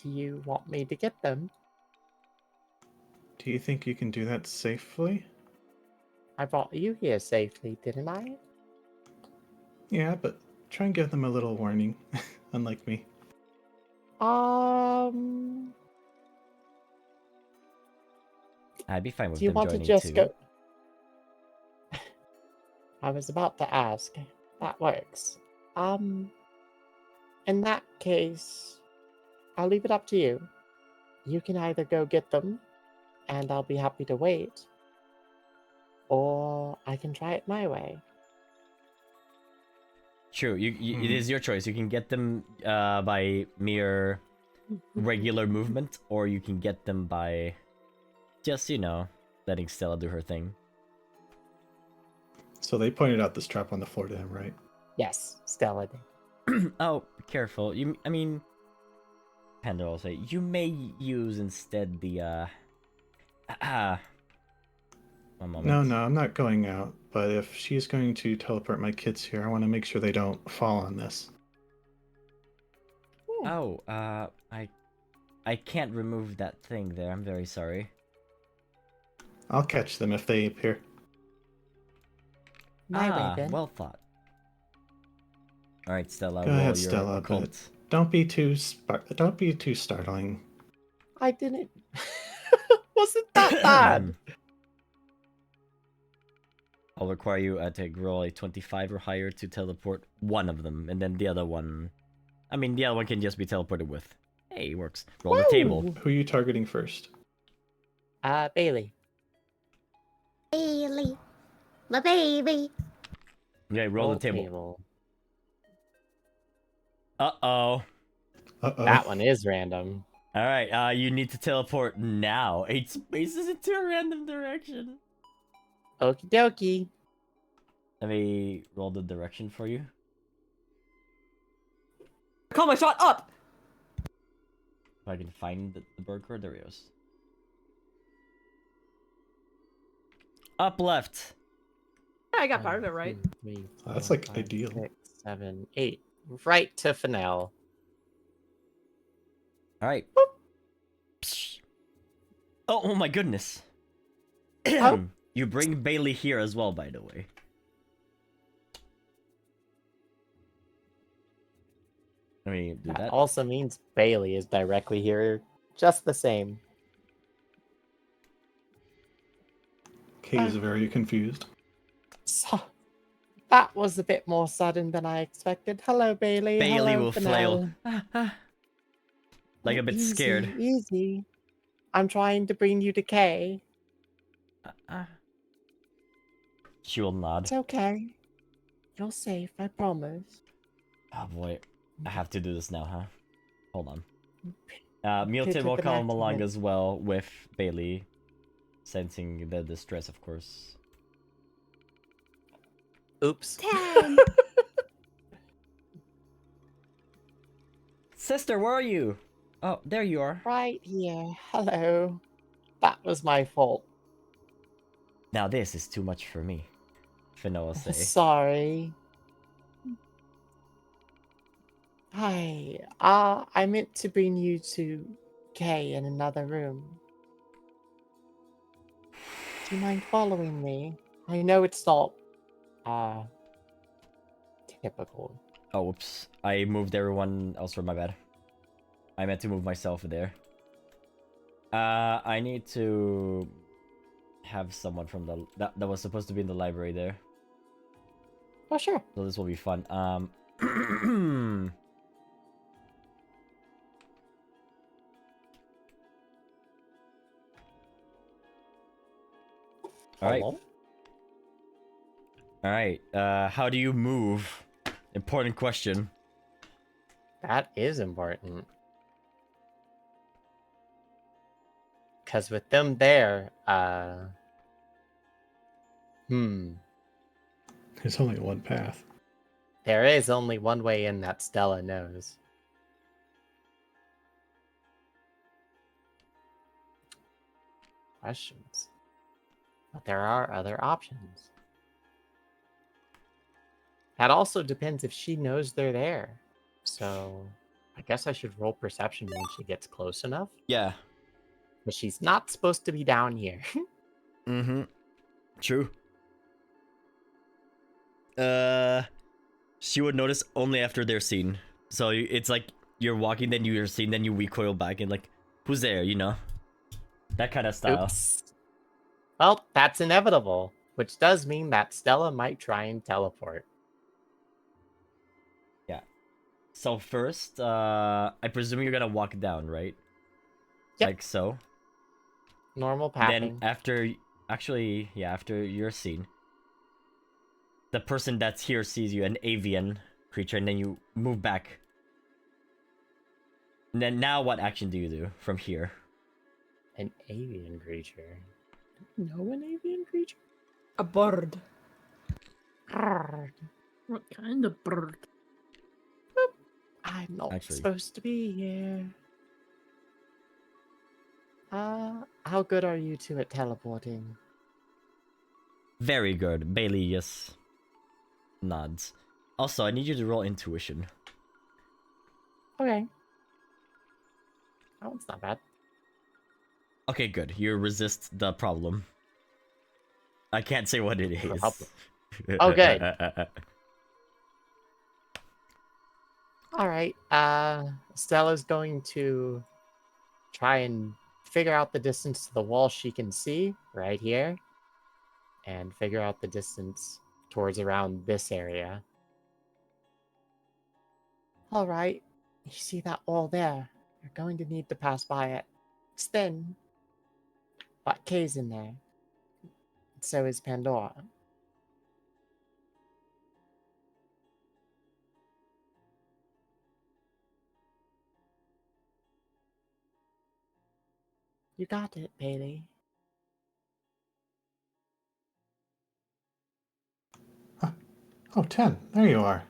Do you want me to get them? Do you think you can do that safely? I brought you here safely, didn't I? Yeah, but try and give them a little warning, unlike me. I'd be fine with Do you them want to joining just too. go? I was about to ask. That works. In that case, I'll leave it up to you. You can either go get them, and I'll be happy to wait, or I can try it my way. True, it is your choice. You can get them by mere regular movement, or you can get them by just, letting Stella do her thing. So they pointed out this trap on the floor to him, right? Yes, Stella did. Oh, be careful. Panda will say, you may use instead the, one moment. No, I'm not going out. But if she's going to teleport my kids here, I want to make sure they don't fall on this. Oh, I can't remove that thing there. I'm very sorry. I'll catch them if they appear. My way, then. Well thought. All right, Stella. Go roll ahead, your Stella, occult. but don't be too startling. I didn't. Wasn't that bad? I'll require you to roll a 25 or higher to teleport one of them, and then the other one. The other one can just be teleported with. Hey, it works. Roll the table. Who are you targeting first? Bailey. Bailey, my baby. Okay, roll the table. Uh-oh. Uh-oh. That one is random. All right, you need to teleport now. 8 spaces into a random direction. Okie dokie. Let me roll the direction for you. Call my shot up! If I can find the burger, there he goes. Up left. Yeah, I got part of it right. 2, 3, That's 4, like 5, ideal. 6, 7, 8. Right to Fennel. All right. Psh. Oh my goodness. Oh. You bring Bailey here as well, by the way. Let me do That that. also means Bailey is directly here, just the same. Kate is very confused. So, That was a bit more sudden than I expected. Hello, Bailey. Bailey Hello, will flail. Fennell. Like a bit Easy, scared. Easy. I'm trying to bring you decay. She will nod. It's okay. You're safe, I promise. Oh boy. I have to do this now, huh? Hold on. Milton Pitted will the come along accident. as well with Bailey, sensing the distress, of course. Oops. 10. Sister, where are you? Oh, there you are. Right here. Hello. That was my fault. Now this is too much for me. Finna will say. Sorry. Hi. I meant to bring you to Kay in another room. Do you mind following me? I know it's not, typical. Oh, whoops. I moved everyone else for my bad. I meant to move myself there. I need to have someone from the that was supposed to be in the library there. Oh, sure. So this will be fun. All right. Hello? All right. How do you move? Important question. That is important. Because with them there, There's only one path. there is only one way in that Stella knows. Questions. But there are other options. That also depends if she knows they're there. So, I guess I should roll perception when she gets close enough. Yeah. But she's not supposed to be down here. Mm-hmm. True. She would notice only after they're seen. So it's like you're walking, then you're seen, then you recoil back and like, who's there? You know, that kind of style. Oops. Well, that's inevitable, which does mean that Stella might try and teleport. Yeah. So first, I presume you're gonna walk down, right? Yep. Like so. Normal Then pathing. after, actually, yeah, after you're seen, the person that's here sees you, an avian creature, and then you move back. And then now what action do you do from here? An avian creature. No, an avian creature? A bird. Grrr. What kind of bird? I'm not Actually- supposed to be here. How good are you two at teleporting? Very good. Bailey, yes. Nods. Also, I need you to roll intuition. Okay. That one's not bad. Okay, good. You resist the problem. I can't say what it is. Problem. Okay. Alright, Stella's going to try and figure out the distance to the wall she can see right here. And figure out the distance towards around this area. Alright, you see that wall there? You're going to need to pass by it. It's thin, but Kay's in there. So is Pandora. You got it, Bailey. Oh, 10. There you are.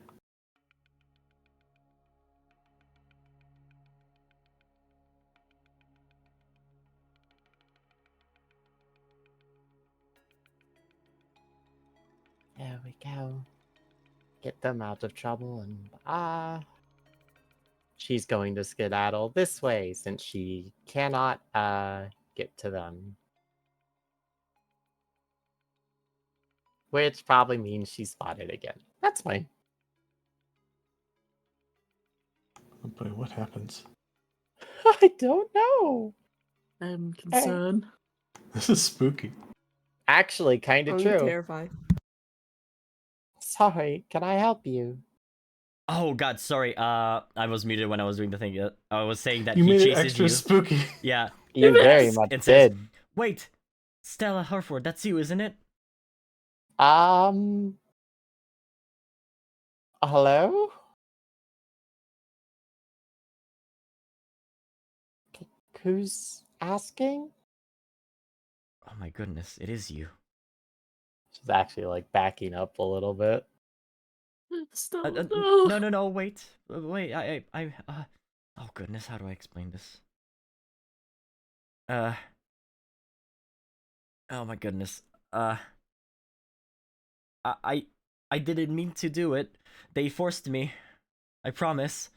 There we go. Get them out of trouble and she's going to skedaddle this way since she cannot get to them. Which probably means she's spotted again. That's fine. Oh boy, what happens? I don't know. I'm concerned. This is spooky. Actually, kind of Oh, true. terrifying. Sorry, can I help you? Oh God, sorry. I was muted when I was doing the thing. I was saying that You he made it chases extra you. spooky. Yeah. You very Yes! much It says, did. "Wait, Stella Harford, that's you, isn't it?" Hello? Who's asking? Oh my goodness, it is you. She's actually like backing up a little bit. Stella, no. No, wait. Wait, oh goodness, how do I explain this? Oh my goodness. I I didn't mean to do it. They forced me. I promise.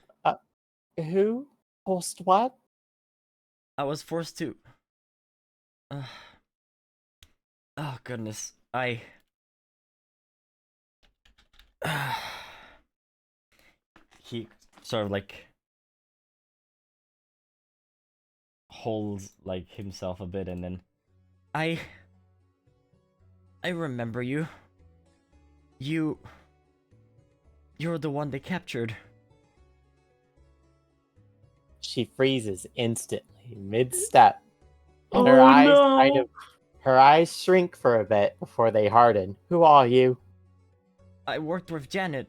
Who? Post what? I was forced to. Uh, oh goodness. He sort of like holds like himself a bit and then I remember you. You're the one they captured. She freezes instantly, mid-step. And Oh no! her eyes shrink for a bit before they harden. Who are you? I worked with Janet.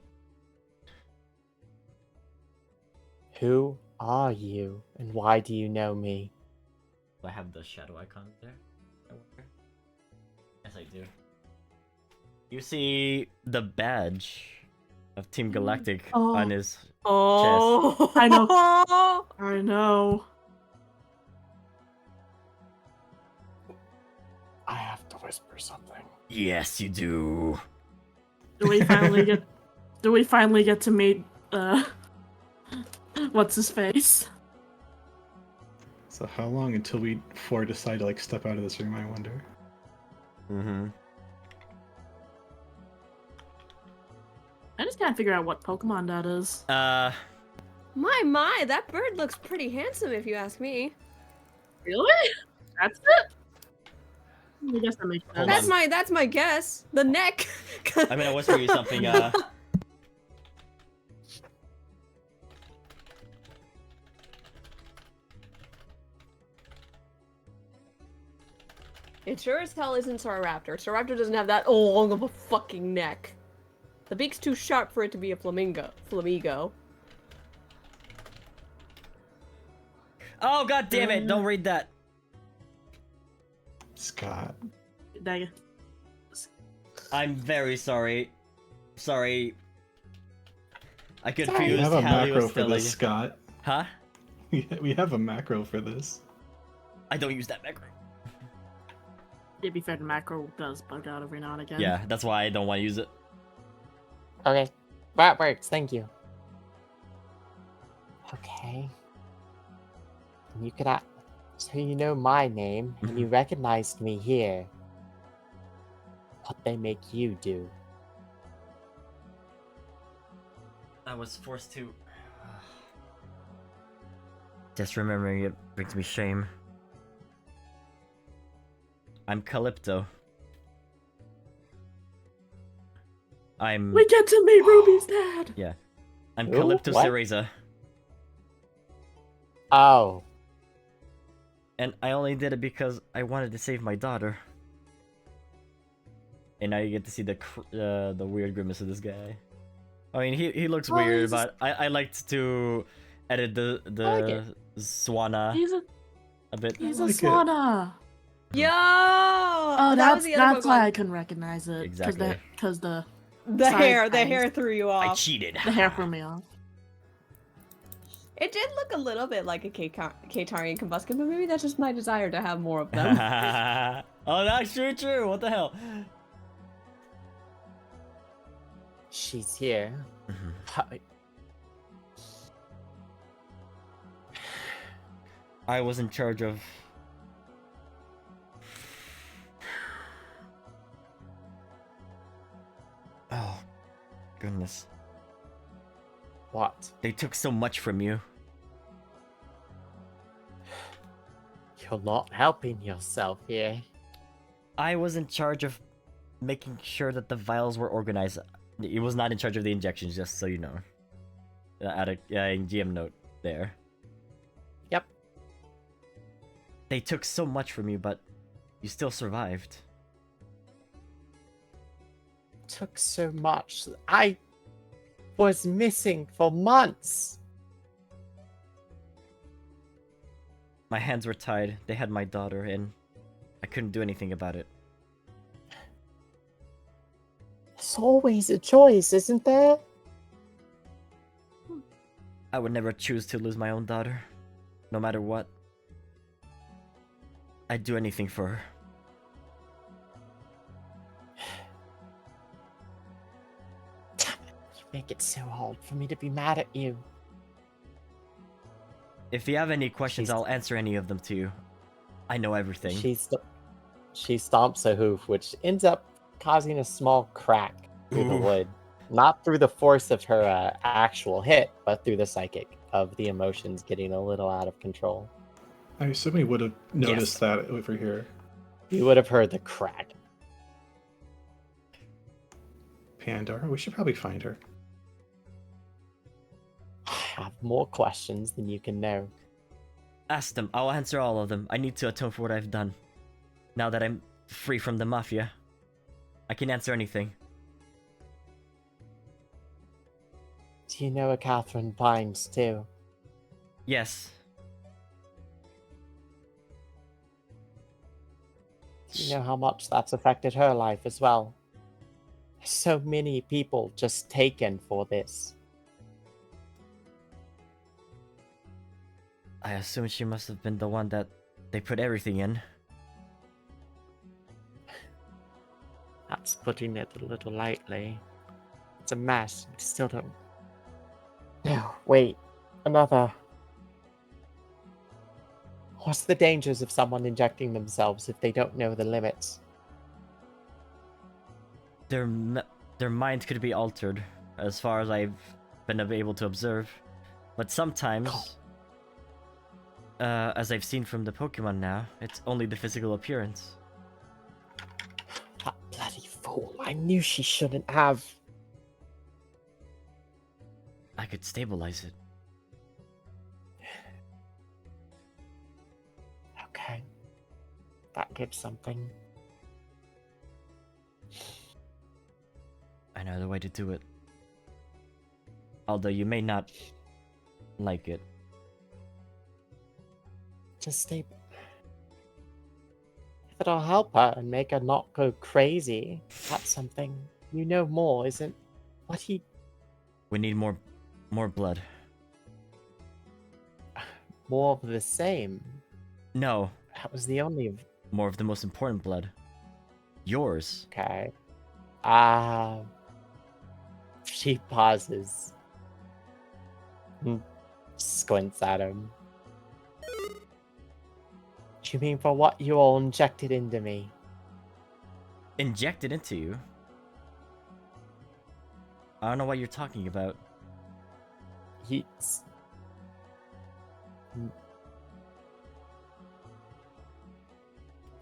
Who are you? And why do you know me? Do I have the shadow icon there? I wonder. Yes, I do. You see the badge of Team Galactic on his Oh, I know. I know. I have to whisper something. Yes, you do. Do we finally get to meet what's his face? So how long until we four decide to like step out of this room, I wonder? Mm-hmm. I just can't figure out what Pokemon that is. My, that bird looks pretty handsome if you ask me. Really? That's it? I guess that makes Hold sense. on. That's my guess. The neck. I'm gonna whisper you something, It sure as hell isn't Staraptor. Staraptor doesn't have that long of a fucking neck. The beak's too sharp for it to be a flamingo. Oh God damn it! Don't read that. Scott. Dang it. I'm very sorry. Sorry. I We confused have a how he macro was for telling. this, Scott. Huh? We have a macro for this. I don't use that macro. To be fair, the macro does bug out every now and again. Yeah, that's why I don't want to use it. Okay. That works, thank you. Okay. You could so you know my name, and you recognized me here. What they make you do? I was forced to. Just remembering it brings me shame. I'm Calypto. We get to meet Ruby's dad! Yeah. I'm Who? Calypto What? Cereza. Oh. And I only did it because I wanted to save my daughter. And now you get to see the weird grimace of this guy. I mean, he looks weird, but I liked to edit the Swana a bit. He's I a like it. Swana! Yo! Oh, that was the other that's why Pokemon. I couldn't recognize it. Exactly. Because the The side hair bangs. threw you I off. cheated. The hair threw me off. It did look a little bit like a Katarian Combuskin, but maybe that's just my desire to have more of them. Oh, that's true. What the hell? She's here. But I was in charge of. Oh, goodness. what? They took so much from you. You're not helping yourself here. I was in charge of making sure that the vials were organized. He was not in charge of the injections, just so you know. Add a GM note there. Yep. They took so much from you, but you still survived. Took so much. I was missing for months. My hands were tied. They had my daughter, and I couldn't do anything about it. There's always a choice, isn't there? I would never choose to lose my own daughter, no matter what. I'd do anything for her. Damn it, you make it so hard for me to be mad at you. If you have any questions, I'll answer any of them to you. I know everything. She stomps a hoof, which ends up causing a small crack through the wood. Not through the force of her actual hit, but through the psychic of the emotions getting a little out of control. I assume we would have noticed that over here. You would have heard the crack. Pandora, we should probably find her. I have more questions than you can know. Ask them. I'll answer all of them. I need to atone for what I've done. Now that I'm free from the Mafia, I can answer anything. Do you know a Catherine Pines, too? Yes. Do you know how much that's affected her life as well? So many people just taken for this. I assume she must have been the one that they put everything in. That's putting it a little lightly. It's a mess. I still don't... No, wait. Another... What's the dangers of someone injecting themselves if they don't know the limits? Their minds could be altered, as far as I've been able to observe. But sometimes, as I've seen from the Pokemon now, it's only the physical appearance. That bloody fool. I knew she shouldn't have. I could stabilize it. Okay. That gives something. I know the way to do it. Although you may not like it. Just stay. If it'll help her and make her not go crazy, that's something. You know more, isn't what he... We need more blood. More of the same. No. That was the only... More of the most important blood. Yours. Okay. She pauses. Squints at him. Do you mean for what you all injected into me? Injected into you? I don't know what you're talking about. He's...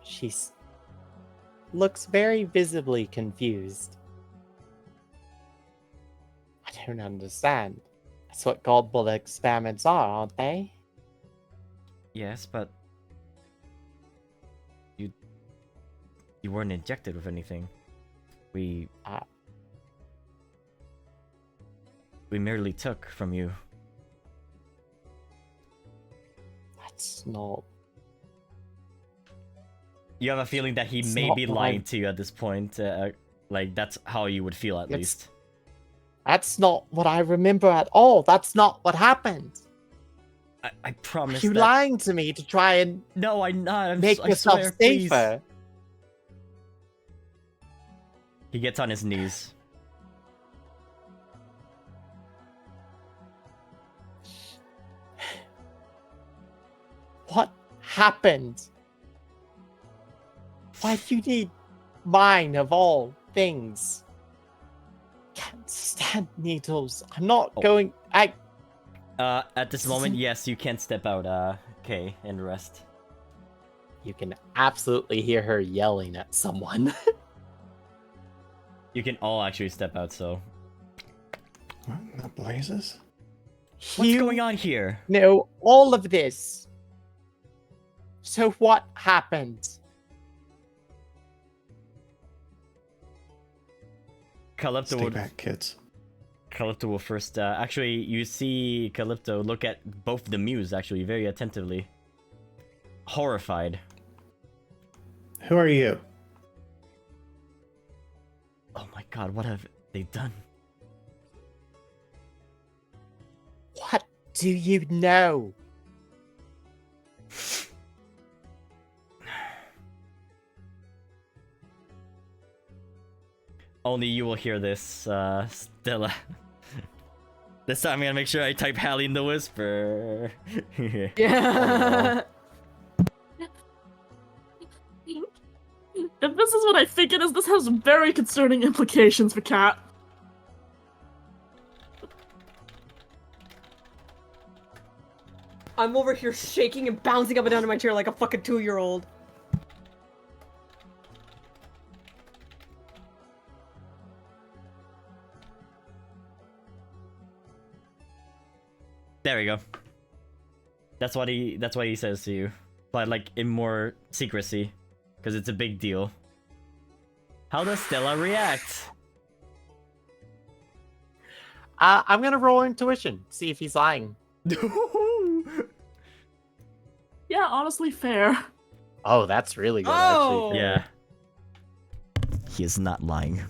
She's... looks very visibly confused. I don't understand. That's what gold bullet experiments are, aren't they? Yes, but... You weren't injected with anything. We merely took from you. That's not... You have a feeling that he It's may not be what lying to you at this point. Like, that's how you would feel at least. That's not what I remember at all. That's not what happened. I promise You that... lying to me to try and No, I'm not. make yourself swear, please. safer. He gets on his knees. What happened? Why do you need mine of all things? Can't stand needles. I'm not going... At this moment, yes, you can step out, Kay, and rest. You can absolutely hear her yelling at someone. You can all actually step out, so... What in the blazes? What's going on here? No, all of this. So what happened? Calypto Stay would... back, kids. Calypto will first... actually, you see Calypto look at both the Muse, actually, very attentively. Horrified. Who are you? Oh my god, what have they done? What do you know? Only you will hear this, Stella. This time I'm gonna make sure I type Hallie in the whisper. Yeah. If this is what I think it is, this has very concerning implications for Cat. I'm over here shaking and bouncing up and down in my chair like a fucking 2-year-old. There we go. That's what he says to you. But like in more secrecy. Because it's a big deal. How does Stella react? I'm gonna roll intuition, see if he's lying. Yeah, honestly, fair. Oh, that's really good, Oh! actually. Yeah. He is not lying.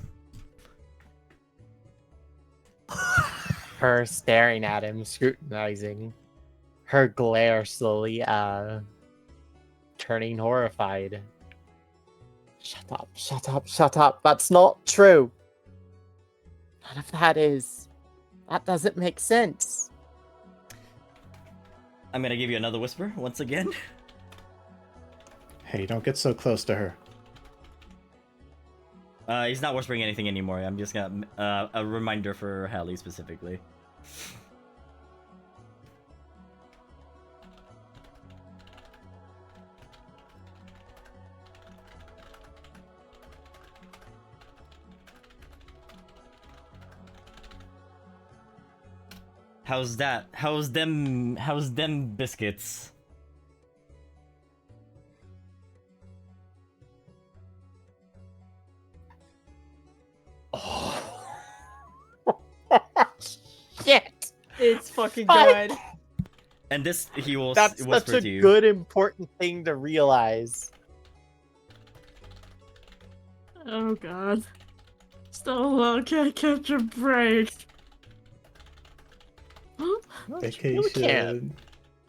Her staring at him, scrutinizing. Her glare slowly, turning horrified. Shut up, shut up, shut up. That's not true. None of that is. That doesn't make sense. I'm gonna give you another whisper once again. Hey, don't get so close to her. He's not whispering anything anymore. I'm just gonna a reminder for Hallie specifically. How's that? How's them biscuits? Oh. Shit. It's fucking Fuck. good. And this he will That's whisper such to a you. good, important thing to realize. Oh god. Stella can't catch a break. Vacation.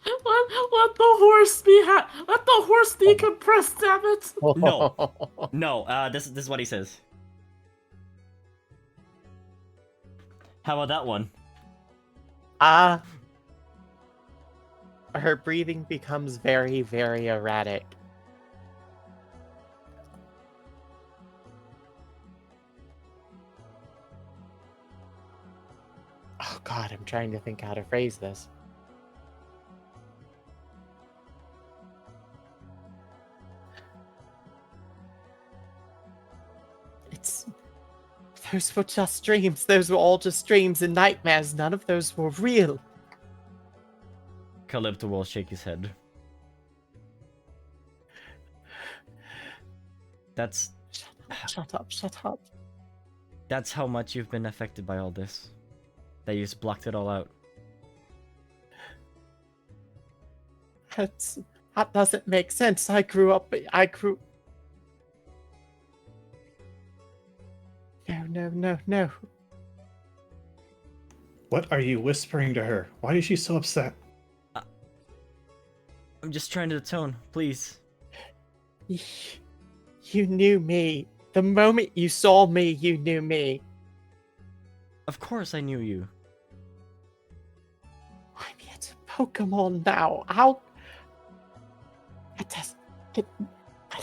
Let the horse be let the horse decompress, damn it! No, this is what he says. How about that one? Her breathing becomes very, very erratic. Oh god, I'm trying to think how to phrase this. Those were just dreams. Those were all just dreams and nightmares. None of those were real. Calypto will shake his head. That's... Shut up, shut up. That's how much you've been affected by all this. That you just blocked it all out. That doesn't make sense. I grew... No. What are you whispering to her? Why is she so upset? I'm just trying to atone, please. You knew me. The moment you saw me, you knew me. Of course I knew you. I'm yet a Pokemon now. How... I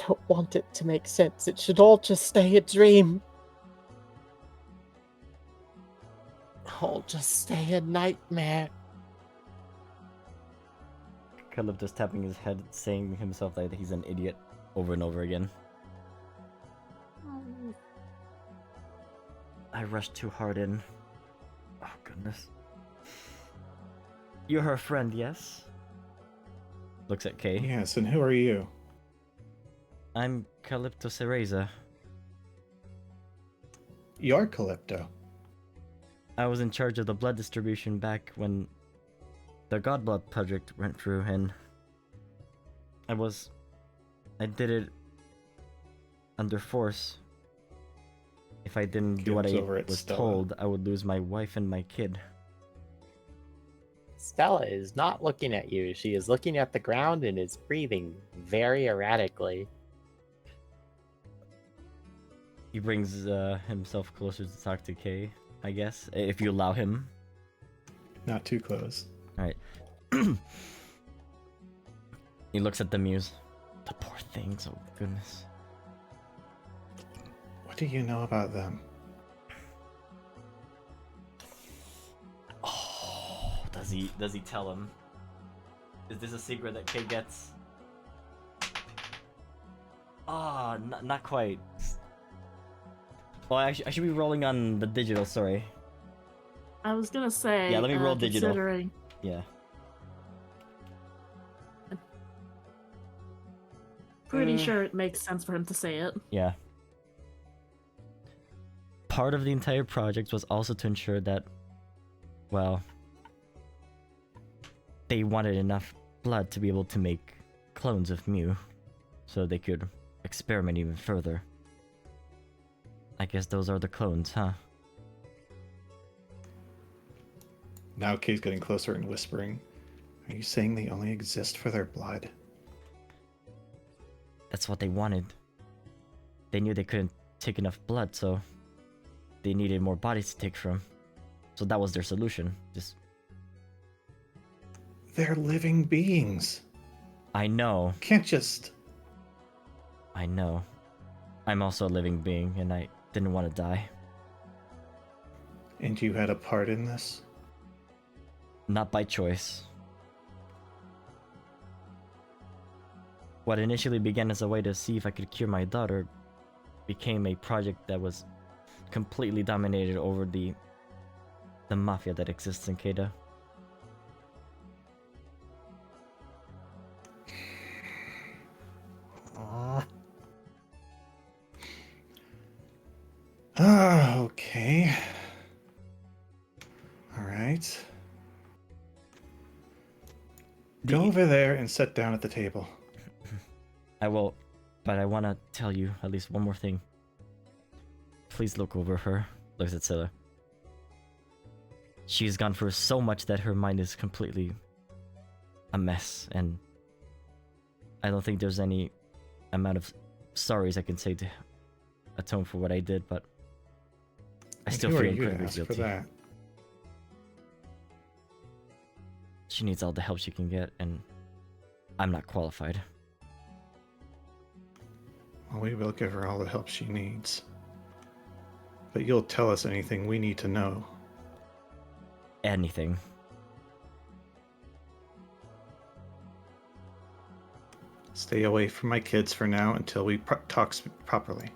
don't want it to make sense. It should all just stay a dream. All just stay a nightmare. Calypto's tapping his head, saying to himself that he's an idiot over and over again. I rushed too hard in. Oh, goodness. You're her friend, yes? Looks at Kay. Yes, and who are you? I'm Calypto Cereza. You're Calypto. I was in charge of the blood distribution back when the Godblood project went through, and I did it under force. If I didn't do what I was told, I would lose my wife and my kid. Stella is not looking at you. She is looking at the ground and is breathing very erratically. He brings himself closer to talk to Kay, I guess, if you allow him. Not too close. Alright. He looks at the muse. The poor things, oh goodness. What do you know about them? Oh, does he tell him? Is this a secret that Kay gets? Ah, not quite. Well, I should be rolling on the digital, sorry. I was gonna say. Yeah, let me roll digital. Considering... Yeah. Pretty sure it makes sense for him to say it. Yeah. Part of the entire project was also to ensure that, well, they wanted enough blood to be able to make clones of Mew, so they could experiment even further. I guess those are the clones, huh? Now Kay's getting closer and whispering. Are you saying they only exist for their blood? That's what they wanted. They knew they couldn't take enough blood, so they needed more bodies to take from. So that was their solution. Just... They're living beings. I know. Can't just... I know. I'm also a living being, and I didn't want to die. And you had a part in this? Not by choice. What initially began as a way to see if I could cure my daughter became a project that was completely dominated over the mafia that exists in Keita. Okay. Alright. Go over there and sit down at the table. I will, but I want to tell you at least one more thing. Please look over her. Looks at Stella. She's gone through so much that her mind is completely a mess, and I don't think there's any amount of sorries I can say to atone for what I did, but I still feel incredibly guilty. For that? She needs all the help she can get, and I'm not qualified. Well, we will give her all the help she needs. But you'll tell us anything we need to know. Anything. Stay away from my kids for now until we talk properly.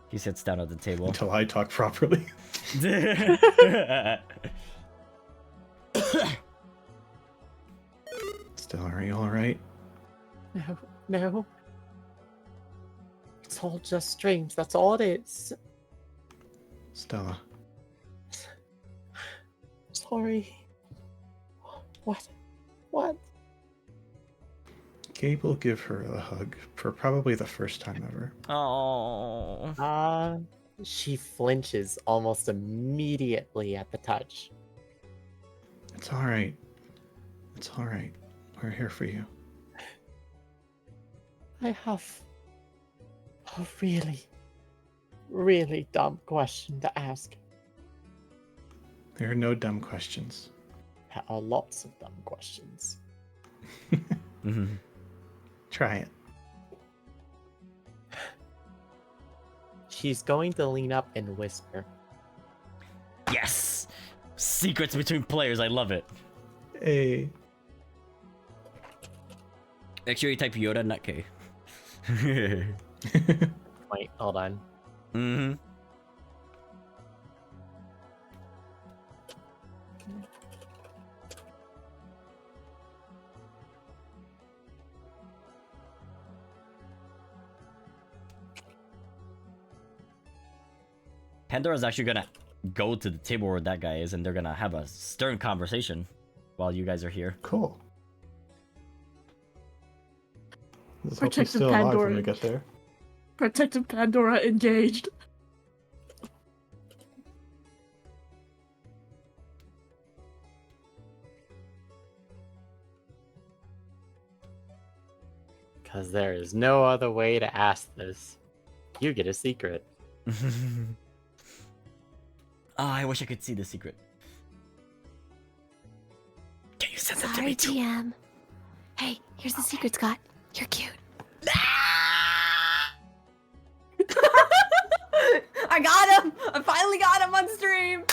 He sits down at the table. Until I talk properly. Stella, are you alright? No. It's all just dreams. That's all it is. Stella. Sorry. What? Gabe will give her a hug for probably the first time ever. Oh. She flinches almost immediately at the touch. It's alright. It's alright. We're here for you. I have a really, really dumb question to ask. There are no dumb questions. There are lots of dumb questions. Mm-hmm. Try it. She's going to lean up and whisper. Yes! Secrets between players, I love it. Hey. Make sure you type Yoda, not K. Wait, hold on. Mm-hmm. Pandora's actually gonna go to the table where that guy is, and they're gonna have a stern conversation while you guys are here. Cool. Let's hope he's Protective still alive when Pandora. we get there. Protective Pandora engaged. Because there is no other way to ask this. You get a secret. I wish I could see the secret. Can you send that to Sorry, me too? GM. Hey, here's the secret, Scott. You're cute. I got him! I finally got him on stream!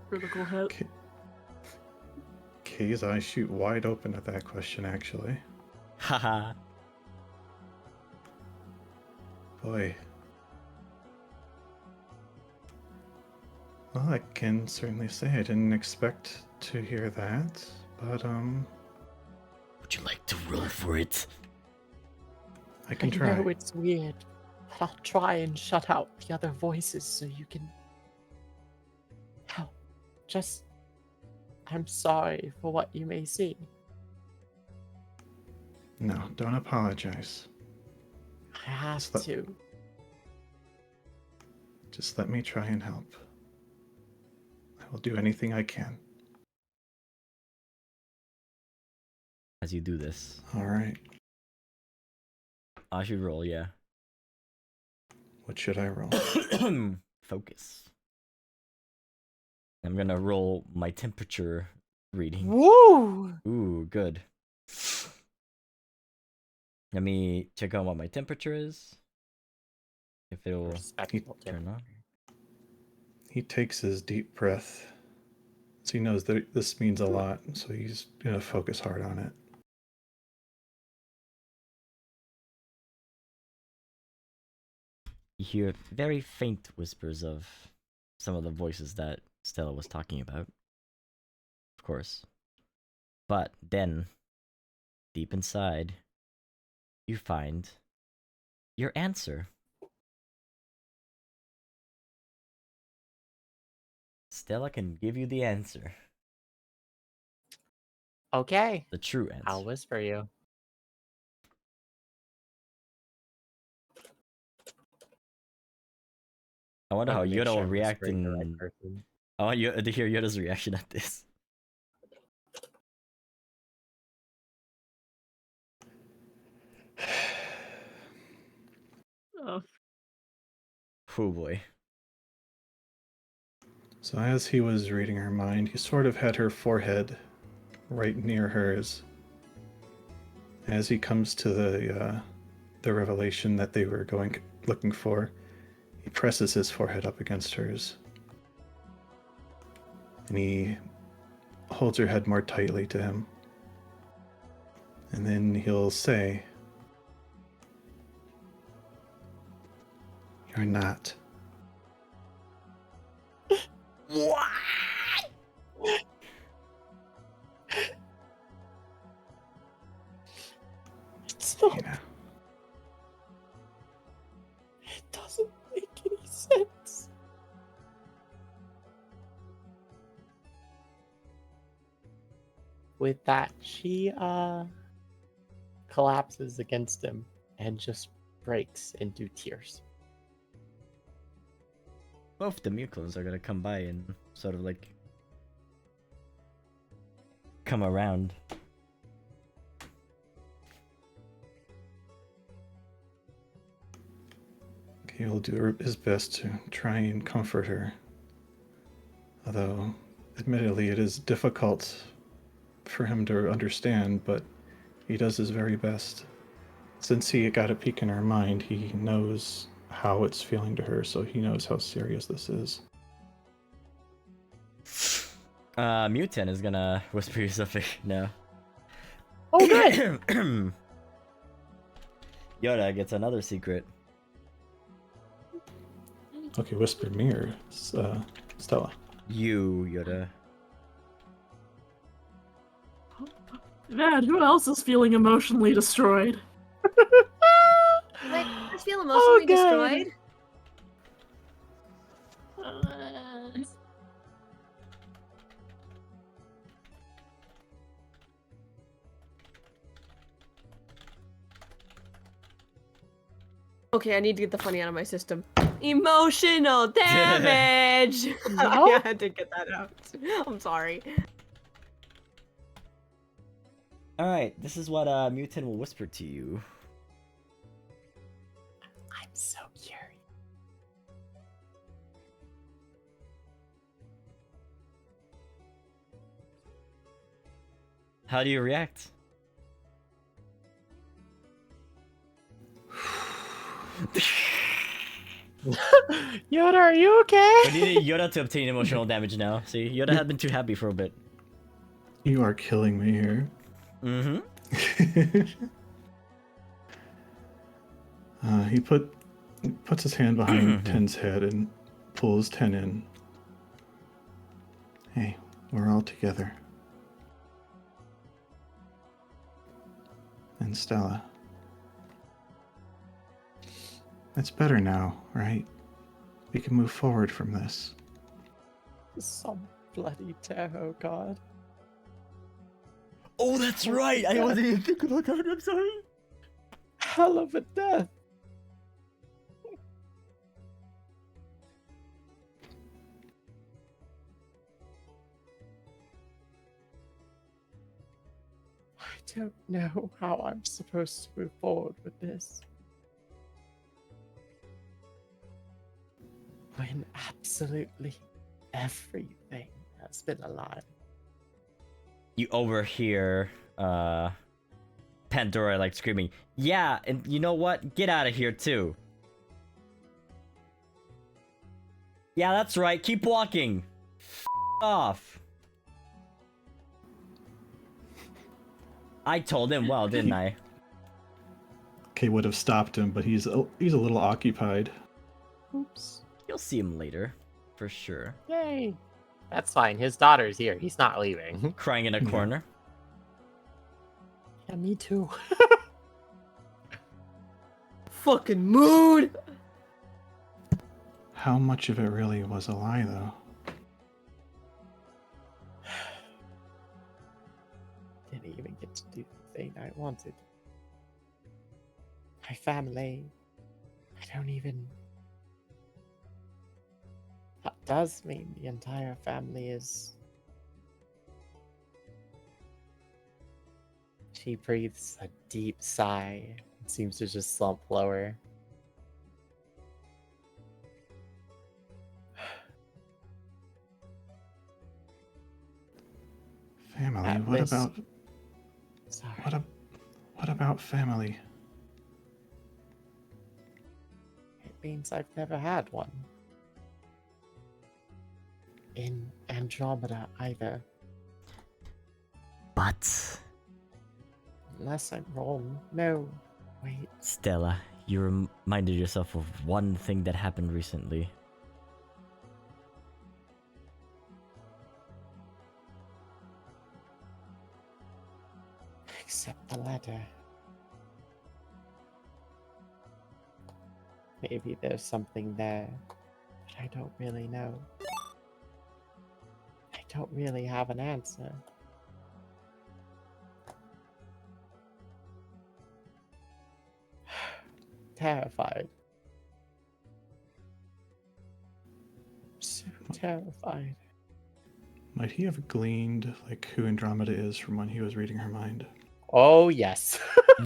Critical hit. Kay's eyes shoot wide open at that question, actually. Haha. Boy. Well, I can certainly say I didn't expect to hear that, but, Would you like to roll for it? I can I try. know it's weird, but I'll try and shut out the other voices so you can help. Just, I'm sorry for what you may see. No, don't apologize. I have Just let- to. Just let me try and help. I will do anything I can. As you do this, Alright, I should roll, yeah. what should I roll? Focus. I'm gonna roll my temperature reading. Woo! Ooh, good. Let me check out what my temperature is. If it'll Respectable turn on. He takes his deep breath. So he knows that this means a lot, so he's gonna focus hard on it. You hear very faint whispers of some of the voices that Stella was talking about. Of course. But then, deep inside, you find your answer. Stella can give you the answer. Okay, The true answer. I'll whisper you. I wonder how Wanted to make Yoda sure will I'm react whispering the in... right person. I want you to hear Yoda's reaction at this. Oh, Oh boy. So as he was reading her mind, he sort of had her forehead right near hers. As he comes to the revelation that they were looking for, he presses his forehead up against hers. And he holds her head more tightly to him. And then he'll say, "You're not." What? It's not. You know. It doesn't make any sense. With that, she collapses against him and just breaks into tears. Both the Muclons are gonna come by and sort of like come around. He'll do his best to try and comfort her. Although, admittedly, it is difficult for him to understand, but he does his very best. Since he got a peek in her mind, he knows how it's feeling to her, so he knows how serious this is. Mutant is gonna whisper you something now. Oh, good. Yoda gets another secret. Okay, whisper me or Stella? You, Yoda. man, who else is feeling emotionally destroyed? Wait, I feel emotionally God. destroyed. Okay, I need to get the funny out of my system. Emotional damage! I had to get that out. I'm sorry. Alright, this is what Mutant will whisper to you. I'm so curious. How do you react? Yoda, are you okay? We need Yoda to obtain emotional damage now. See, Yoda had been too happy for a bit. You are killing me here. Mm-hmm. He puts his hand behind Ten's head and pulls Ten in. Hey, we're all together. And Stella. It's better now, right? We can move forward from this. Some bloody tarot god. Oh, that's right! I wasn't even thinking about that, I'm sorry! Hell of a death. I don't know how I'm supposed to move forward with this. When absolutely everything has been alive. You overhear Pandora like screaming, "Yeah, and you know what? Get out of here too." Yeah, that's right. Keep walking. Off. I told him well, didn't I? Kay would have stopped him, but he's a little occupied. Oops. You'll see him later, for sure. Yay. That's fine. His daughter's here. He's not leaving. Crying in a Yeah. corner. Yeah, me too. Fucking mood! How much of it really was a lie, though? Didn't even get to do the thing I wanted. My family. I don't even. That does mean the entire family is. She breathes a deep sigh and seems to just slump lower. Family? At What least- about Sorry. what about family? It means I've never had one. In Andromeda either. But Unless I'm wrong. No. Wait. Stella, you reminded yourself of one thing that happened recently. Except the letter. Maybe there's something there, but I don't really know. I don't really have an answer. Terrified. So terrified. Might he have gleaned like who Andromeda is from when he was reading her mind? Oh, yes.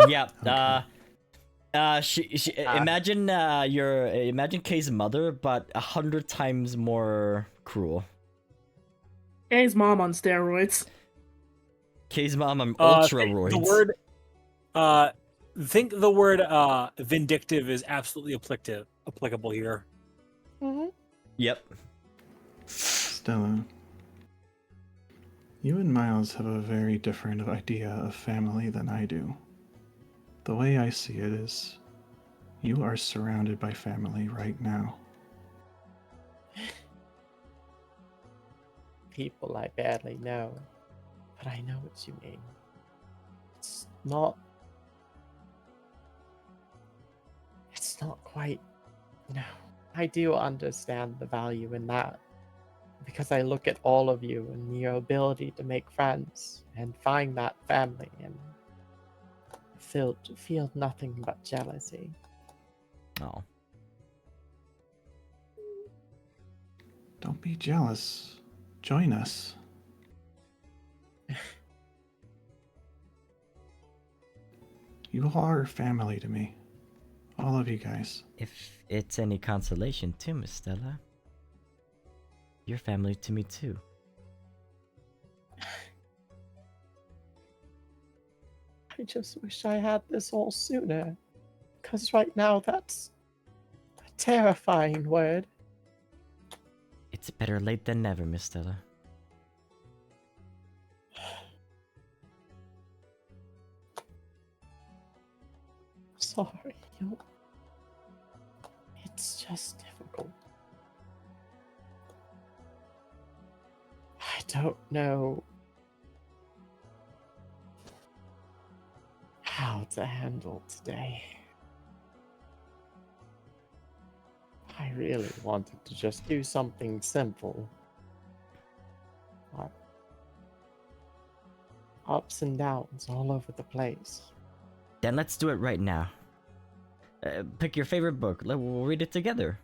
Yep. Okay. She imagine imagine Kay's mother, but 100 times more cruel. Kay's mom on steroids. Kay's mom on ultra Think roids. the word, think the word vindictive is absolutely applicable here. Mm-hmm. Yep. Stella, you and Miles have a very different idea of family than I do. The way I see it is, you are surrounded by family right now. People I barely know, but I know what you mean. It's not quite, I do understand the value in that, because I look at all of you and your ability to make friends and find that family and feel nothing but jealousy. Oh. Don't be jealous. Join us. You all are family to me. All of you guys. If it's any consolation too, Miss Stella. You're family to me too. I just wish I had this all sooner. Because right now, that's a terrifying word. It's better late than never, Miss Stella. Sorry. It's just difficult. I don't know how to handle today. I really wanted to just do something simple. But ups and downs all over the place. Then let's do it right now. Pick your favorite book. We'll read it together.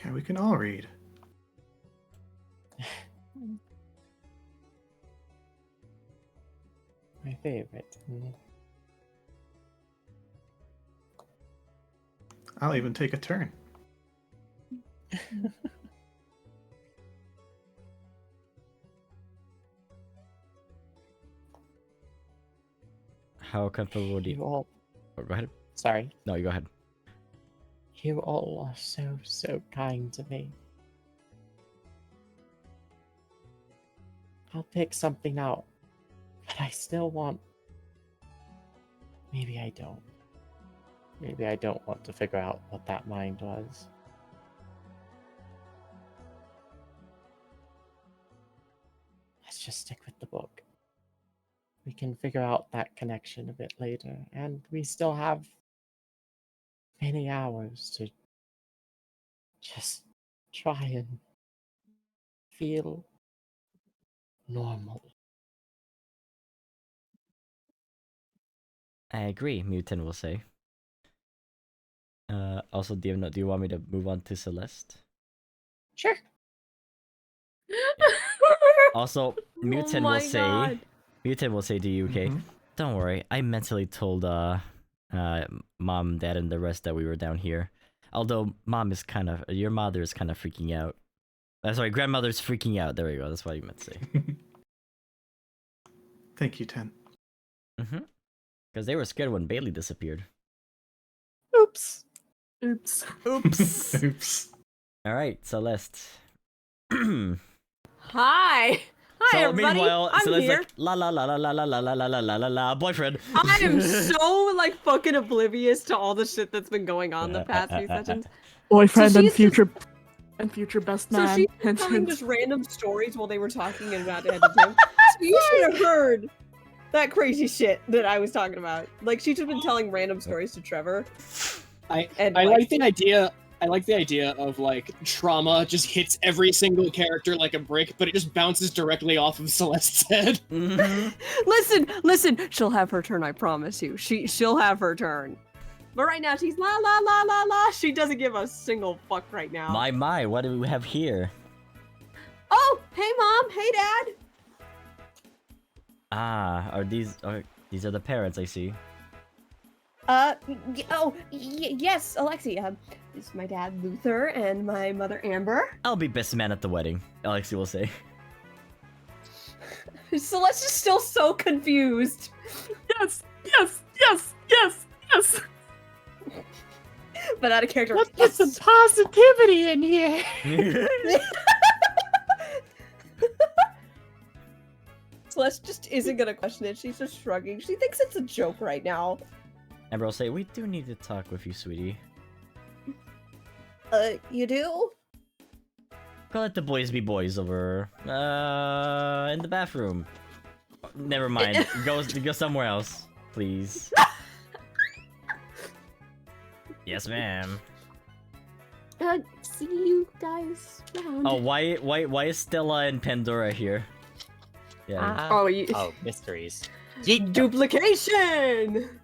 Yeah, we can all read. My favorite. I'll even take a turn. How comfortable do you... You all... Oh, go ahead. Sorry. No, you go ahead. You all are so kind to me. I'll pick something out, but I still want... Maybe I don't. Maybe I don't want to figure out what that mind was. Let's just stick with the book. We can figure out that connection a bit later, and we still have many hours to just try and feel normal. I agree, Mutant will say. Also, do you want me to move on to Celeste? Sure. Also, Mutant will say... Mutant will say to you, okay? Don't worry, I mentally told Mom, Dad, and the rest that we were down here. Although Mom is kind of... Your mother is kind of freaking out. Sorry, grandmother's freaking out. There we go, that's what you meant to say. Thank you, Ten. Because they were scared when Bailey disappeared. Oops. Oops. Oops. Oops. Alright, Celeste. Hi! Hi, everybody! Meanwhile, I'm Celeste's here. like, la la la la la la la la la la la la boyfriend. I am so, like, fucking oblivious to all the shit that's been going on the past few sessions. Boyfriend So and she's future best So man. she's Hint, telling hint. just random stories while they were talking and about to head to gym. So you should have heard that crazy shit that I was talking about. Like, she's just been telling random stories to Trevor. I like the idea. I like the idea of like trauma just hits every single character like a brick, but it just bounces directly off of Celeste's head. Listen. She'll have her turn. I promise you. She'll have her turn. But right now she's la la la la la. She doesn't give a single fuck right now. My, what do we have here? Oh, hey mom. Hey dad. Ah, these are the parents I see. Yes, Alexi. This is my dad, Luther, and my mother, Amber. I'll be best man at the wedding, Alexi will say. Celeste is still so confused. Yes. But out of character. Let's put some positivity in here. Celeste just isn't gonna question it. She's just shrugging. She thinks it's a joke right now. Amber will say, we do need to talk with you, sweetie. You do? Go let the boys be boys over, in the bathroom. Never mind. Go somewhere else, please. Yes, ma'am. See you guys around. Oh, why is Stella and Pandora here? Yeah. Oh, mysteries. Duplication!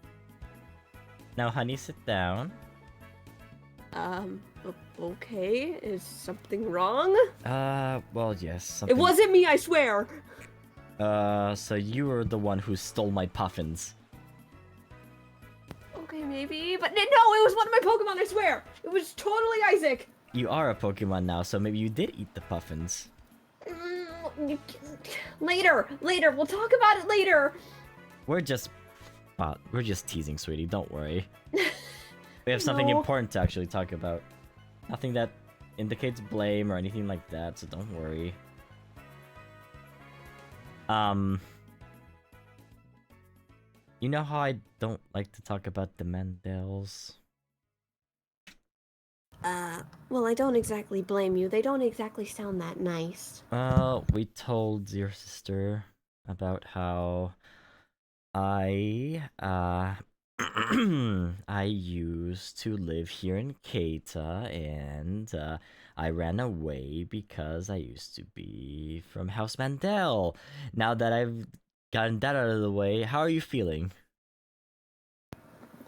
Now, honey, sit down. Okay. Is something wrong? Well, yes. It wasn't me, I swear! So you were the one who stole my puffins. Okay, maybe, but no, it was one of my Pokemon, I swear! It was totally Isaac! You are a Pokemon now, so maybe you did eat the puffins. Later, we'll talk about it later! We're just teasing, sweetie, don't worry. We have something No. important to actually talk about. Nothing that indicates blame or anything like that, so don't worry. You know how I don't like to talk about the Mandels? Well, I don't exactly blame you. They don't exactly sound that nice. We told your sister about how I I used to live here in Keita, and I ran away because I used to be from House Mandel. Now that I've gotten that out of the way, how are you feeling?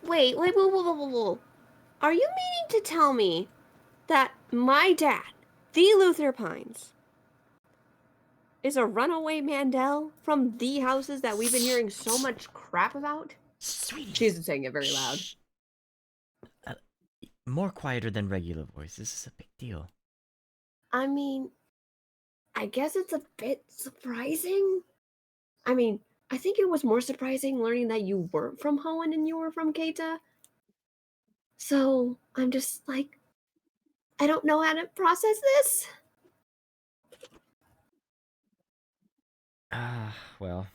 Wait, whoa. Are you meaning to tell me that my dad, the Luther Pines, is a runaway Mandel from the houses that we've been hearing so much crap about? Sweetie. She isn't saying it very loud. More quieter than regular voice. This is a big deal. I mean, I guess it's a bit surprising. I mean, I think it was more surprising learning that you weren't from Hoenn and you were from Keita. So, I'm just like, I don't know how to process this. Well.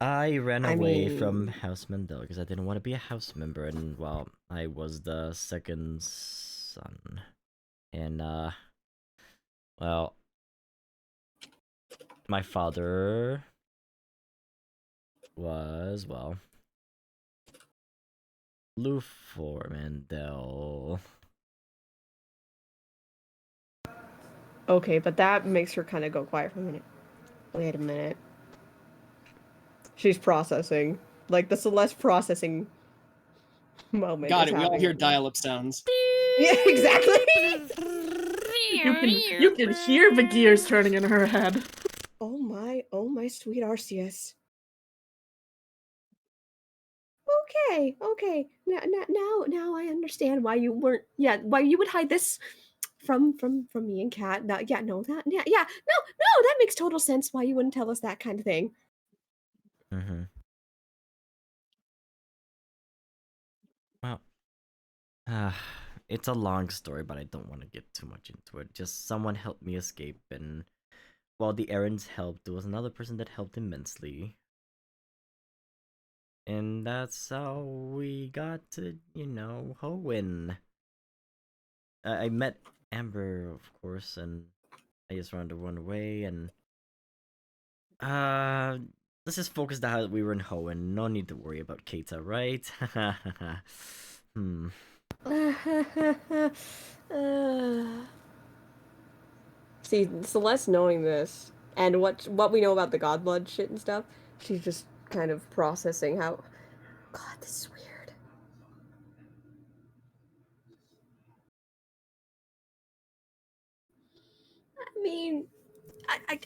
I ran away from House Mandel because I didn't want to be a house member, and well, I was the second son. And well, my father was, well, Lufor Mandel. Okay, but that makes her kind of go quiet for a minute. Wait a minute. She's processing. Like the Celeste processing moment. Got is it. We all happening hear right now. dial-up sounds. Yeah, exactly. You can hear the gears turning in her head. Oh my sweet Arceus. Okay. Now I understand why you weren't. Yeah, why you would hide this from me and Kat. No, no, that makes total sense. Why you wouldn't tell us that kind of thing. Mm-hmm. Well, it's a long story, but I don't want to get too much into it. Just someone helped me escape, and while the errands helped, there was another person that helped immensely. And that's how we got to, Hoenn. I met Amber, of course, and I just wanted to run away, and let's just focus on how we were in Hoenn. No need to worry about Keita, right? See, Celeste knowing this and what we know about the Godblood shit and stuff, she's just kind of processing how. God, this is weird. I mean,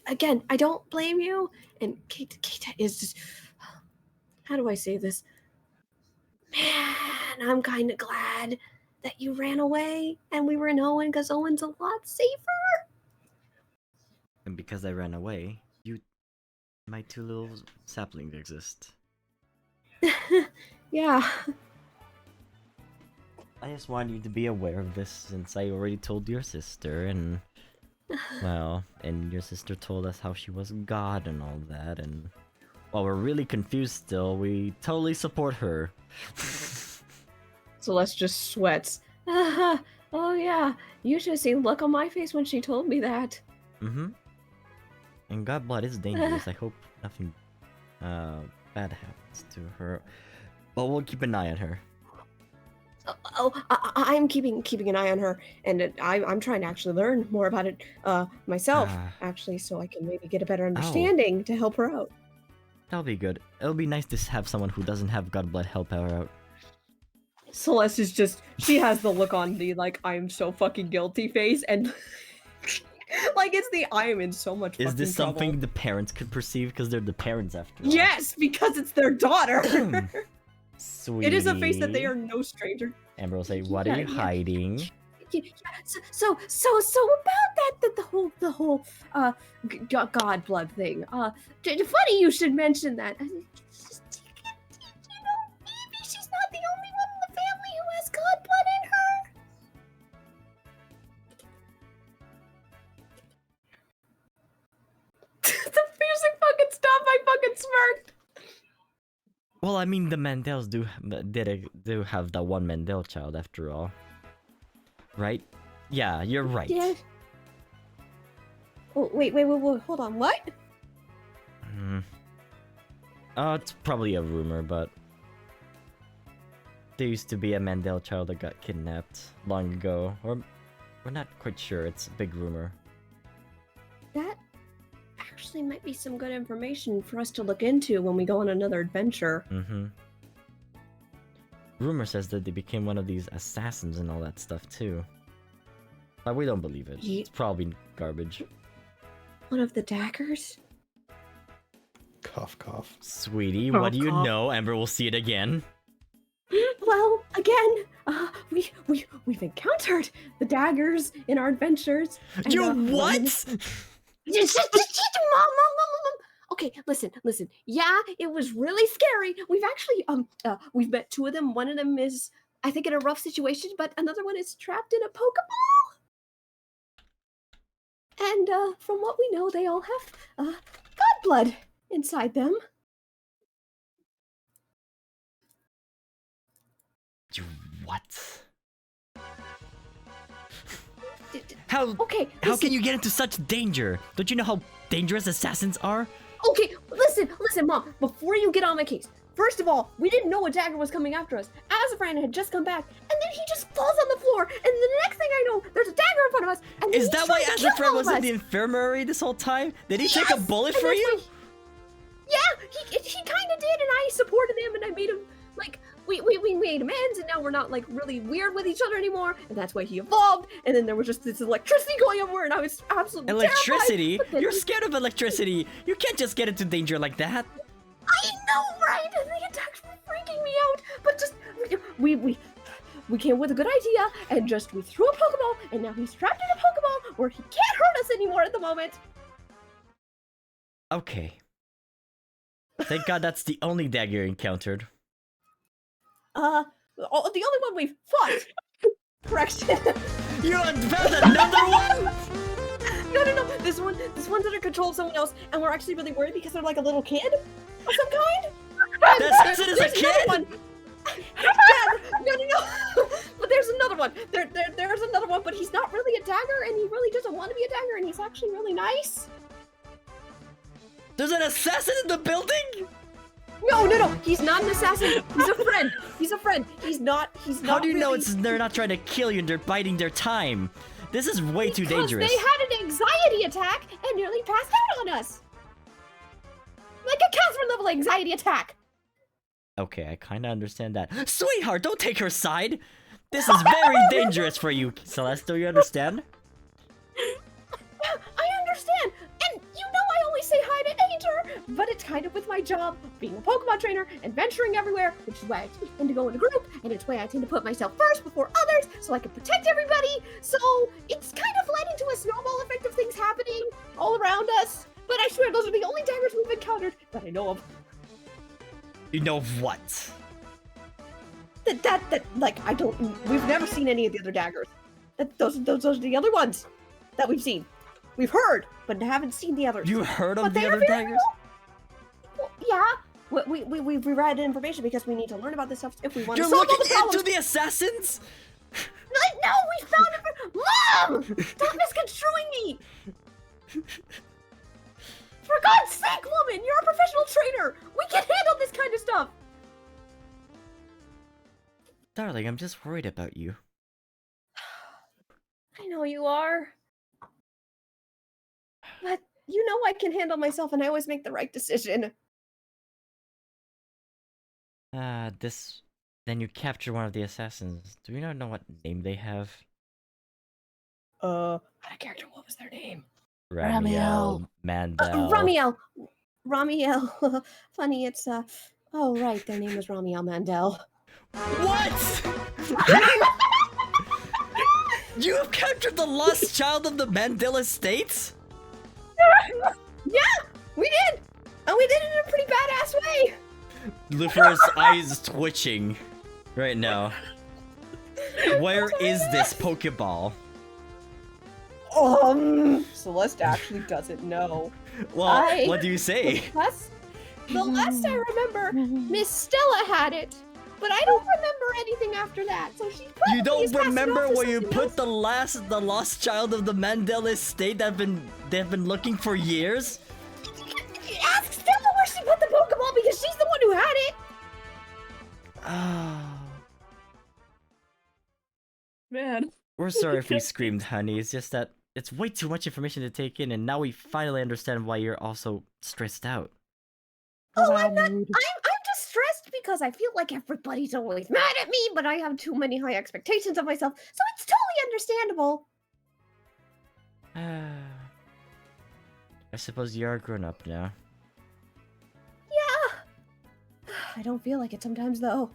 I don't blame you, and Keita is just. How do I say this? Man, I'm kind of glad that you ran away and we were in Hoenn because Hoenn's a lot safer. And because I ran away, my two little saplings exist. Yeah. I just wanted you to be aware of this since I already told your sister, and well, and your sister told us how she was God and all that, and while we're really confused still, we totally support her. Celeste just sweats. Oh yeah, you should have seen the look on my face when she told me that. Mm-hmm. And Godblood is dangerous. I hope nothing bad happens to her. But we'll keep an eye on her. I'm keeping an eye on her, and I'm trying to actually learn more about it myself, actually, so I can maybe get a better understanding to help her out. That'll be good. It'll be nice to have someone who doesn't have godblood help her out. Celeste is just, she has the look on the, like, I'm so fucking guilty face, and like, it's the I am in so much fucking Is this trouble. something the parents could perceive? Because they're the parents after all. Yes, because it's their daughter! Sweetie. It is a face that they are no stranger. Amber will say, what are you hiding? Yeah, so about that the whole god blood thing. Funny you should mention that. Maybe she's not the only one in the family who has god blood in her. The music fucking stopped. I fucking smirked. Well, I mean, the Mandels do have that one Mandel child after all. Right? Yeah, you're right. Yeah. Oh, wait, hold on, what? It's probably a rumor, but there used to be a Mandel child that got kidnapped long ago, or we're not quite sure. It's a big rumor. That actually might be some good information for us to look into when we go on another adventure. Rumor says that they became one of these assassins and all that stuff too. But we don't believe it. It's probably garbage. One of the daggers? Cough, cough. Sweetie, what do you know? Amber will see it again. Well, again, we've encountered the daggers in our adventures. And, You what? Mom. Okay, listen. Yeah, it was really scary. We've actually we've met two of them. One of them is, I think, in a rough situation, but another one is trapped in a Pokeball. And from what we know, they all have god blood inside them. You what? How can you get into such danger? Don't you know how dangerous assassins are? Okay, listen, Mom. Before you get on my case, first of all, we didn't know a dagger was coming after us. Azafran had just come back, and then he just falls on the floor, and the next thing I know, there's a dagger in front of us. And Is that why Azafran was in the infirmary this whole time? Did he take a bullet for you? Yeah, he kind of did, and I supported him, and I made him, like, we made amends, and now we're not, like, really weird with each other anymore, and that's why he evolved, and then there was just this electricity going everywhere, and I was absolutely Electricity? terrified. You're scared of electricity! You can't just get into danger like that! I know, right? And the attacks were freaking me out, but just, we came with a good idea, and just, we threw a Pokeball, and now he's trapped in a Pokeball, where he can't hurt us anymore at the moment. Okay. Thank God that's the only dagger you encountered. The only one we've fought. Correction. You found another one? No. This one's under control of someone else, and we're actually really worried because they're like a little kid of some kind. The assassin is a kid? One. Yeah, no. But there's another one. There's another one, but he's not really a dagger, and he really doesn't want to be a dagger, and he's actually really nice. There's an assassin in the building? No. He's not an assassin. He's a friend. He's not. How do you know really... they're not trying to kill you and they're biding their time? This is way too dangerous. Because they had an anxiety attack and nearly passed out on us. Like a Catherine level anxiety attack. Okay, I kind of understand that. Sweetheart, don't take her side. This is very dangerous for you, Celeste. Do you understand? I understand. And you know I always say hi to danger, but it's kind of with my job, being a Pokemon trainer and venturing everywhere, which is why I tend to go in a group, and it's why I tend to put myself first before others, so I can protect everybody. So it's kind of led into a snowball effect of things happening all around us. But I swear those are the only daggers we've encountered that I know of. You know what? We've never seen any of the other daggers. Those are the other ones that we've seen. We've heard, but haven't seen the others. You heard of the other daggers? Well, yeah. We read information because we need to learn about this stuff if we want to You're solve all looking the problems. into the assassins? No, we found it. Mom! Stop misconstruing me! For God's sake, woman! You're a professional trainer! We can handle this kind of stuff! Darling, I'm just worried about you. I know you are. But you know I can handle myself and I always make the right decision. Then you capture one of the assassins. Do we not know what name they have? Out of character, what was their name? Ramiel, Mandel. Ramiel. Funny, it's oh right, their name was Ramiel Mandel. What? You have captured the lost child of the Mandel Estates? Yeah, we did! And we did it in a pretty badass way! Lufer's eyes twitching right now. Where is this Pokeball? Celeste actually doesn't know. Well, what do you say? The last I remember, Miss Stella had it, but I don't remember anything after that. So she probably You don't is passing remember off to where you something put else. the lost child of the Mandel Estate they've been looking for years? Ask Stella where she put the Pokeball because she's the one who had it. Oh. Man. We're sorry if we screamed, honey. It's just that it's way too much information to take in, and now we finally understand why you're also stressed out. Oh, I'm not. I'm just stressed because I feel like everybody's always mad at me, but I have too many high expectations of myself, so it's totally understandable. I suppose you are grown up now. Yeah. I don't feel like it sometimes, though.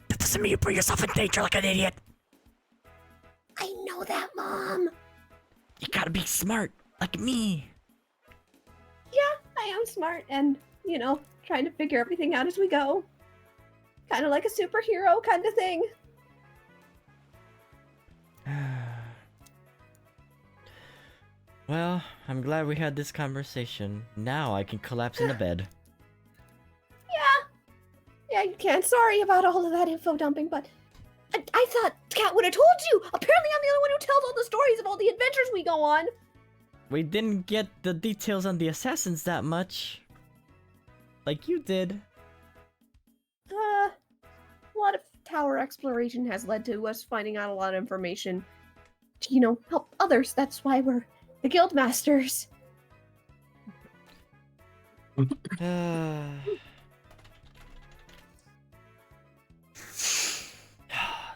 That doesn't mean you put yourself in danger like an idiot. I know that, Mom. You gotta be smart, like me. Yeah, I am smart and, trying to figure everything out as we go. Kind of like a superhero kind of thing. Well, I'm glad we had this conversation. Now I can collapse in the bed. Yeah, you can. Sorry about all of that info dumping, but I thought Kat would have told you. Apparently I'm the only one who tells all the stories of all the adventures we go on. We didn't get the details on the assassins that much. Like you did. A lot of tower exploration has led to us finding out a lot of information to, help others. That's why we're the Guildmasters.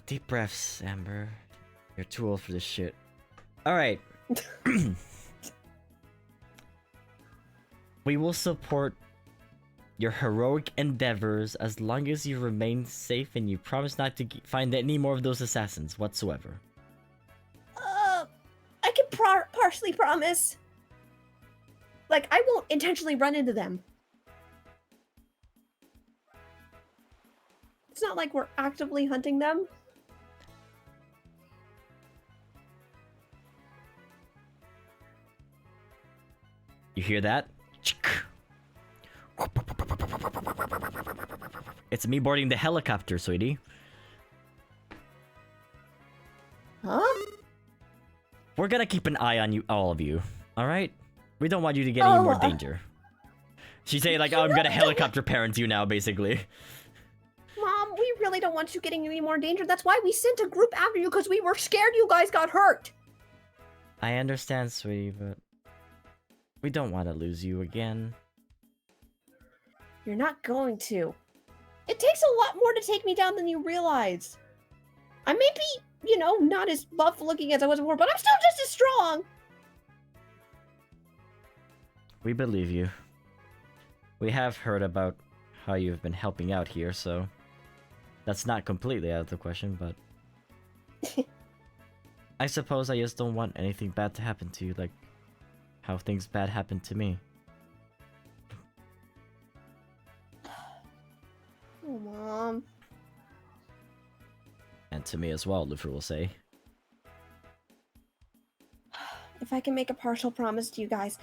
Deep breaths, Amber. You're too old for this shit. Alright. We will support your heroic endeavors as long as you remain safe and you promise not to find any more of those assassins whatsoever. I can partially promise. Like, I won't intentionally run into them. It's not like we're actively hunting them. You hear that? It's me boarding the helicopter, sweetie. Huh? We're gonna keep an eye on you, all of you. Alright? We don't want you to get any more danger. She's saying like, I'm gonna helicopter parent you now, basically. Mom, we really don't want you getting any more danger. That's why we sent a group after you, because we were scared you guys got hurt. I understand, sweetie, but we don't want to lose you again. You're not going to. It takes a lot more to take me down than you realize. I may be, not as buff looking as I was before, but I'm still just as strong. We believe you. We have heard about how you've been helping out here, so that's not completely out of the question, but I suppose I just don't want anything bad to happen to you, like how things bad happened to me. Oh, Mom. And to me as well, Luffy will say. If I can make a partial promise to you guys,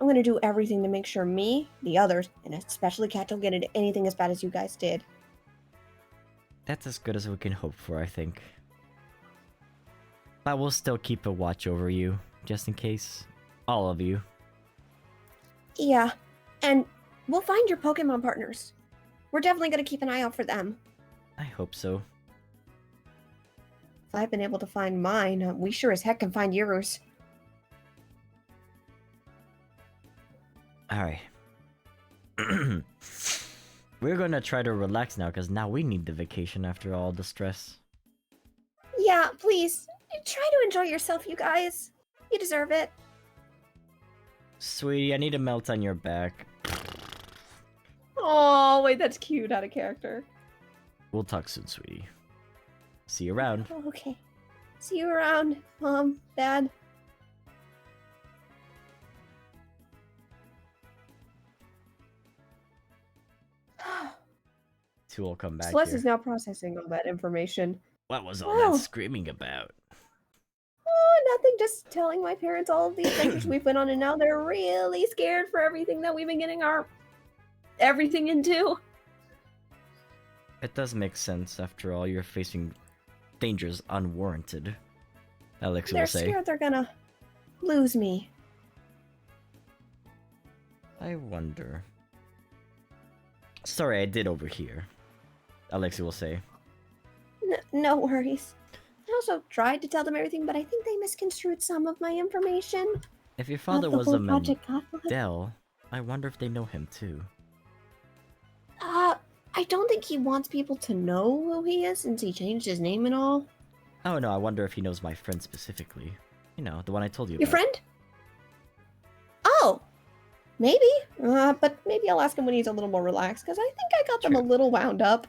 I'm gonna do everything to make sure me, the others, and especially Kat don't get into anything as bad as you guys did. That's as good as we can hope for, I think. But we'll still keep a watch over you, just in case. All of you. Yeah, and we'll find your Pokemon partners. We're definitely gonna keep an eye out for them. I hope so. If I've been able to find mine, we sure as heck can find yours. Alright. We're gonna try to relax now, because now we need the vacation after all the stress. Yeah, please, try to enjoy yourself, you guys. You deserve it. Sweetie, I need to melt on your back. Oh, wait, that's cute, out of character. We'll talk soon, sweetie. See you around. Oh, okay. See you around, Mom, Dad. Two will come back Celeste here. is now processing all that information. What was all Well. that screaming about? Oh, nothing, just telling my parents all of the adventures we've been on, and now they're really scared for everything that we've been getting our everything into. It does make sense. After all, you're facing dangers unwarranted. Alex will They're say. scared they're gonna lose me. I wonder. Sorry, I did overhear. Alexi will say. No worries. I also tried to tell them everything, but I think they misconstrued some of my information. If your father The was whole a Project Godfather. Mandel, I wonder if they know him too. I don't think he wants people to know who he is since he changed his name and all. Oh no, I wonder if he knows my friend specifically. You know, the one I told you Your about. friend? Oh, maybe. But maybe I'll ask him when he's a little more relaxed, because I think I got them a Sure. little wound up.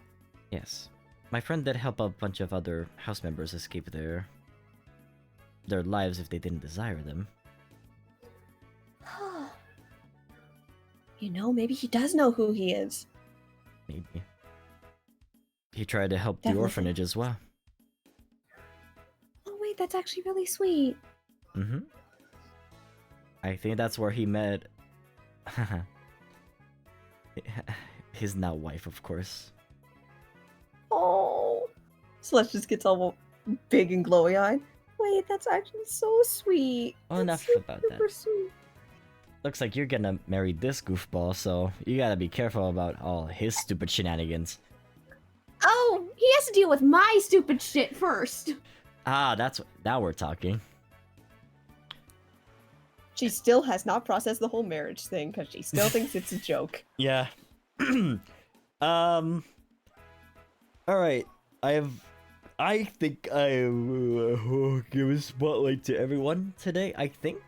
Yes. My friend did help a bunch of other house members escape their lives if they didn't desire them. You know, maybe he does know who he is. Maybe. He tried to help the Definitely. orphanage as well. Oh wait, that's actually really sweet. Mm-hmm. I think that's where he met his now wife, of course. Oh. Celeste just gets all big and glowy eyed. Wait, that's actually so sweet. Well, enough That's about super that. sweet. Looks like you're gonna marry this goofball, so you gotta be careful about all his stupid shenanigans. Oh, he has to deal with my stupid shit first. Ah, now we're talking. She still has not processed the whole marriage thing because she still thinks it's a joke. Yeah. All right. I think I will give a spotlight to everyone today. I think,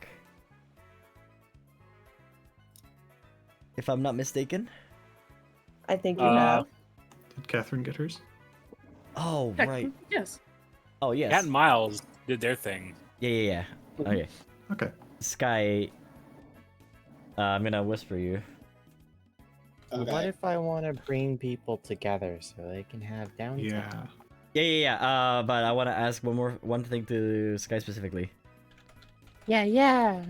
if I'm not mistaken. I think you have. Did Catherine get hers? Oh Heck, right. Yes. Oh yes. Cat and Miles did their thing. Yeah. Okay. Okay. Sky. I'm gonna whisper you. What if I want to bring people together so they can have downtime? Yeah. Yeah. But I want to ask one thing to Sky specifically. Yeah.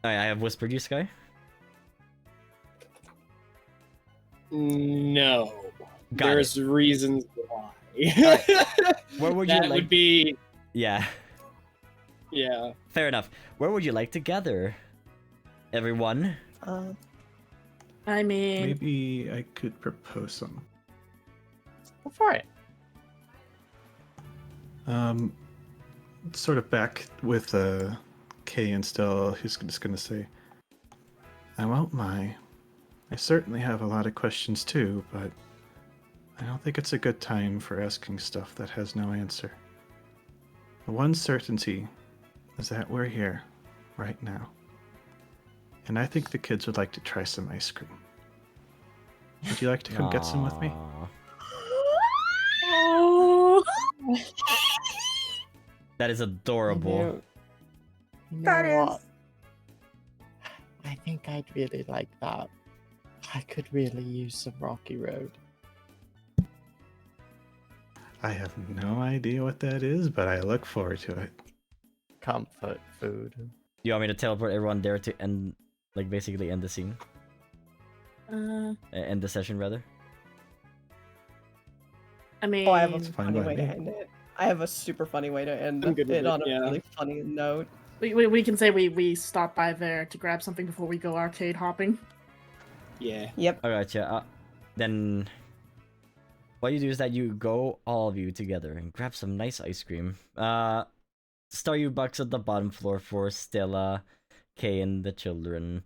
Alright, I have whispered you, Sky. No. Got There's reasons why. Where would you that like? would be Yeah. yeah. Fair enough. Where would you like to gather, everyone? I mean, Maybe I could propose some. Go for it. Sort of back with Kay and Stella, who's just gonna say, I won't lie. I certainly have a lot of questions too, but I don't think it's a good time for asking stuff that has no answer. The one certainty is that we're here, right now. And I think the kids would like to try some ice cream. Would you like to come get some with me? Aw. That is adorable. You know That is- what? I think I'd really like that. I could really use some Rocky Road. I have no idea what that is, but I look forward to it. Comfort food. You want me to teleport everyone there to end Like basically end the scene. End the session rather. I mean, Oh, I have a fine funny by way to me. end it. I have a super funny way to end I'm good with it on it, a yeah. really funny note. we can say we stop by there to grab something before we go arcade hopping. Yeah. Yep. Alright, yeah. Then what you do is that you go all of you together and grab some nice ice cream. Staryu Bucks at the bottom floor for Stella, Kay, and the children.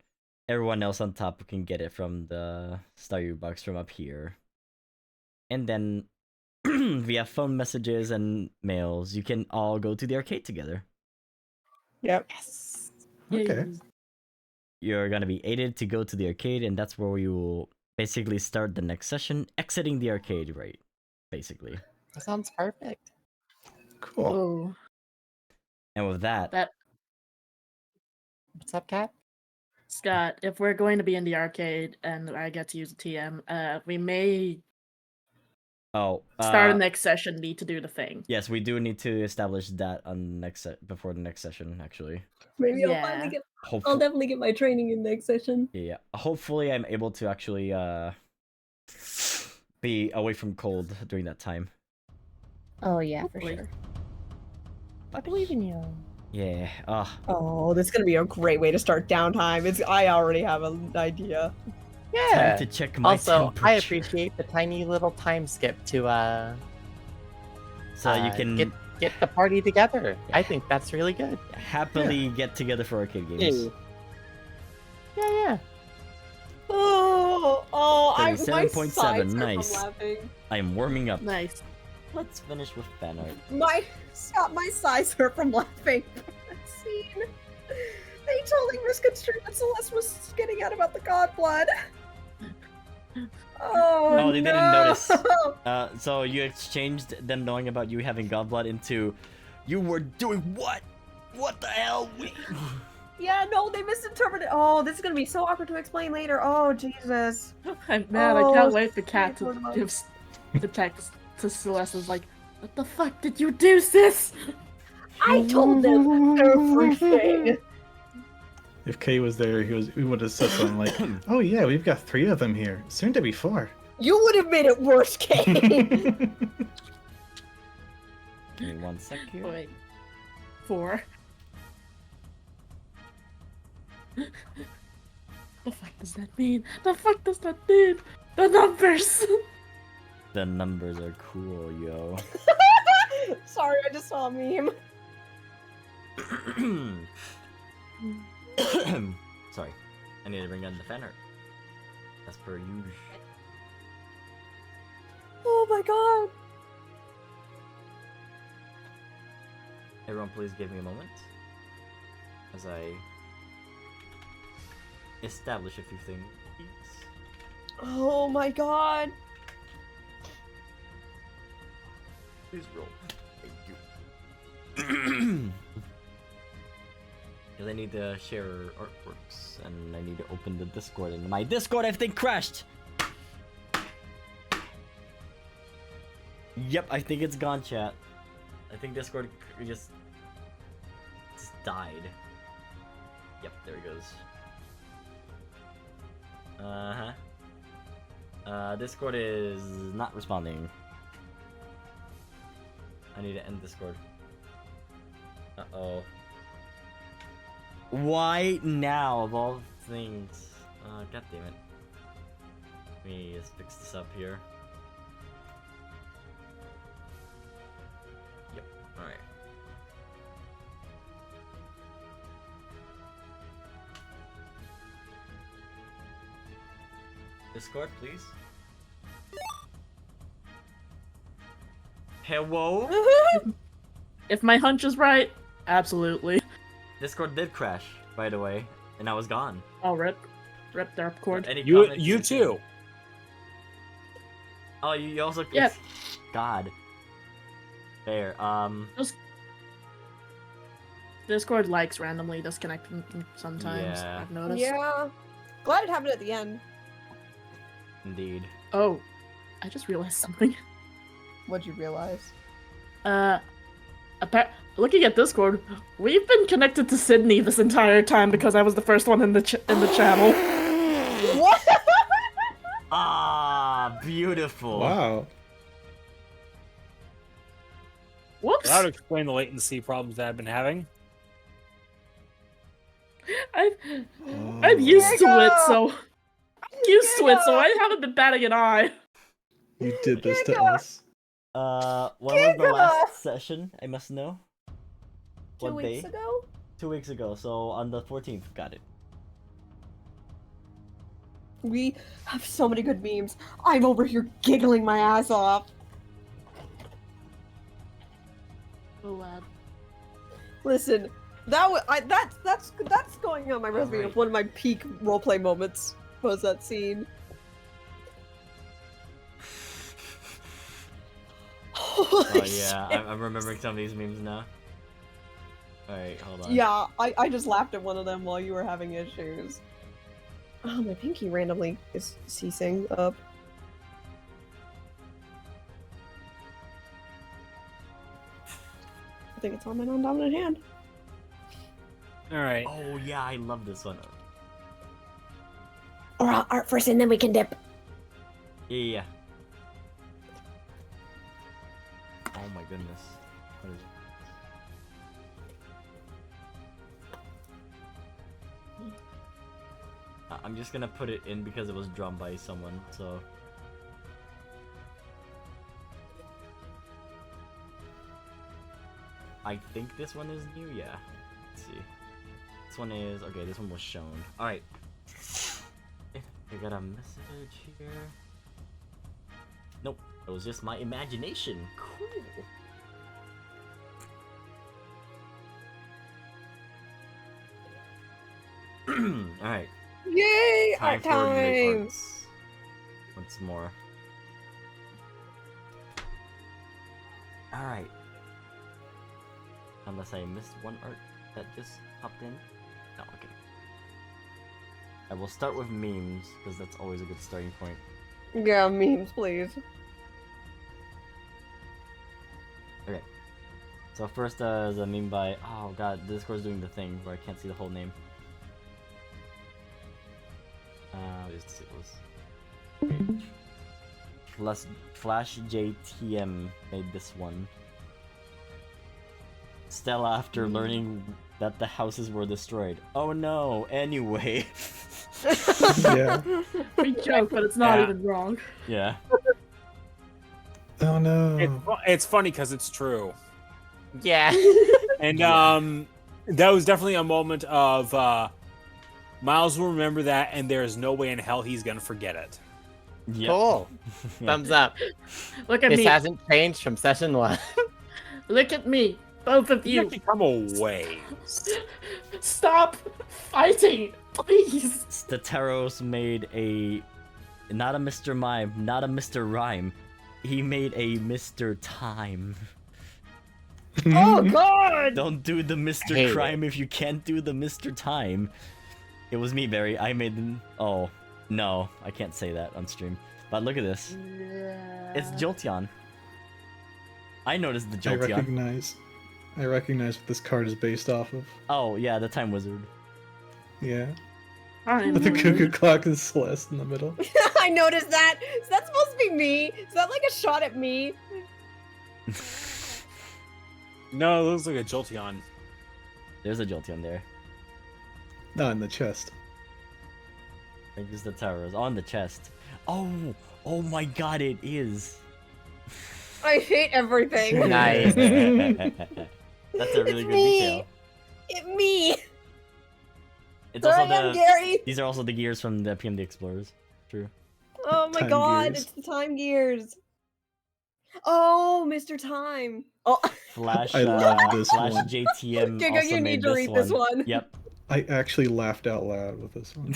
Everyone else on top can get it from the Staryu Bucks from up here. And then via phone messages and mails, you can all go to the arcade together. Yep. Yes. Okay. You're gonna be aided to go to the arcade, and that's where you will basically start the next session, exiting the arcade, right? Basically. That sounds perfect. Cool. Oh, And with that, What's up, Cat? Scott, if we're going to be in the arcade and I get to use the TM, we may start the next session. Need to do the thing. yes, we do need to establish that on next before the next session, actually. Maybe Yeah. I'll finally get. I'll Hopefully, definitely get my training in next session. yeah. Hopefully, I'm able to actually be away from cold during that time. Oh yeah, for Hopefully. sure. I believe in you. Yeah. Oh, this is gonna be a great way to start downtime. I already have an idea. Yeah. Time to check my Also, temperature. I appreciate the tiny little time skip to So you can get the party together. I think that's really good. happily get together for arcade games. Yeah. Oh, my 37.7, sides hurt nice. from laughing. I am warming up. Nice. Let's finish with fan art. My sides hurt from laughing. Scene. They totally misconstrued that Celeste was getting out about the god blood. Oh, they no. didn't notice. So you exchanged them knowing about you having godblood into, you were doing what? What the hell? Yeah, no, they misinterpreted. Oh, this is gonna be so awkward to explain later. Oh, Jesus. I'm mad. I Oh, can't wait for Cat to sorry, give the text to Celeste. Is like, what the fuck did you do, sis? I told them everything. If Kay was there, he would have said something like, "Oh yeah, we've got 3 of them here. Soon to be 4." You would have made it worse, Kate. Give me 1 sec here. Wait. 4. The fuck does that mean? The fuck does that mean? The numbers! The numbers are cool, yo. Sorry, I just saw a meme. Sorry. I need to bring in the fan art. As per usual. Oh my god. Everyone please give me a moment. As I establish a few things. Oh my god. Please roll. Thank you. Because I need to share artworks, and I need to open the Discord, and my Discord everything crashed! Yep, I think it's gone, chat. I think Discord just died. Yep, there it goes. Discord is not responding. I need to end Discord. Uh-oh. Why now, of all things? God damn it. Let me just fix this up here. Yep, alright. Discord, please. Hello? If my hunch is right, absolutely. Discord did crash, by the way, and I was gone. Oh, rip their cord. Any You comments? too. Oh, you also. Yep. God. Fair. Discord likes randomly disconnecting sometimes. Yeah. I've noticed. Yeah. Glad it happened at the end. Indeed. Oh, I just realized something. What'd you realize? Looking at Discord, we've been connected to Sydney this entire time because I was the first one in the channel. What? Ah, beautiful. Wow. Whoops. That would explain the latency problems that I've been having. I'm used to it, so I haven't been batting an eye. You did this to us. When was the last session? I must know. 2 What weeks day? ago? 2 weeks ago, so on the 14th. Got it. We have so many good memes. I'm over here giggling my ass off. Oh, lad. Listen, that's going on my resume of one of my peak roleplay moments. Was that scene? Oh yeah, I'm remembering some of these memes now. Alright, hold on. Yeah, I just laughed at one of them while you were having issues. Oh, my pinky randomly is ceasing up. I think it's on my non-dominant hand. Alright. Oh yeah, I love this one. Or I'll art first and then we can dip. Yeah. Oh my goodness. What is it? I'm just gonna put it in because it was drawn by someone, so... I think this one is new, yeah. Let's see. This one is... okay, this one was shown. Alright. I got a message here. Nope, it was just my imagination. Cool. Alright. Yay! Time Art for make time! arts. Once more. Alright. Unless I missed one art that just popped in. No, okay. I will start with memes, because that's always a good starting point. Yeah, memes, please. Okay. So first is a meme by... oh god, Discord's doing the thing where I can't see the whole name. Let's see what was... Flash JTM made this one. Stella after learning that the houses were destroyed. Oh no, anyway. Yeah. We joke, but it's not even wrong. Yeah. Oh no. It's funny because it's true. Yeah. And that was definitely a moment of Miles will remember that, and there is no way in hell he's gonna forget it. Yep. Cool. Yeah. Thumbs up. Look at This me. hasn't changed from session 1. Look at me. Both of You you. have to come away. Stop fighting, please. Stateros made a... not a Mr. Mime, not a Mr. Rhyme. He made a Mr. Time. Oh god! Don't do the Mr. hate Crime if you can't do the Mr. Time. It was me, Barry. I made them... oh, no. I can't say that on stream. But look at this. It's Jolteon. I noticed the Jolteon. I recognize what this card is based off of. Oh, yeah, the Time Wizard. Yeah. I'm With the cuckoo clock and Celeste in the middle. I noticed that! Is that supposed to be me? Is that like a shot at me? No, it looks like a Jolteon. There's a Jolteon there. Not in the chest. I think it's the Towers. On the chest. Oh! Oh my god, it is! I hate everything. Nice. That's a really It's good me. detail. It's me! It's There also I am, the... Gary! these are also the gears from the PMD Explorers. True. Oh my Time god, gears. it's the time gears. Oh, Mr. Time. Oh, Flash, I love this Flash one. JTM Giga, also you made need to read this one. Yep. I actually laughed out loud with this one.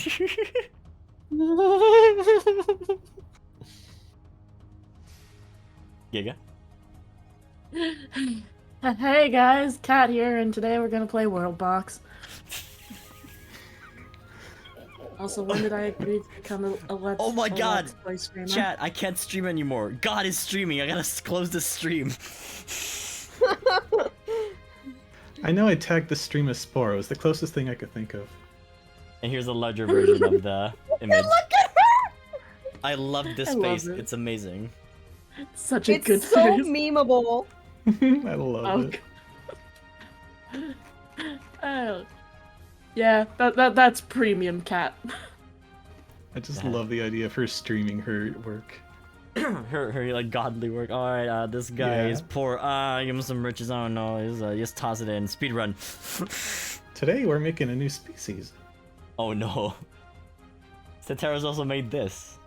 Giga. Hey guys, Kat here, and today we're gonna play World Box. Also, when did I agree to become a Let's Oh my God! Play streamer? Chat, I can't stream anymore. God is streaming. I gotta close the stream. I know I tagged the stream as Spore. It was the closest thing I could think of. And here's a larger version of the image. Look at her! I love this I love face. it. It's amazing. Such a It's good so face. memeable. I love it. Oh. Yeah, that's premium cat. I just love the idea of her streaming her work. her like godly work. All right, this guy is poor. Give him some riches. I don't know. Just toss it in. Speed run. Today we're making a new species. Oh no. Satara's also made this.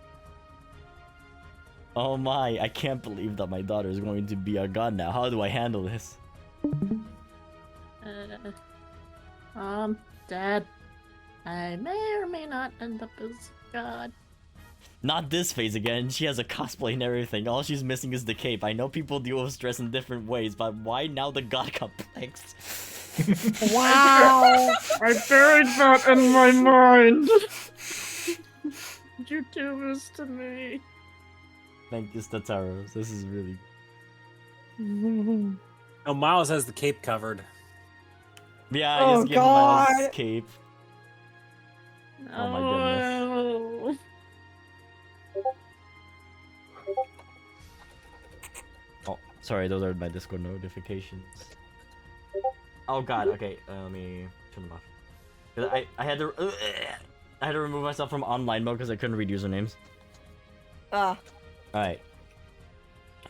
Oh my! I can't believe that my daughter is going to be a god now. How do I handle this? Dad, I may or may not end up as god. Not this phase again. She has a cosplay and everything. All she's missing is the cape. I know people deal with stress in different ways, but why now the god complex? Wow! I buried that in my mind. You do this to me. Thank you, Stataros. This is really. Oh, Miles has the cape covered. Yeah, Oh, just give him God. a cape. Oh my goodness. Oh, sorry, those are my Discord notifications. Oh god, okay, let me turn them off. 'Cause I had to remove myself from online mode because I couldn't read usernames. Alright.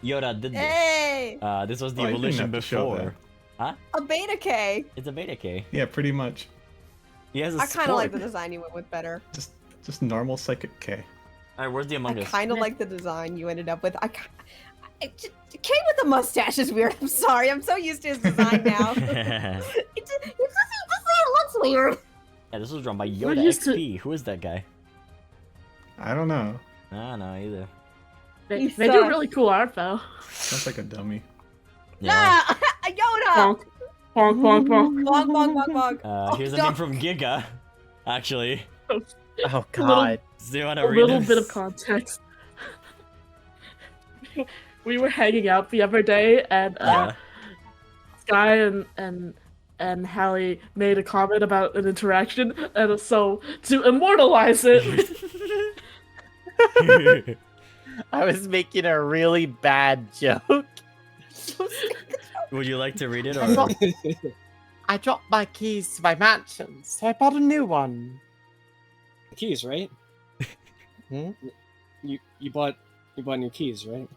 Yoda did this. Hey! This was the Oh, you didn't evolution have to show before. Huh? A beta K. It's a beta K. Yeah, pretty much. He has a I kind of like the sport. design you went with better. Just normal psychic K. Alright, where's the Among I Us? kind of like the design you ended up with. K with the mustache is weird. I'm sorry. I'm so used to his design now. Yeah, It looks weird. this was drawn by We're Yoda used to- XP. Who is that guy? I don't know. I don't know either. They You do suck. really cool art though. Sounds like a dummy. Yeah. Ah, Yoda! Bonk. Bonk, bonk, bonk. Bonk, bonk, bonk, bonk. Here's a stop. name from Giga, actually. Oh god. Do you want to A read little this? bit of context. We were hanging out the other day, and Yeah. Sky and Hallie made a comment about an interaction, and so to immortalize it, I was making a really bad joke. Would you like to read it, I or? dropped, I dropped my keys to my mansion, so I bought a new one. Keys, right? Hmm? You bought new keys, right?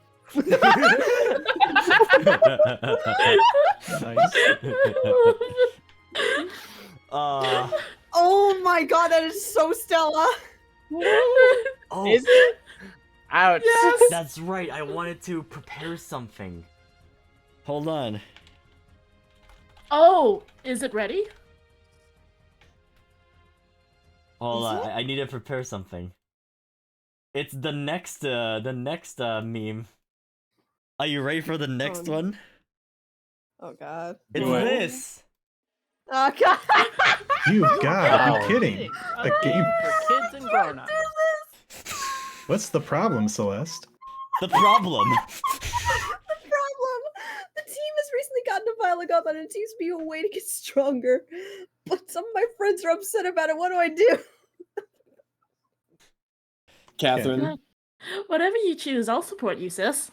Nice. Oh my god, that is so Stella. Oh, Is it? Ouch. that's right. I wanted to prepare something. Hold on. oh, is it ready? Hold on. I need to prepare something. It's the next meme. Are you ready for the next no. one? Oh god. It's What? this. Oh god. You god, are Wow. you kidding? A game. For kids and grown-ups. What's the problem, Celeste? The problem. The problem. The team has recently gotten a violent up and it seems to be a way to get stronger. But some of my friends are upset about it. What do I do? Catherine. Whatever you choose, I'll support you, sis.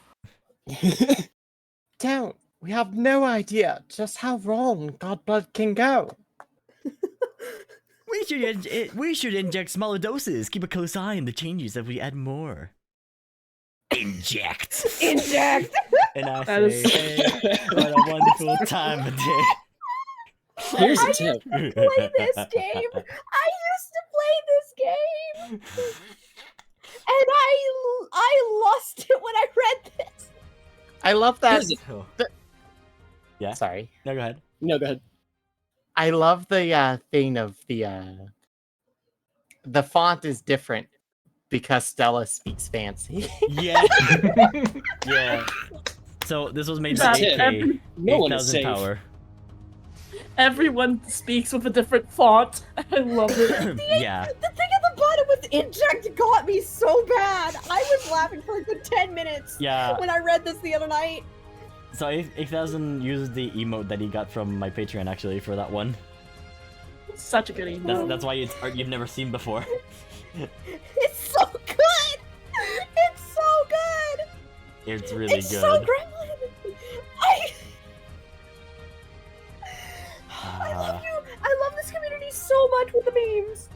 Don't. We have no idea just how wrong Godblood can go. We should inject smaller doses. Keep a close eye on the changes as we add more. Inject. Inject. And I That is- say, hey, what a wonderful time of day. Here's I a tip. Play this game. I used to play this game. And I lost it when I read this. I love that. Here's a- Oh. The- Yeah? Sorry. No, go ahead. No, go ahead. I love the thing of the font is different because Stella speaks fancy. Yeah. Yeah. So this was made by That's 8K. No one is 8,000 safe. power. Everyone speaks with a different font. I love it. Yeah. The thing at the bottom with inject got me so bad. I was laughing for a good 10 minutes Yeah. when I read this the other night. So 8,000 used the emote that he got from my Patreon actually for that one. Such a good email. That's why it's art you've never seen before. It's so good! It's so good! It's really It's good. so gremlin! I love you! I love this community so much with the memes!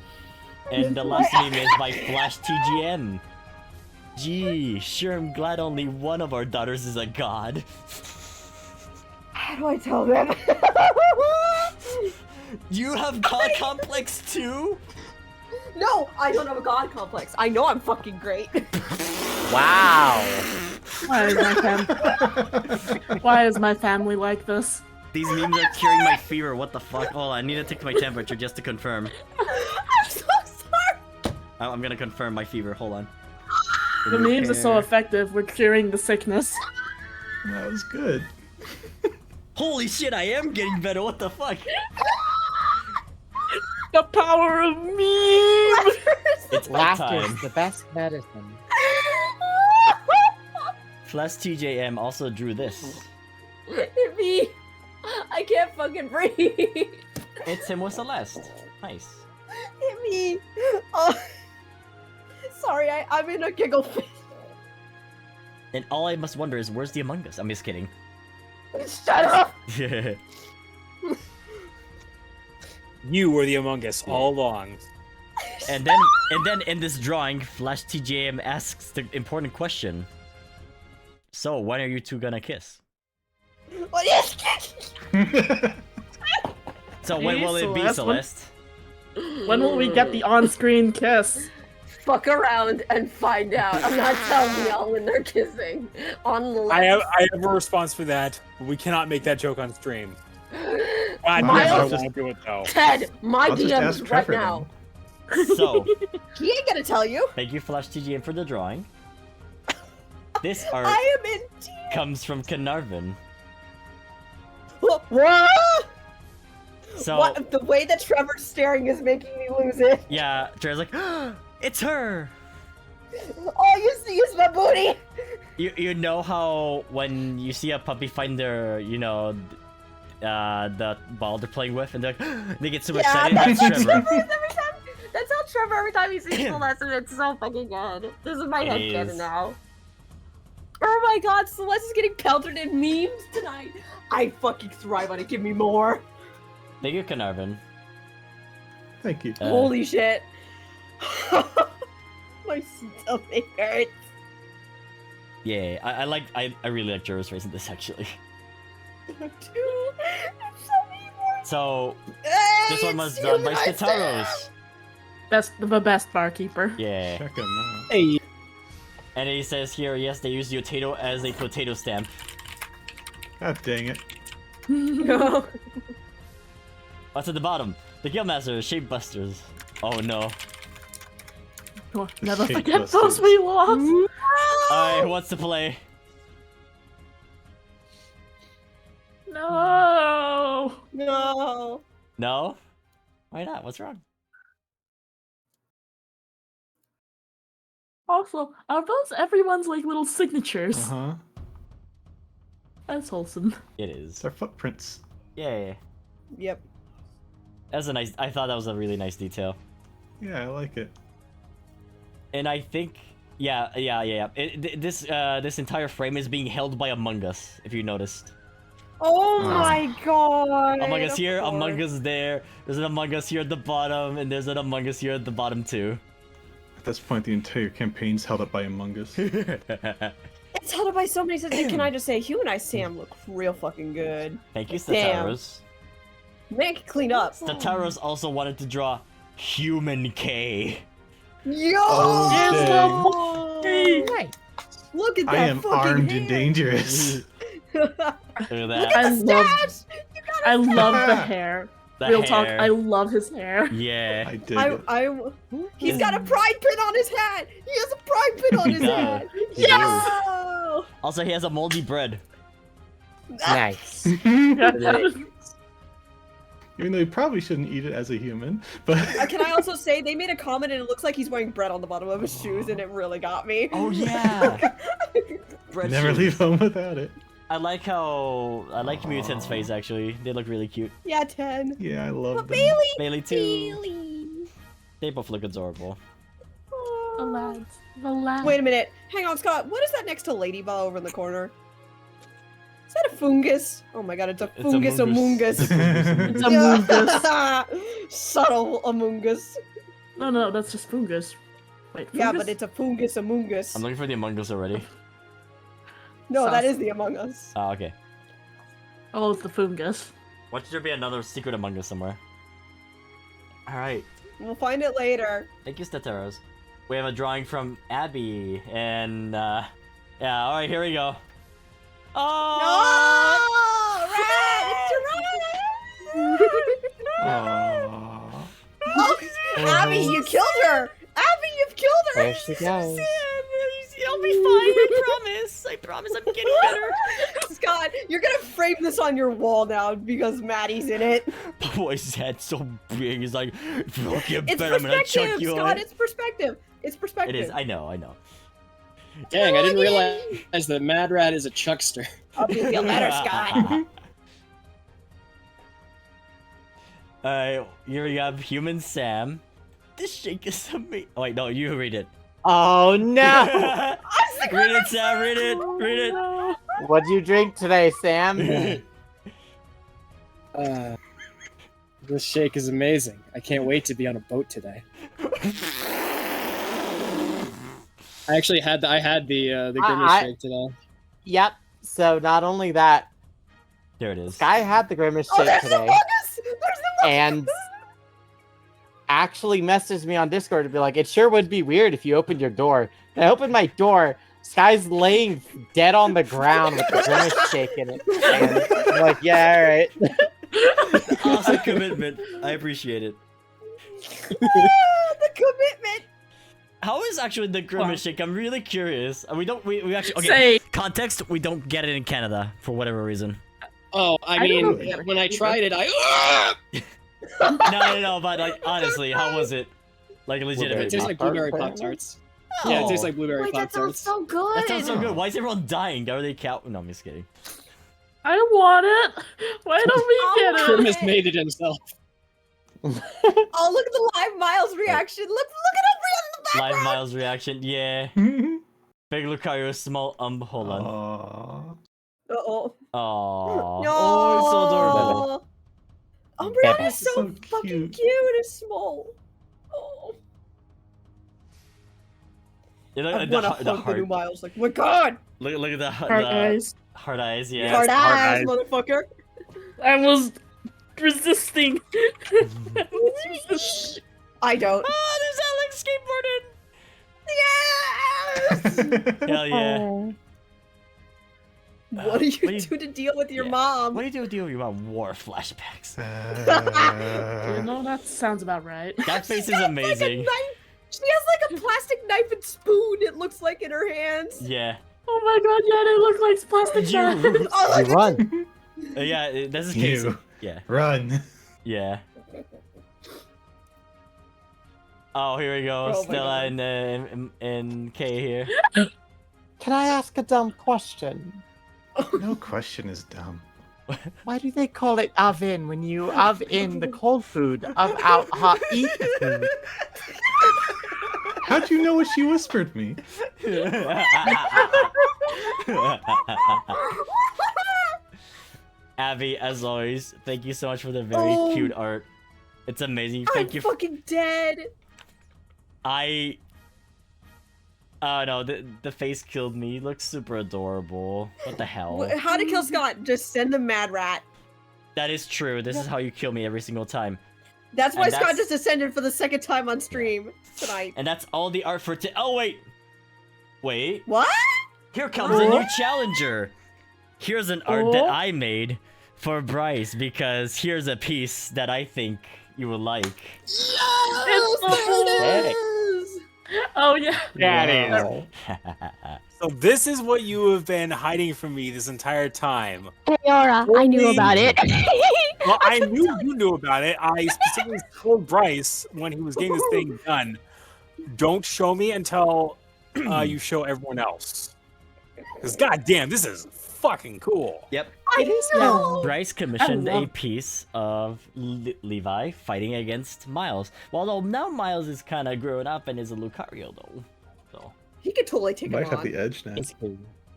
And the last meme is by Flash TGM. Gee, sure I'm glad only one of our daughters is a god. How do I tell them? You have god complex too? No, I don't have a god complex. I know I'm fucking great. Wow. Why is my family like this? These memes are curing my fever, what the fuck? Hold on, I need to take my temperature just to confirm. I'm so sorry. I'm gonna confirm my fever, hold on. The memes are so effective with curing the sickness. That was good. Holy shit, I am getting better, what the fuck? The power of memes! It's Laughter time. is the best medicine. Flash TJM also drew this. Hit me. I can't fucking breathe. It's him with Celeste. Nice. Hit me. Oh. Sorry, I'm in a giggle fit. And all I must wonder is, where's the Among Us? I'm just kidding. Shut up. You were the Among Us all along. And then in this drawing, Flash TJM asks the important question. So, when are you two gonna kiss? What is this? So when will it be, Celeste? When will we get the on-screen kiss? Fuck around and find out. I'm not telling y'all when they're kissing. On the I have a response for that, but we cannot make that joke on stream. God, Miles- I want to do it though. Ted, my I'll just DMs ask right Trevor now. So, He ain't gonna tell you. thank you Flash TJM for the drawing. This art I am in tears. comes from Carnarvon. What? So, What? The way that Trevor's staring is making me lose it. yeah, Trevor's like, it's her! All you see is my booty. You know how when you see a puppy find their, you know, the ball they're playing with, and they're like, they get super excited? That's That's how Trevor. Trevor is every time. That's how Trevor every time he sees Celeste, and it's so fucking good. This is my It headcanon is. now. Oh my god, Celeste is getting pelted in memes tonight. I fucking thrive on it. Give me more. Thank you, Carnarvon. Thank you. Holy shit. My stomach hurts. Yeah, I really like Trevor's face in this actually. Dude, it's so evil. So, Hey, this one was it's done by you, I Stataros. The best barkeeper. Yeah. Check him out. Hey, And he says here, yes, they use potato as a potato stamp. God dang it. No. What's at the bottom? The Guildmasters, Shapebusters. Oh no. Oh, never Shake forget busters. those we lost. Alright, who wants to play? No. No. No? Why not? What's wrong? Also, are those everyone's like little signatures? Uh-huh. That's wholesome. It is. It's our footprints. Yeah. Yep. That's a nice. I thought that was a really nice detail. Yeah, I like it. And I think, yeah. This entire frame is being held by Among Us, if you noticed. Oh my god. Among Us of here, course. Among Us there. There's an Among Us here at the bottom, and there's an Among Us here at the bottom too. At this point, the entire campaign's held up by Among Us. It's held up by so many systems. Can I just say, Humanized Sam look real fucking good. Thank you, Damn. Stataros. Man can clean up. Stataros also wanted to draw Human K. Yo! Oh, Hey, Right. Look at that I am fucking armed hair. and dangerous. Look at Look that. at I the love- stash! You got I love the hair. The Real talk, hair. I love his hair. Yeah. I dig it. He's got a pride pin on his hat! He has a pride pin on He his does. hat! He does. Yo! Also, he has a moldy bread. Nice. Even though you probably shouldn't eat it as a human, but Can I also say, they made a comment and it looks like he's wearing bread on the bottom of his shoes and it really got me. Oh yeah. Bread never shoes. leave home without it. I like Mutant's face actually. They look really cute. Yeah, 10. Yeah, I love them. Bailey! Bailey too. They both look adorable. The lads. The lads. Wait a minute. Hang on, Scott. What is that next to Ladybell over in the corner? Is that a fungus? Oh my god, it's a fungus amungus. It's a mungus. Subtle amungus. No, that's just fungus. Wait, fungus? Yeah, but it's a fungus amungus. I'm looking for the Among Us already. No, that is the Among Us. Oh, okay. Oh, it's the fungus. Watch there be another secret Among Us somewhere. Alright. We'll find it later. Thank you, Stateros. We have a drawing from Abby, and yeah, alright, here we go. Oh! No! Red! It's Aww. Oh, Abby, you killed her! Abby, you've killed her! There she goes. I'll be fine, I promise. I promise I'm getting better. Scott, you're gonna frame this on your wall now because Maddie's in it. Boy's head's so big, he's like, if you don't get It's better, I'm gonna chuck perspective, you Scott. on. It's perspective. It's perspective. It is, I know. Dang, I didn't realize that Mad Rat is a chuckster. I'll be feel better, Scott. Alright, here we have Human Sam. This shake is amazing. Oh, wait, no, you read it. Oh no! Read it, Sam, read it, read it. What'd you drink today, Sam? This shake is amazing. I can't wait to be on a boat today. I actually had the Grimace shake today. Yep. So not only that, There it is. Sky had the Grimace Oh, shake there's the today, fungus! There's the and actually messaged me on Discord to be like, it sure would be weird if you opened your door. And I opened my door, Sky's laying dead on the ground with the Grimace shake in it. And I'm like, yeah, alright. Awesome commitment. I appreciate it. the commitment. How is actually the Grimace shake? I'm really curious. We actually okay. Say. Context: we don't get it in Canada for whatever reason. Oh, I don't mean, know. when I tried it, I No, but like honestly, how was it? Like it legitimate. tastes like blueberry Pop-Tarts. Yeah, it tastes like blueberry Wait, that sounds Pop-Tarts. so good. That sounds so good. Why is everyone dying? Are they cow? No, I'm just kidding. I want it. Why don't we get it? Grimace made it himself. Oh, look at the live Miles reaction. Look at over in the Live background. Miles reaction. Yeah. Big Lucario, small hold on. Aww. Uh-oh. Aww. No. Oh, it's so adorable. Umbreon is so, So fucking cute. cute and small. Oh. You look I at wanna the hug the new heart. Miles. Like, oh my god. Look at the Heart eyes. Heart eyes. Yeah. Hard hard eyes, eyes. motherfucker. I was resisting. I don't. Oh, there's Alex skateboarding. Yes! Hell yeah. Oh. What do you what do you- do to deal with your Yeah. mom? What do you do with your war flashbacks? You know, that sounds about right. That face is She has, like, a amazing. knife. She has like a plastic knife and spoon, it looks like, in her hands. Yeah. Oh my god, yeah, they look like plastic You- knives. Oh, You look at run. Yeah, this is Casey. You. Yeah. Run. Yeah. Oh, here we go. Oh my Stella God. and Kay here. Can I ask a dumb question? No question is dumb. Why do they call it oven when you in the cold food, out hot eat the food? How'd you know what she whispered me? Abby, as always, thank you so much for the very Oh. cute art. It's amazing. I'm Thank you. fucking dead. Oh no, the face killed me. He looks super adorable. What the hell? How to kill Scott? Just send the mad rat. That is true. This is how you kill me every single time. That's why And Scott that's- just ascended for the second time on stream tonight. And that's all the art for oh wait. Wait. What? Here comes a new challenger. Here's an art that I made for Bryce because here's a piece that I think you will like. Yes! It's There it sick. is! Oh yeah. That So this is what you have been hiding from me this entire time. Mayotta, I knew about it. Well, I knew you knew about it. I specifically told Bryce when he was getting this thing done, don't show me until you show everyone else. Because goddamn, this is fucking cool. Yep. I know. Bryce commissioned I love- a piece of Levi fighting against Miles. Well, though now Miles is kind of grown up and is a Lucario though. So He could totally take Might him have on. the edge now.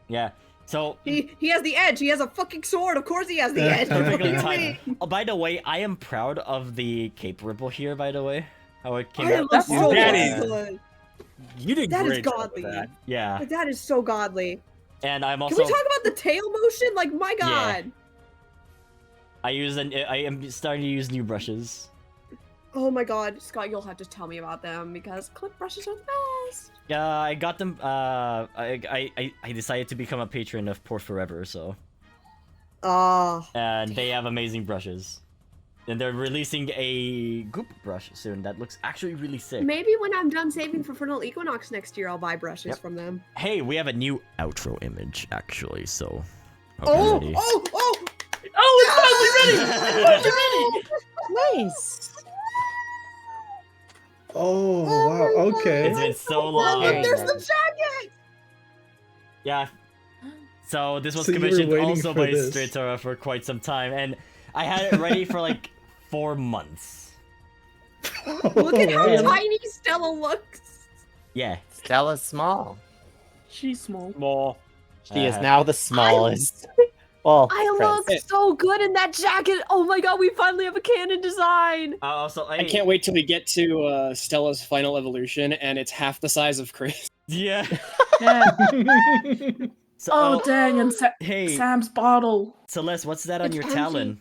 yeah. So He has the edge. He has a fucking sword. Of course he has the edge. What do perfectly you timed. mean? Oh, by the way, I am proud of the cape ripple here. By the way, how it came I out. love so That good. You did That is great job with godly. that. Yeah, Like, that is so godly. and I'm Can also we talk about the tail motion? Like, my god. I am starting to use new brushes. Oh my god, Scott, you'll have to tell me about them because clip brushes are the best. Yeah, I got them. I decided to become a patron of Pour Forever, so Oh. and they have amazing brushes. And they're releasing a goop brush soon that looks actually really sick. Maybe when I'm done saving for Frontal Equinox next year, I'll buy brushes Yep. from them. Hey, we have a new outro image actually, so. Oh, ready. oh! Oh, it's finally ready! It's finally ready! Nice. Oh, wow. Okay. It's been so long. Look, there's the jacket! Yeah. So this was So you were commissioned waiting also for by this. Stratora for quite some time, and I had it ready for like 4 months. Look at how wow. tiny Stella looks. Yeah. Stella's small. She's small. Small. She is now the smallest. Well, I Prince. look so good in that jacket. Oh my god, we finally have a canon design. Also, I can't wait till we get to Stella's final evolution, and it's half the size of Chris. Yeah. Yeah. So, Oh, dang, and hey, Sam's bottle. Celeste, what's that on It's your empty. talon?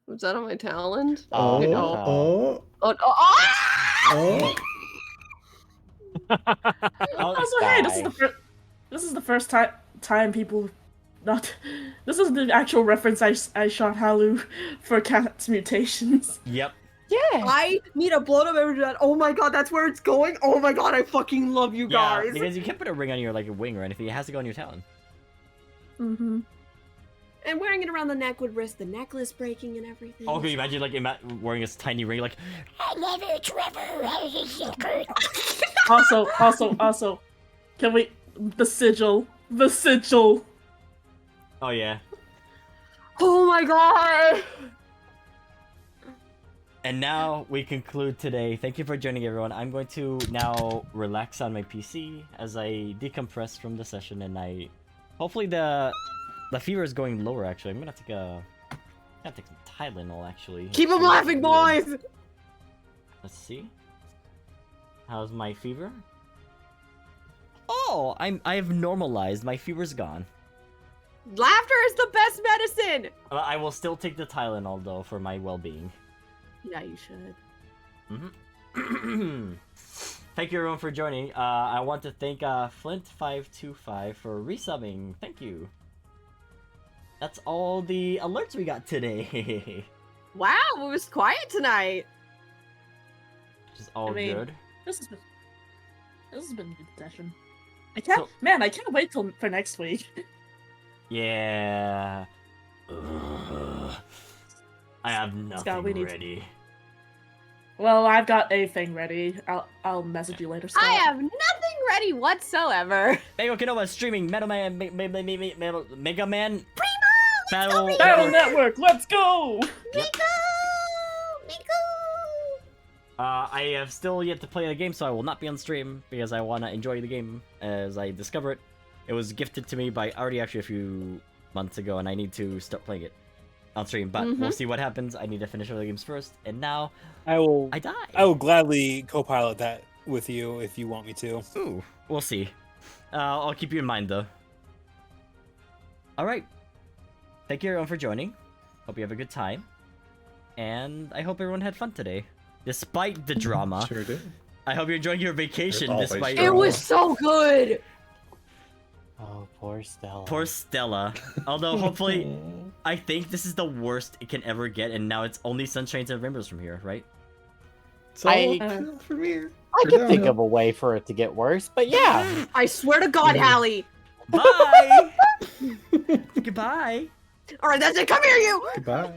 Was that on my talent? Oh, Oh, oh, Oh, ah! oh. Also, hey, this is the first time people not. This is the actual reference I shot Halu for Cat's mutations. Yep. Yeah. I need a blow up every time. Oh my god, that's where it's going. Oh my god, I fucking love you Yeah, guys. because you can't put a ring on your like a wing or anything. It has to go on your talon. Mm-hmm. And wearing it around the neck would risk the necklace breaking and everything. Oh, can you imagine like wearing this tiny ring like? I love you, Trevor. Also, can we the sigil? Oh yeah. Oh my god. And now we conclude today. Thank you for joining, everyone. I'm going to now relax on my PC as I decompress from the session, and hopefully the fever is going lower. Actually, I'm gonna take some Tylenol. Actually, Keep them laughing, boys. Let's see. How's my fever? Oh, I have normalized. My fever's gone. Laughter is the best medicine. I will still take the Tylenol though for my well-being. Yeah, you should. Thank you everyone for joining. I want to thank Flint525 for resubbing. Thank you. That's all the alerts we got today. Wow, it was quiet tonight. Which is all I mean, good. This has been a good session. I can't wait for next week. Yeah. Ugh. I have nothing Scott, we need to- ready. Well, I've got a thing ready. I'll message you later. Scott. I have nothing ready whatsoever. Mega Kinova streaming Mega Man Primo! Battle Battle Network. Let's go. Miku! I have still yet to play the game, so I will not be on stream because I want to enjoy the game as I discover it. It was gifted to me by Artie actually a few months ago, and I need to start playing it on stream. But we'll see what happens. I need to finish other games first, and now I will I die. I will gladly co-pilot that with you if you want me to. Ooh, we'll see. I'll keep you in mind though. All right. Thank you everyone for joining. Hope you have a good time, and I hope everyone had fun today, despite the drama. Sure did. I hope you're enjoying your vacation Always despite drama. It was so good. Oh, poor Stella. Poor Stella. Although hopefully, I think this is the worst it can ever get, and now it's only sunshines and rainbows from here, right? It's all I- from here. I For could think downhill. of a way for it to get worse, but yeah. I swear to God, Hallie. Bye. Goodbye. All right, that's it. Come here, you. Goodbye.